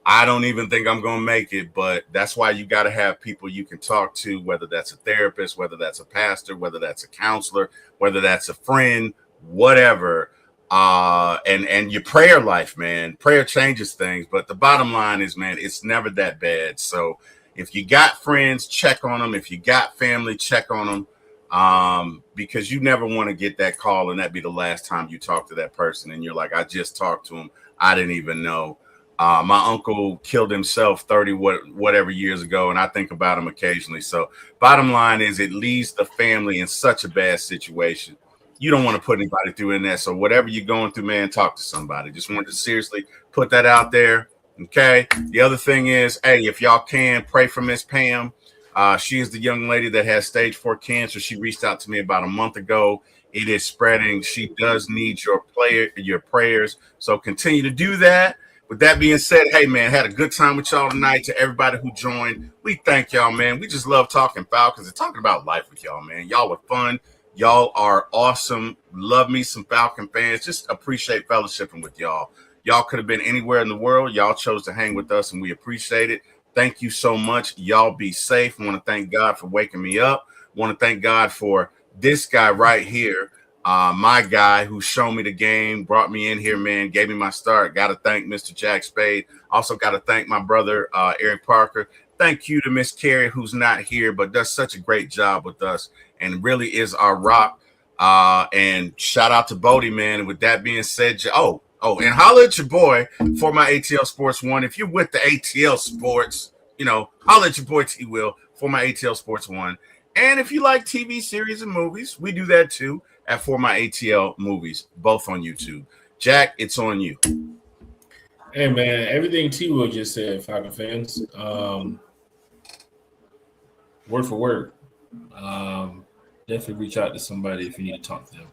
I don't even think I'm going to make it, but that's why you got to have people you can talk to, whether that's a therapist, whether that's a pastor, whether that's a counselor, whether that's a friend, whatever. And your prayer life, man. Prayer changes things, but the bottom line is, man, it's never that bad. So if you got friends, check on them. If you got family, check on them. Because you never want to get that call and that be the last time you talk to that person and you're like, I just talked to him, I didn't even know. My uncle killed himself 30 whatever years ago, and I think about him occasionally. So bottom line is, it leaves the family in such a bad situation. You don't want to put anybody through in that. So whatever you're going through, man, talk to somebody. Just wanted to seriously put that out there. Okay. The other thing is, hey, if y'all can pray for Miss Pam. She is the young lady that has stage 4 cancer. She reached out to me about a month ago. It is spreading. She does need your prayers. So continue to do that. With that being said, hey, man, had a good time with y'all tonight. To everybody who joined, we thank y'all, man. We just love talking Falcons and talking about life with y'all, man. Y'all are fun. Y'all are awesome. Love me some Falcon fans. Just appreciate fellowshipping with y'all. Y'all could have been anywhere in the world. Y'all chose to hang with us, and we appreciate it. Thank you so much. Y'all be safe. I want to thank God for waking me up. I want to thank God for this guy right here, my guy who showed me the game, brought me in here, man, gave me my start. Got to thank Mr. Jack Spade. Also got to thank my brother, Eric Parker. Thank you to Miss Carrie, who's not here, but does such a great job with us and really is our rock. And shout out to Bodie, man. And with that being said, and holla at your boy for my ATL Sports 1. If you're with the ATL Sports, holla at your boy T-Will for my ATL Sports 1. And if you like TV series and movies, we do that too at For My ATL Movies, both on YouTube. Jack, it's on you. Hey, man, everything T-Will just said, Falcon fans, word for word. Definitely reach out to somebody if you need to talk to them.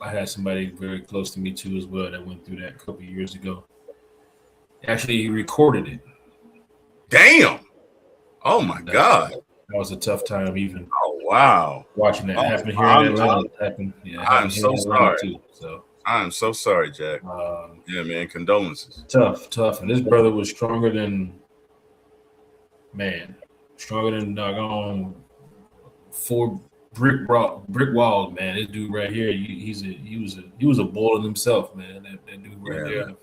I had somebody very close to me too as well that went through that a couple of years ago. Actually, he recorded it. Damn. Oh my God. That was a tough time even. Oh wow. Watching that happen here in Atlanta. I'm so sorry. Too, so I'm so sorry, Jack. Yeah, man. Condolences. Tough. And this brother was stronger than doggone 4 brick walls, man. This dude right here, he was a bull in himself, man. That dude right there.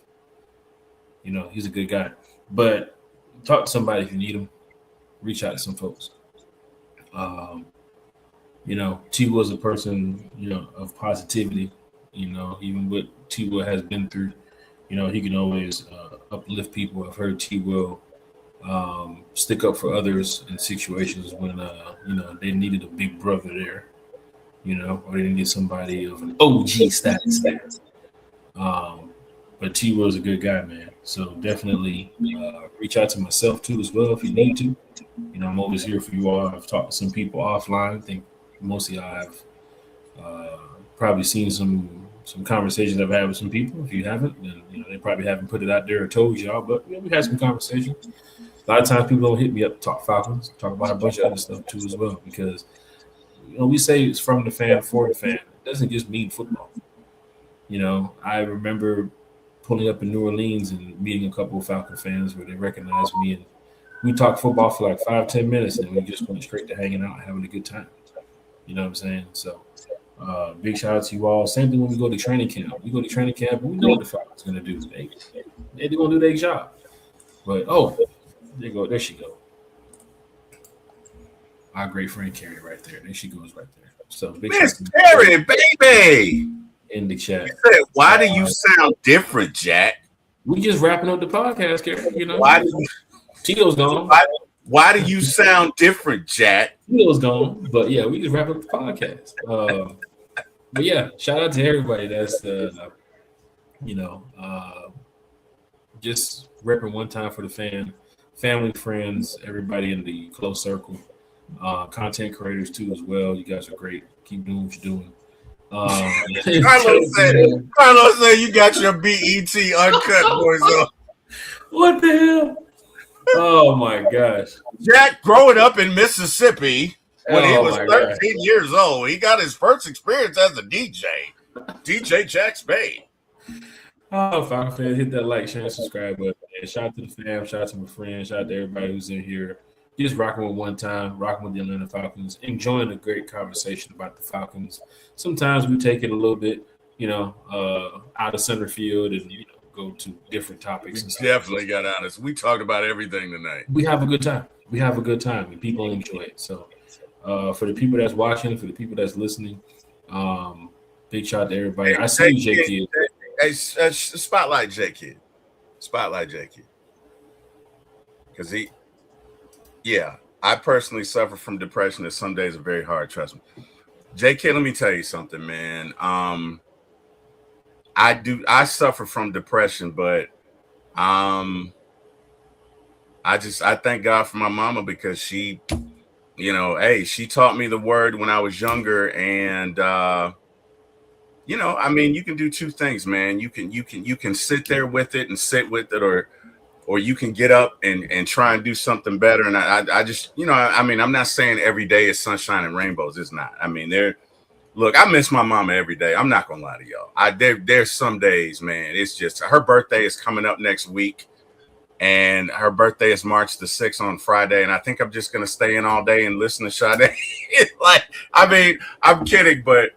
He's a good guy. But talk to somebody if you need him. Reach out to some folks. T was a person, of positivity. Even what T Will has been through, he can always uplift people. I've heard T Will stick up for others in situations when they needed a big brother there, or they didn't get somebody of an OG status there. But T Will's a good guy, man. So definitely reach out to myself too as well if you need to. You know, I'm always here for you all. I've talked to some people offline. I think most of y'all have probably seen some conversations I've had with some people. If you haven't, then you know they probably haven't put it out there or told y'all. But you know, we had some conversations. A lot of times people don't hit me up to talk Falcons, talk about a bunch of other stuff too as well. Because you know we say it's from the fan for the fan. It doesn't just mean football. You know, I remember pulling up in New Orleans and meeting a couple of Falcon fans where they recognized me, and we talked football for like 5-10 minutes, and we just went straight to hanging out and having a good time. You know what I'm saying? So big shout out to you all. Same thing when we go to training camp. We go to training camp, and we know what the Falcons going to do. They're going to do their job. But, there she go. Our great friend Carrie right there. There she goes right there. So big Miss Carrie, baby. In the chat. Why do you sound different, Jack? We just wrapping up the podcast, Carrie. You know, why do you, Tito's gone. Why do you sound different, Jack? Tito's gone, but yeah, we just wrap up the podcast. But yeah, shout out to everybody that's just repping one time for the family, friends, everybody in the close circle, content creators too as well. You guys are great. Keep doing what you're doing. Carlos said you got your BET uncut boys on. What the hell? Oh my gosh. Jack growing up in Mississippi when he was 13 gosh. years old, he got his first experience as a DJ. DJ Jack Spade. Oh, Falcon fans, hit that like, share, and subscribe button. And shout out to the fam, shout out to my friends, shout out to everybody who's in here. Just rocking with one time, rocking with the Atlanta Falcons, enjoying a great conversation about the Falcons. Sometimes we take it a little bit, out of center field and go to different topics. We definitely got honest. We talked about everything tonight. We have a good time. And people enjoy it. So for the people that's watching, for the people that's listening, big shout out to everybody. I see you, J Kid. Hey, spotlight J Kid. Because I personally suffer from depression, and some days are very hard. Trust me, J.K. Let me tell you something, man. I suffer from depression, but I thank God for my mama because she, she taught me the word when I was younger, and you can do two things, man. You can sit there with it and sit with it, or you can get up and try and do something better. And I just, I'm not saying every day is sunshine and rainbows. It's not. I mean, I miss my mama every day. I'm not going to lie to y'all. There's some days, man, it's just her birthday is coming up next week. And her birthday is March the 6th on Friday. And I think I'm just going to stay in all day and listen to Sade. I'm kidding, but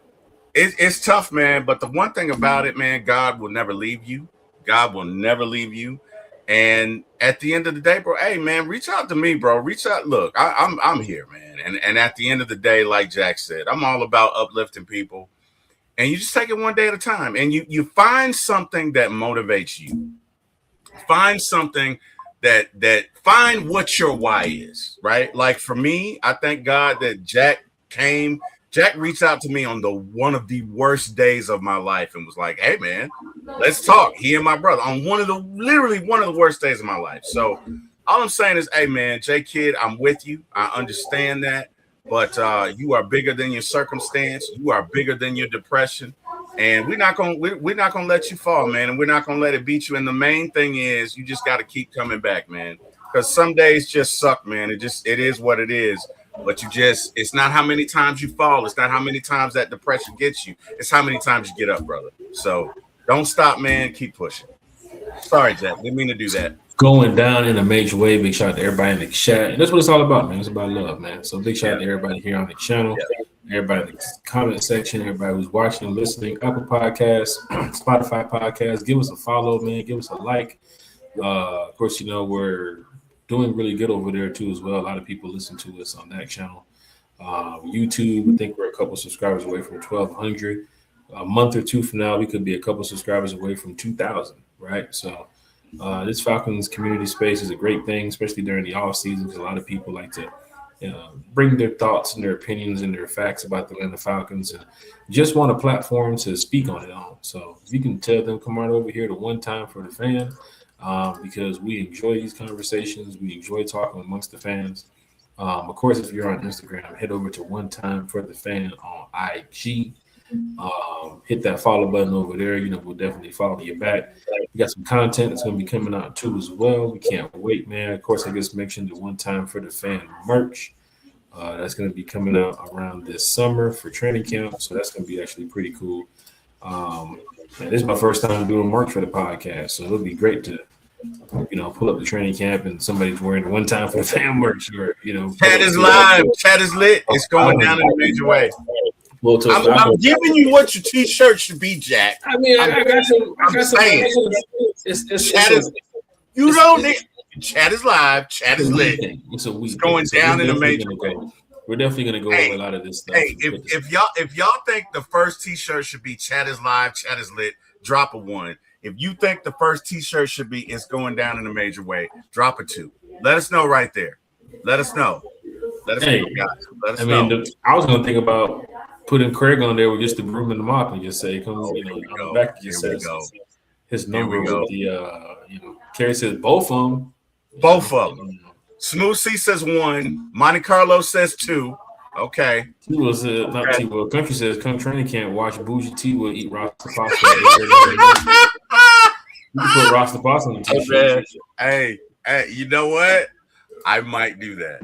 it's tough, man. But the one thing about it, man, God will never leave you. And at the end of the day, bro, hey, man, reach out to me, bro. Reach out. Look, I'm here, man. And at the end of the day, like Jack said, I'm all about uplifting people. And you just take it one day at a time. And you find something that motivates you. Find something find what your why is, right? Like for me, I thank God that Jack reached out to me on one of the worst days of my life and was like, hey, man, let's talk. He and my brother on literally one of the worst days of my life. So all I'm saying is, hey, man, J Kid, I'm with you. I understand that. But you are bigger than your circumstance. You are bigger than your depression. And we're not gonna let you fall, man. And we're not gonna let it beat you. And the main thing is you just got to keep coming back, man. Because some days just suck, man. It is what it is. But it's not how many times you fall. It's not how many times that depression gets you. It's how many times you get up, brother. So don't stop, man. Keep pushing. Sorry, Jack. Didn't mean to do that. Going down in a major way. Big shout out to everybody in the chat. And that's what it's all about, man. It's about love, man. So big shout out to everybody here on the channel, everybody in the comment section, everybody who's watching and listening. Apple Podcasts, Spotify Podcasts. Give us a follow, man. Give us a like. Of course, we're doing really good over there too as well. A lot of people listen to us on that channel. YouTube, I think we're a couple subscribers away from 1,200. A month or two from now, we could be a couple subscribers away from 2,000, right? So this Falcons community space is a great thing, especially during the off season, because a lot of people like to bring their thoughts and their opinions and their facts about the Atlanta Falcons, and just want a platform to speak on it on. So you can tell them, come right over here to One Time for the Fan, because we enjoy these conversations. We enjoy talking amongst the fans. Of course, if you're on Instagram, head over to One Time for the Fan on IG. Hit that follow button over there. We'll definitely follow you back. We got some content that's going to be coming out too as well. We can't wait, man. Of course, I just mentioned the One Time for the Fan merch. That's going to be coming out around this summer for training camp. So that's going to be actually pretty cool. And this is my first time doing merch for the podcast. So it'll be great to, pull up the training camp and somebody's wearing the One Time for the Fan merch. Or, Chat is live. Chat is lit. It's going down in a major way. Well, I'm giving you what your T-shirt should be, Jack. I mean, I got some. Chat is. You don't need. Chat is live. Chat is lit. It's going down in a major way. We're definitely going to go over a lot of this stuff. Hey, if y'all think the first T-shirt should be "Chat is live, Chat is lit," drop a 1. If you think the first T-shirt should be "It's going down in a major way," drop a 2. Let us know right there. Let us know. Let us know, guys. Let us know. I was going to think about putting Craig on there with just the broom and the mop and just say, "Come on, on the back." Just says his number with the, Kerry says both of them. Both of them. Smooth C says 1. Monte Carlo says 2. Okay. T-Will said, not T-Will. Country says, come training camp, watch Bougie T-Will eat Rasta pasta. You can put Rasta pasta on the T-shirt. Hey, you know what? I might do that.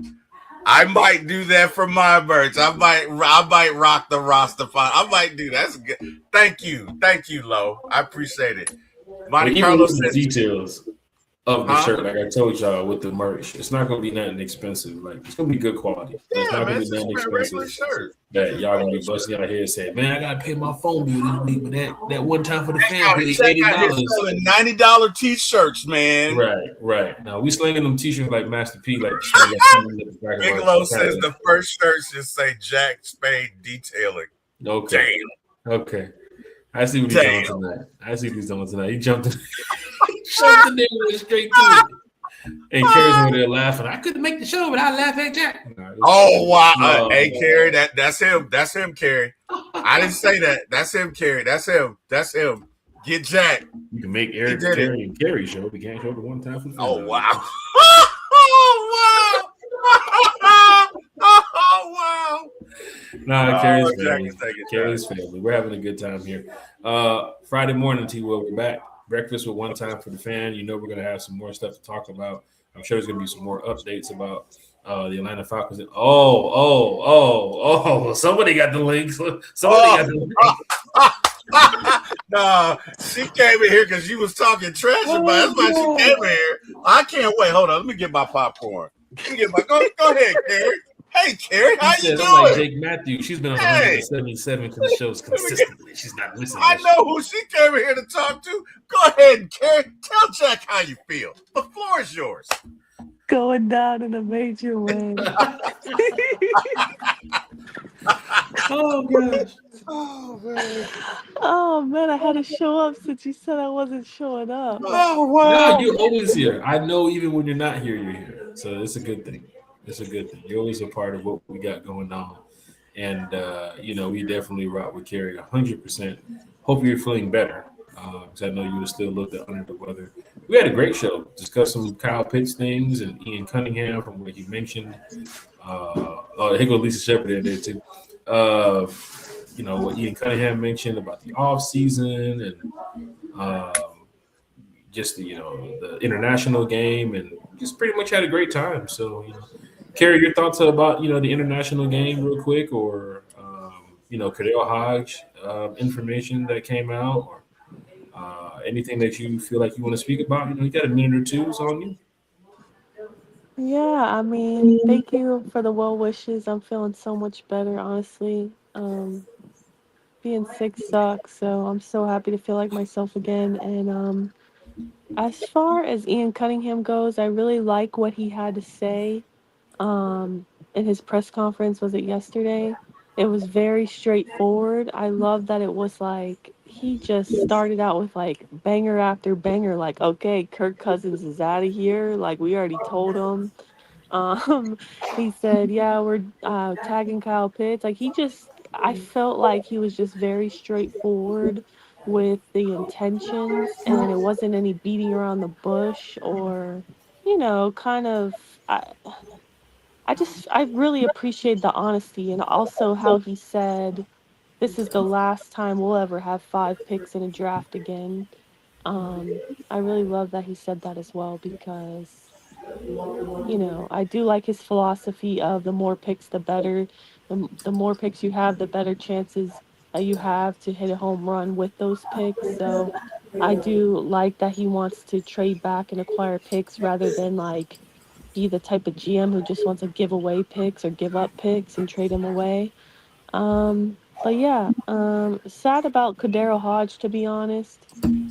I might do that for my birds. I might rock the Rasta pasta. I might do that. That's good. Thank you, Lo. I appreciate it. Monte Carlo says details of the shirt, like I told y'all with the merch. It's not gonna be nothing expensive. Like it's gonna be good quality. It's not gonna be nothing expensive that y'all gonna be busting out here and saying, "Man, I gotta pay my phone bill this week, but that one time for the family, $80." $90 T-shirts, man. Right. Now we slinging them T-shirts like Master P, like Bigelow says the first shirts just say Jack Spade Detailing. Okay. Damn. Okay. I see what he's doing tonight. He jumped in. Jumped in there and went straight to it. And Carrie's over there laughing. I couldn't make the show, but I laugh at Jack. Oh wow! Hey, Carrie, that's him. That's him, Carrie. I didn't say that. That's him, Carrie. That's him. Get Jack. You can make Eric Carrie and Carrie show. We can't show the One Time for the Oh wow! Oh wow! Oh wow! Nah, Carrie's family. We're having a good time here. Friday morning, T-Will, we're back. Breakfast with One Time for the Fan. We're going to have some more stuff to talk about. I'm sure there's going to be some more updates about the Atlanta Falcons. Somebody got the links. Got the link. No, she came in here because you was talking trash about. That's why she came in here. I can't wait. Hold on. Let me get my popcorn. Go ahead, Carrie. Hey, Carrie, how you doing? Like Jake Matthews. She's been on 177 shows consistently. She's not listening. I know who she came in here to talk to. Go ahead, Carrie. Tell Jack how you feel. The floor is yours. Going down in a major way. Oh, gosh. Oh, man, I had to show up since you said I wasn't showing up. Oh, wow. No, you're always here. I know even when you're not here, you're here. So it's a good thing. You're always a part of what we got going on. And, we definitely rock with Carrie 100%. Hope you're feeling better. Because I know you were still a little bit under the weather. We had a great show. Discussed some Kyle Pitts things and Ian Cunningham from what you mentioned. Here goes Lisa Shepard in there too. What Ian Cunningham mentioned about the off season and just the international game, and just pretty much had a great time. So, Carrie, your thoughts about the international game real quick, or Kadel Hodge information that came out, or anything that you feel like you want to speak about? You got a minute or two. It's on you. Yeah, I mean, thank you for the well wishes. I'm feeling so much better, honestly. Being sick sucks, so I'm so happy to feel like myself again. And as far as Ian Cunningham goes, I really like what he had to say in his press conference. Was it yesterday? It was very straightforward. I love that it was like he just started out with like banger after banger, like, okay, Kirk Cousins is out of here. Like, we already told him. Um, he said, "Yeah, we're tagging Kyle Pitts." Like I felt like he was just very straightforward with the intentions, and it wasn't any beating around the bush or, kind of. I really appreciate the honesty and also how he said, "This is the last time we'll ever have 5 picks in a draft again." I really love that he said that as well because I do like his philosophy of the more picks, the better. The more picks you have, the better chances you have to hit a home run with those picks. So I do like that he wants to trade back and acquire picks rather than like be the type of GM who just wants to give away picks or give up picks and trade them away. But yeah, sad about Kadero Hodge, to be honest.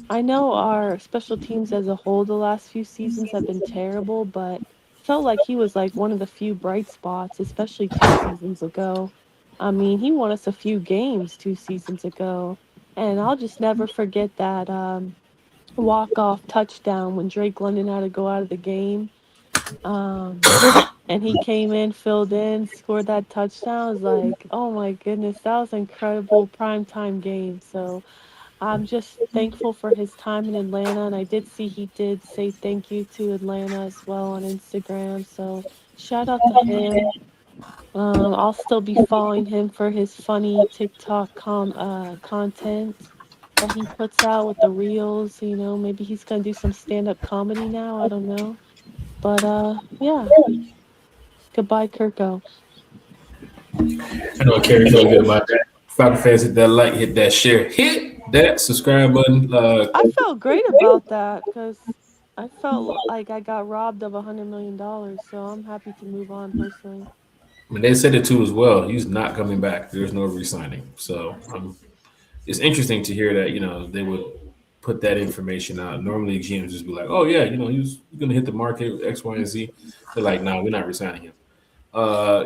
I know our special teams as a whole the last few seasons have been terrible, but felt like he was like one of the few bright spots, especially 2 seasons ago. I mean, he won us a few games 2 seasons ago, and I'll just never forget that walk-off touchdown when Drake London had to go out of the game. Um, and he came in, filled in, scored that touchdown. I was like, oh my goodness, that was an incredible primetime game. So I'm just thankful for his time in Atlanta. And I did see he did say thank you to Atlanta as well on Instagram. So shout out to him. I'll still be following him for his funny TikTok content that he puts out with the reels. Maybe he's gonna do some stand-up comedy now. I don't know. But yeah. Goodbye, Kirko. I know Kerry feel good about that. Falcon fans, hit that like, hit that share, hit that subscribe button. I felt great about that because I felt like I got robbed of $100 million. So I'm happy to move on personally. I mean, they said it too as well. He's not coming back. There's no re-signing. So it's interesting to hear that they would put that information out. Normally, GMs just be like, "Oh yeah, he's going to hit the market X, Y, and Z." They're like, "No, we're not re-signing him."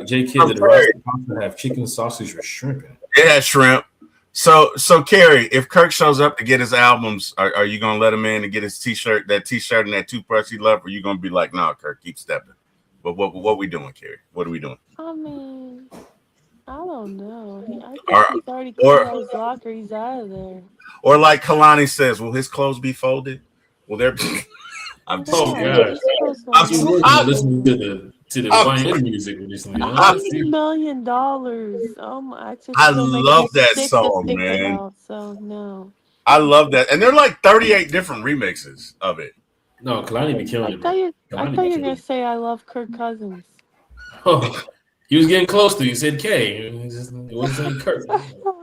J Kid, I'm did the sorry. roster also have chicken, sausage, or shrimp in it? It has shrimp. So Kerry, if Kirk shows up to get his albums, are you gonna let him in and get his T-shirt and that toothbrush he loved, or are you gonna be like, "No, Kirk, keep stepping"? But what we doing, Kerry? What are we doing? I mean, I don't know. I think Or he's already cleared or out his locker. He's out of there. or like Kalani says, will his clothes be folded? Will there? I'm just Oh kidding. Yeah, gosh, his clothes I'm, won't she be was I'm, listening to folded. the I'm, YN music recently, huh? I'm, Let's see. $80 million. Oh my, it just I still makes me love that sick to song, think man. about. So no. I love that, and there are like 38 different remixes of it. No, Kalani be killing I it, thought bro. you I Kalani thought be you were gonna killing it. say I love Kirk Cousins. Oh, he was getting close to you. He said K. It wasn't saying Kirk.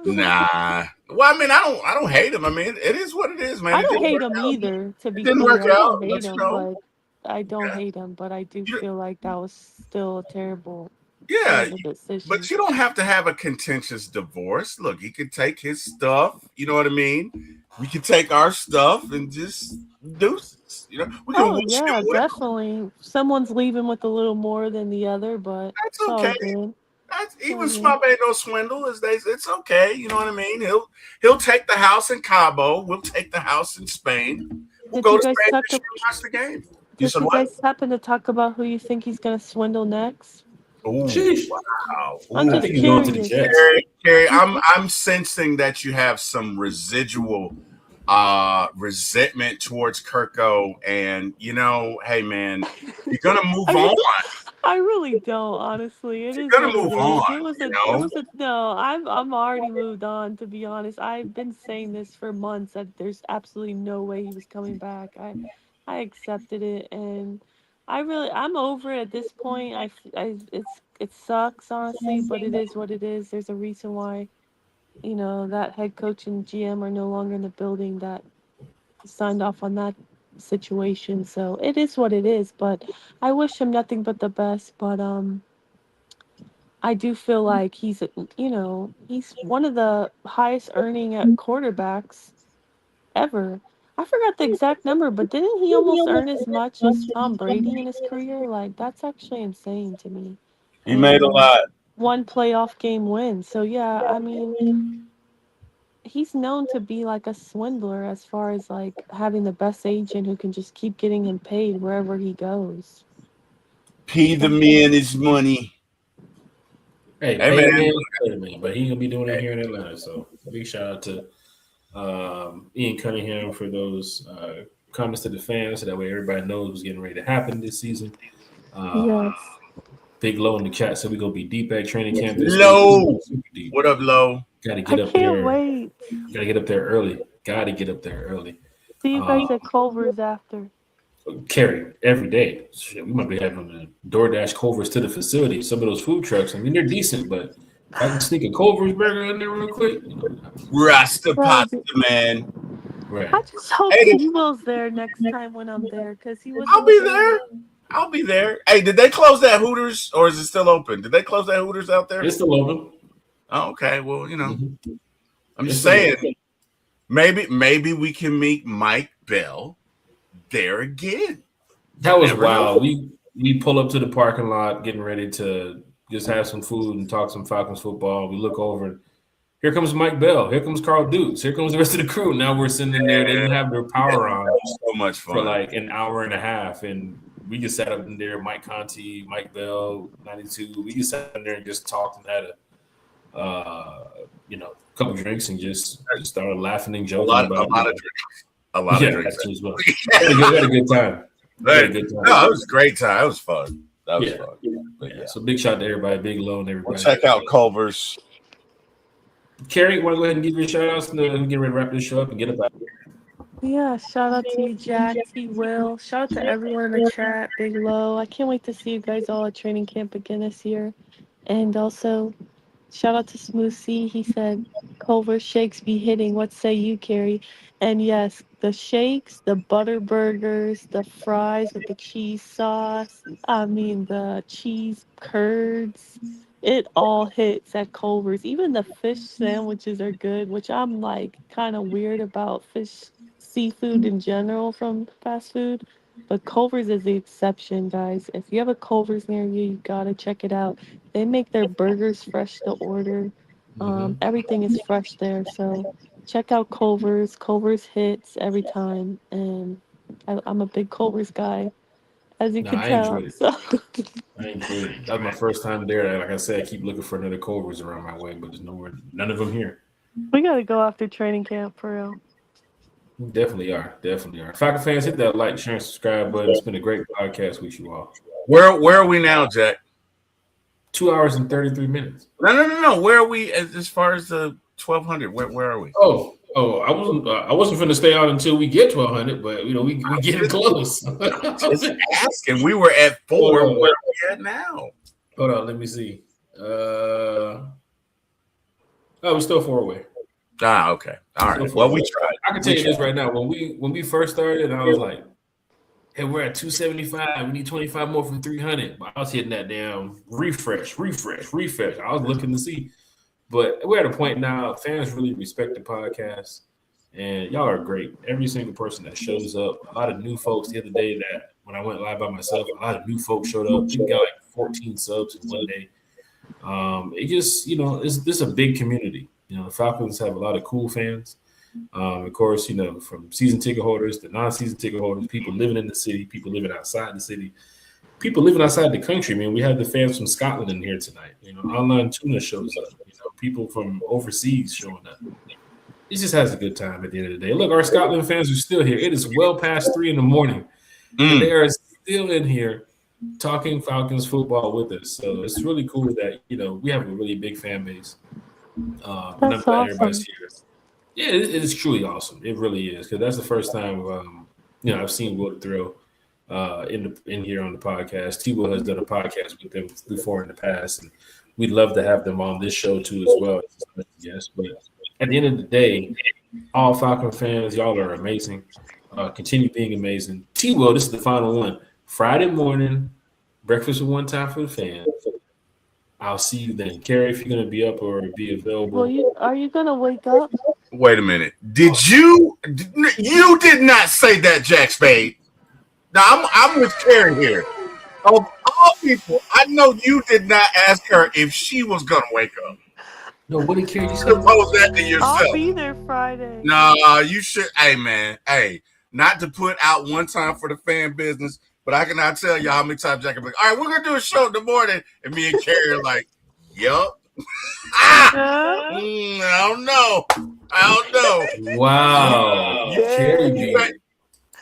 Nah. Well, I mean, I don't hate him. I mean, it is what it is, man. I It don't didn't hate work him out. either, to It be didn't clear. work I don't out, hate but him, but I don't yeah, hate him, but I do you, feel like that was still a yeah. terrible But decision. you don't have to have a contentious divorce. Look, he could take his stuff. You know what I mean? We could take our stuff and just deuces. We can Oh wish him yeah, well. definitely. Someone's leaving with a little more than the other, but That's it's all okay. good. That's It's all even good. Swab ain't no swindle. It's okay. You know what I mean? He'll take the house in Cabo. We'll take the house in Spain. We'll Did go you to guys Spain talk? this year and watch the game. You Did said you what? guys happen to talk about who you think he's gonna swindle next? Ooh, Sheesh. wow. I'm I Ooh. think just he's going to the curious. Jets. Carrie, I'm sensing that you have some residual resentment towards Kirko, and hey man, you're gonna I move re- on. I really don't, honestly. It You're is gonna what it move on. is. You know. No, I'm already moved on, to be honest. I've been saying this for months that there's absolutely no way he was coming back. I accepted it and I'm over it at this point. It sucks honestly, but it is what it is. There's a reason why, that head coach and GM are no longer in the building that signed off on that situation. So it is what it is, but I wish him nothing but the best. But I do feel like he's one of the highest earning at quarterbacks ever. I forgot the exact number, but didn't he almost earn as much as Tom Brady in his career? Like that's actually insane to me. He made a And lot. one playoff game win. So yeah, I mean, he's known to be like a swindler as far as like having the best agent who can just keep getting him paid wherever he goes. Pay the man his money. Hey, Hey, pay man. the man, but he ain't gonna be doing it here in Atlanta. So big shout out to Ian Cunningham for those comments to the fans, so that way everybody knows what's getting ready to happen this season. Yes. Big Low in the chat said we're gonna be deep at training camp this Low. week. Super deep. What up, Low? Gotta I get up can't there. wait. Gotta get up there early. Gotta get up there early. See you guys at Culver's after. Carry every day. Shit, we might be having the DoorDash Culver's to the facility. Some of those food trucks, I mean, they're decent, but if I can sneak a Culver's burger in there real quick. Rasta pasta, man. Right. I just hope Hey, T-Will's there next time when I'm there, because he was. I'll be there. I'll be there. Hey, did they close that Hooters or is it still open? Did they close that Hooters out there? It's still open. Oh, okay. Well, you know, I'm It's just saying, maybe we can meet Mike Bell there again. That was Never wild. know. We pull up to the parking lot, getting ready to just have some food and talk some Falcons football. We look over, and here comes Mike Bell. Here comes Carl Dukes. Here comes the rest of the crew. Now we're sitting in there. They didn't have their power on So much fun. for like an hour and a half, and we just sat up in there. Mike Conti, Mike Bell, 92. We just sat in there and just talked and had a couple drinks and just started laughing and a joking lot about of drinks. A lot of drinks. that too as well. We had a good time. We had a good time. No, it was a great time. It was fun. That was fun. But Yeah. So big shout out to everybody, Big Low and everybody. We'll check out Culver's. Carrie, want to go ahead and give your shout outs and then get ready to wrap this show up and get up out of here. Yeah, shout out to you, Jack, T. Will. Shout out to everyone in the chat, Big Low. I can't wait to see you guys all at training camp again this year. And also, shout out to Smooth C. He said, Culver shakes be hitting. What say you, Carrie? And yes, the shakes, the butter burgers, the fries with the cheese sauce, the cheese curds, it all hits at Culver's. Even the fish sandwiches are good, which I'm like kind of weird about seafood in general from fast food. But Culver's is the exception, guys. If you have a Culver's near you, you gotta check it out. They make their burgers fresh to order. Everything is fresh there. So check out Culver's. Culver's hits every time. And I'm a big Culver's guy, as you can I tell. enjoyed it. So I enjoyed it. That was my first time there. Like I said, I keep looking for another Culver's around my way, but there's none of them here. we gotta go after training camp for real. We definitely are. Falcon fans, hit that like, share, and subscribe button. It's been a great podcast with you all. Where are we now, Jack? 2 hours and 33 minutes. No. Where are we as far as the 1200? Where are we? Oh, I wasn't finna stay out until we get 1200, but we getting close. Just asking. We were at 4. Where are we at now? Hold on, let me see. We're still 4 away. Okay. All right. Well, we tried. I can tell you this right now. When we first started, I was like, hey, we're at 275. We need 25 more from 300. But I was hitting that damn refresh. I was looking to see. But we're at a point now, fans really respect the podcast. And y'all are great. Every single person that shows up. A lot of new folks the other day that when I went live by myself, a lot of new folks showed up. We got like 14 subs in one day. It just, this is a big community. The Falcons have a lot of cool fans. Of course, from season ticket holders to non-season ticket holders, people living in the city, people living outside the city, people living outside the country. I mean, we had the fans from Scotland in here tonight. Online Tuna shows up. People from overseas showing up. It just has a good time at the end of the day. Look, our Scotland fans are still here. It is well past 3 a.m. And they are still in here talking Falcons football with us. So it's really cool that, we have a really big fan base. That's awesome. Everybody's here. Yeah, it is truly awesome. It really is, because that's the first time I've seen Will Thrill in here on the podcast. T-Will has done a podcast with them before in the past, and we'd love to have them on this show too as well. Yes, but at the end of the day, all Falcon fans, y'all are amazing. Continue being amazing. T-Will, this is the final one. Friday morning, breakfast with one time for the fans. I'll see you then. Carrie, if you're going to be up or be available. Well, are you going to wake up? Wait a minute. You did not say that, Jack Spade. Now, I'm with Carrie here. Of all people, I know you did not ask her if she was going to wake up. No, what did Carrie say? Suppose that to yourself. I'll be there Friday. No, you should. Hey, man. Hey, not to put out one time for the fan business. but I cannot tell you how many times Jack can be like, all right, we're gonna do a show in the morning, and me and Carrie are like, yup. I don't know. Wow. Carrie You B.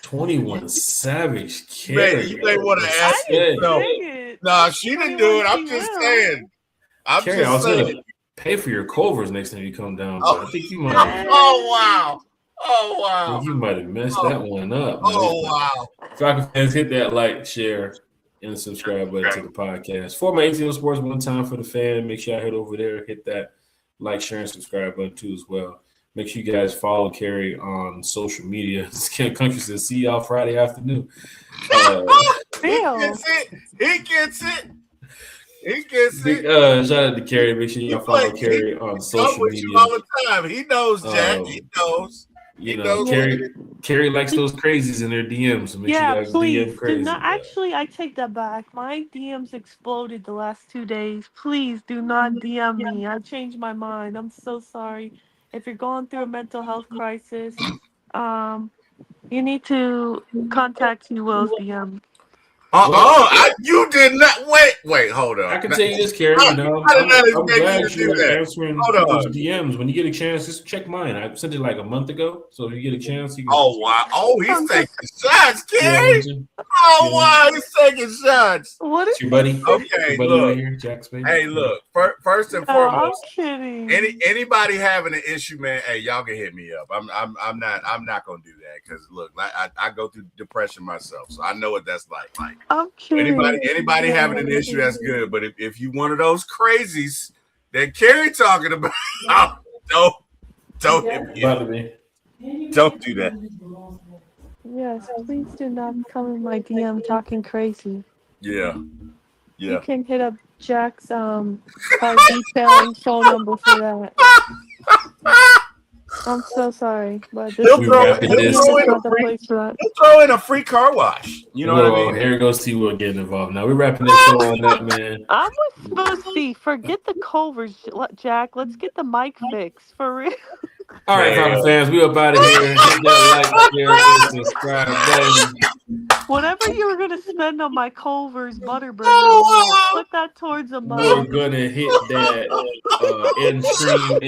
21 Savage. Carrie. you may want to ask yourself. No, she didn't do it. I'm just saying. Carrie, I was gonna pay for your Culvers next time you come down. But I think you might. Oh wow! I think you might have messed that one up. Oh wow! Falcon fans, hit that like, share, and subscribe button to the podcast. For my ATL Sports, one time for the fan. Make sure I head over there, hit that like, share, and subscribe button too as well. Make sure you guys follow Carrie on social media. Ken Country says, see y'all Friday afternoon. He gets it. Shout out to Carrie. Make sure y'all follow Carrie on social media. All the time. He knows, Jack. He knows. Carrie likes those crazies in their DMs. So make sure you guys please DM crazy. do not. Actually, I take that back. My DMs exploded the last 2 days. Please do not DM me. I changed my mind. I'm so sorry. If you're going through a mental health crisis, you need to contact Will's DM. You did not. Wait, hold on. I can tell you this, Carrie. I'm glad you're answering those DMs. When you get a chance, just check mine. I sent it like a month ago, so if you get a chance, you can. Oh wow! Oh, he's taking shots, Carrie. Oh wow, he's taking shots. What is your buddy? Okay, look. Here, Jack's baby. Hey, look. First and foremost, I'm kidding. Anybody having an issue, man? Hey, y'all can hit me up. I'm not gonna do that because look, I go through depression myself, so I know what that's like. I'm kidding. Anybody having an issue, that's good. But if you one of those crazies that Carrie talking about, don't hit me up. Don't do that. Yes, please do not come in my DM talking crazy. Yeah. You can hit up Jack's car detailing phone number for that. I'm so sorry, but this is not the place for that. He'll throw in a free car wash. You know what I mean? Here goes T-Will getting involved. Now we're wrapping this show on that, man. I'm supposed to see. Forget the Culvers, Jack. Let's get the mic fixed for real. All right, Falcon fans, we up out of here. Hit that like, share, and subscribe button. Whatever you were gonna spend on my Culver's Butterburger, put that towards a mug. We're gonna hit that end stream and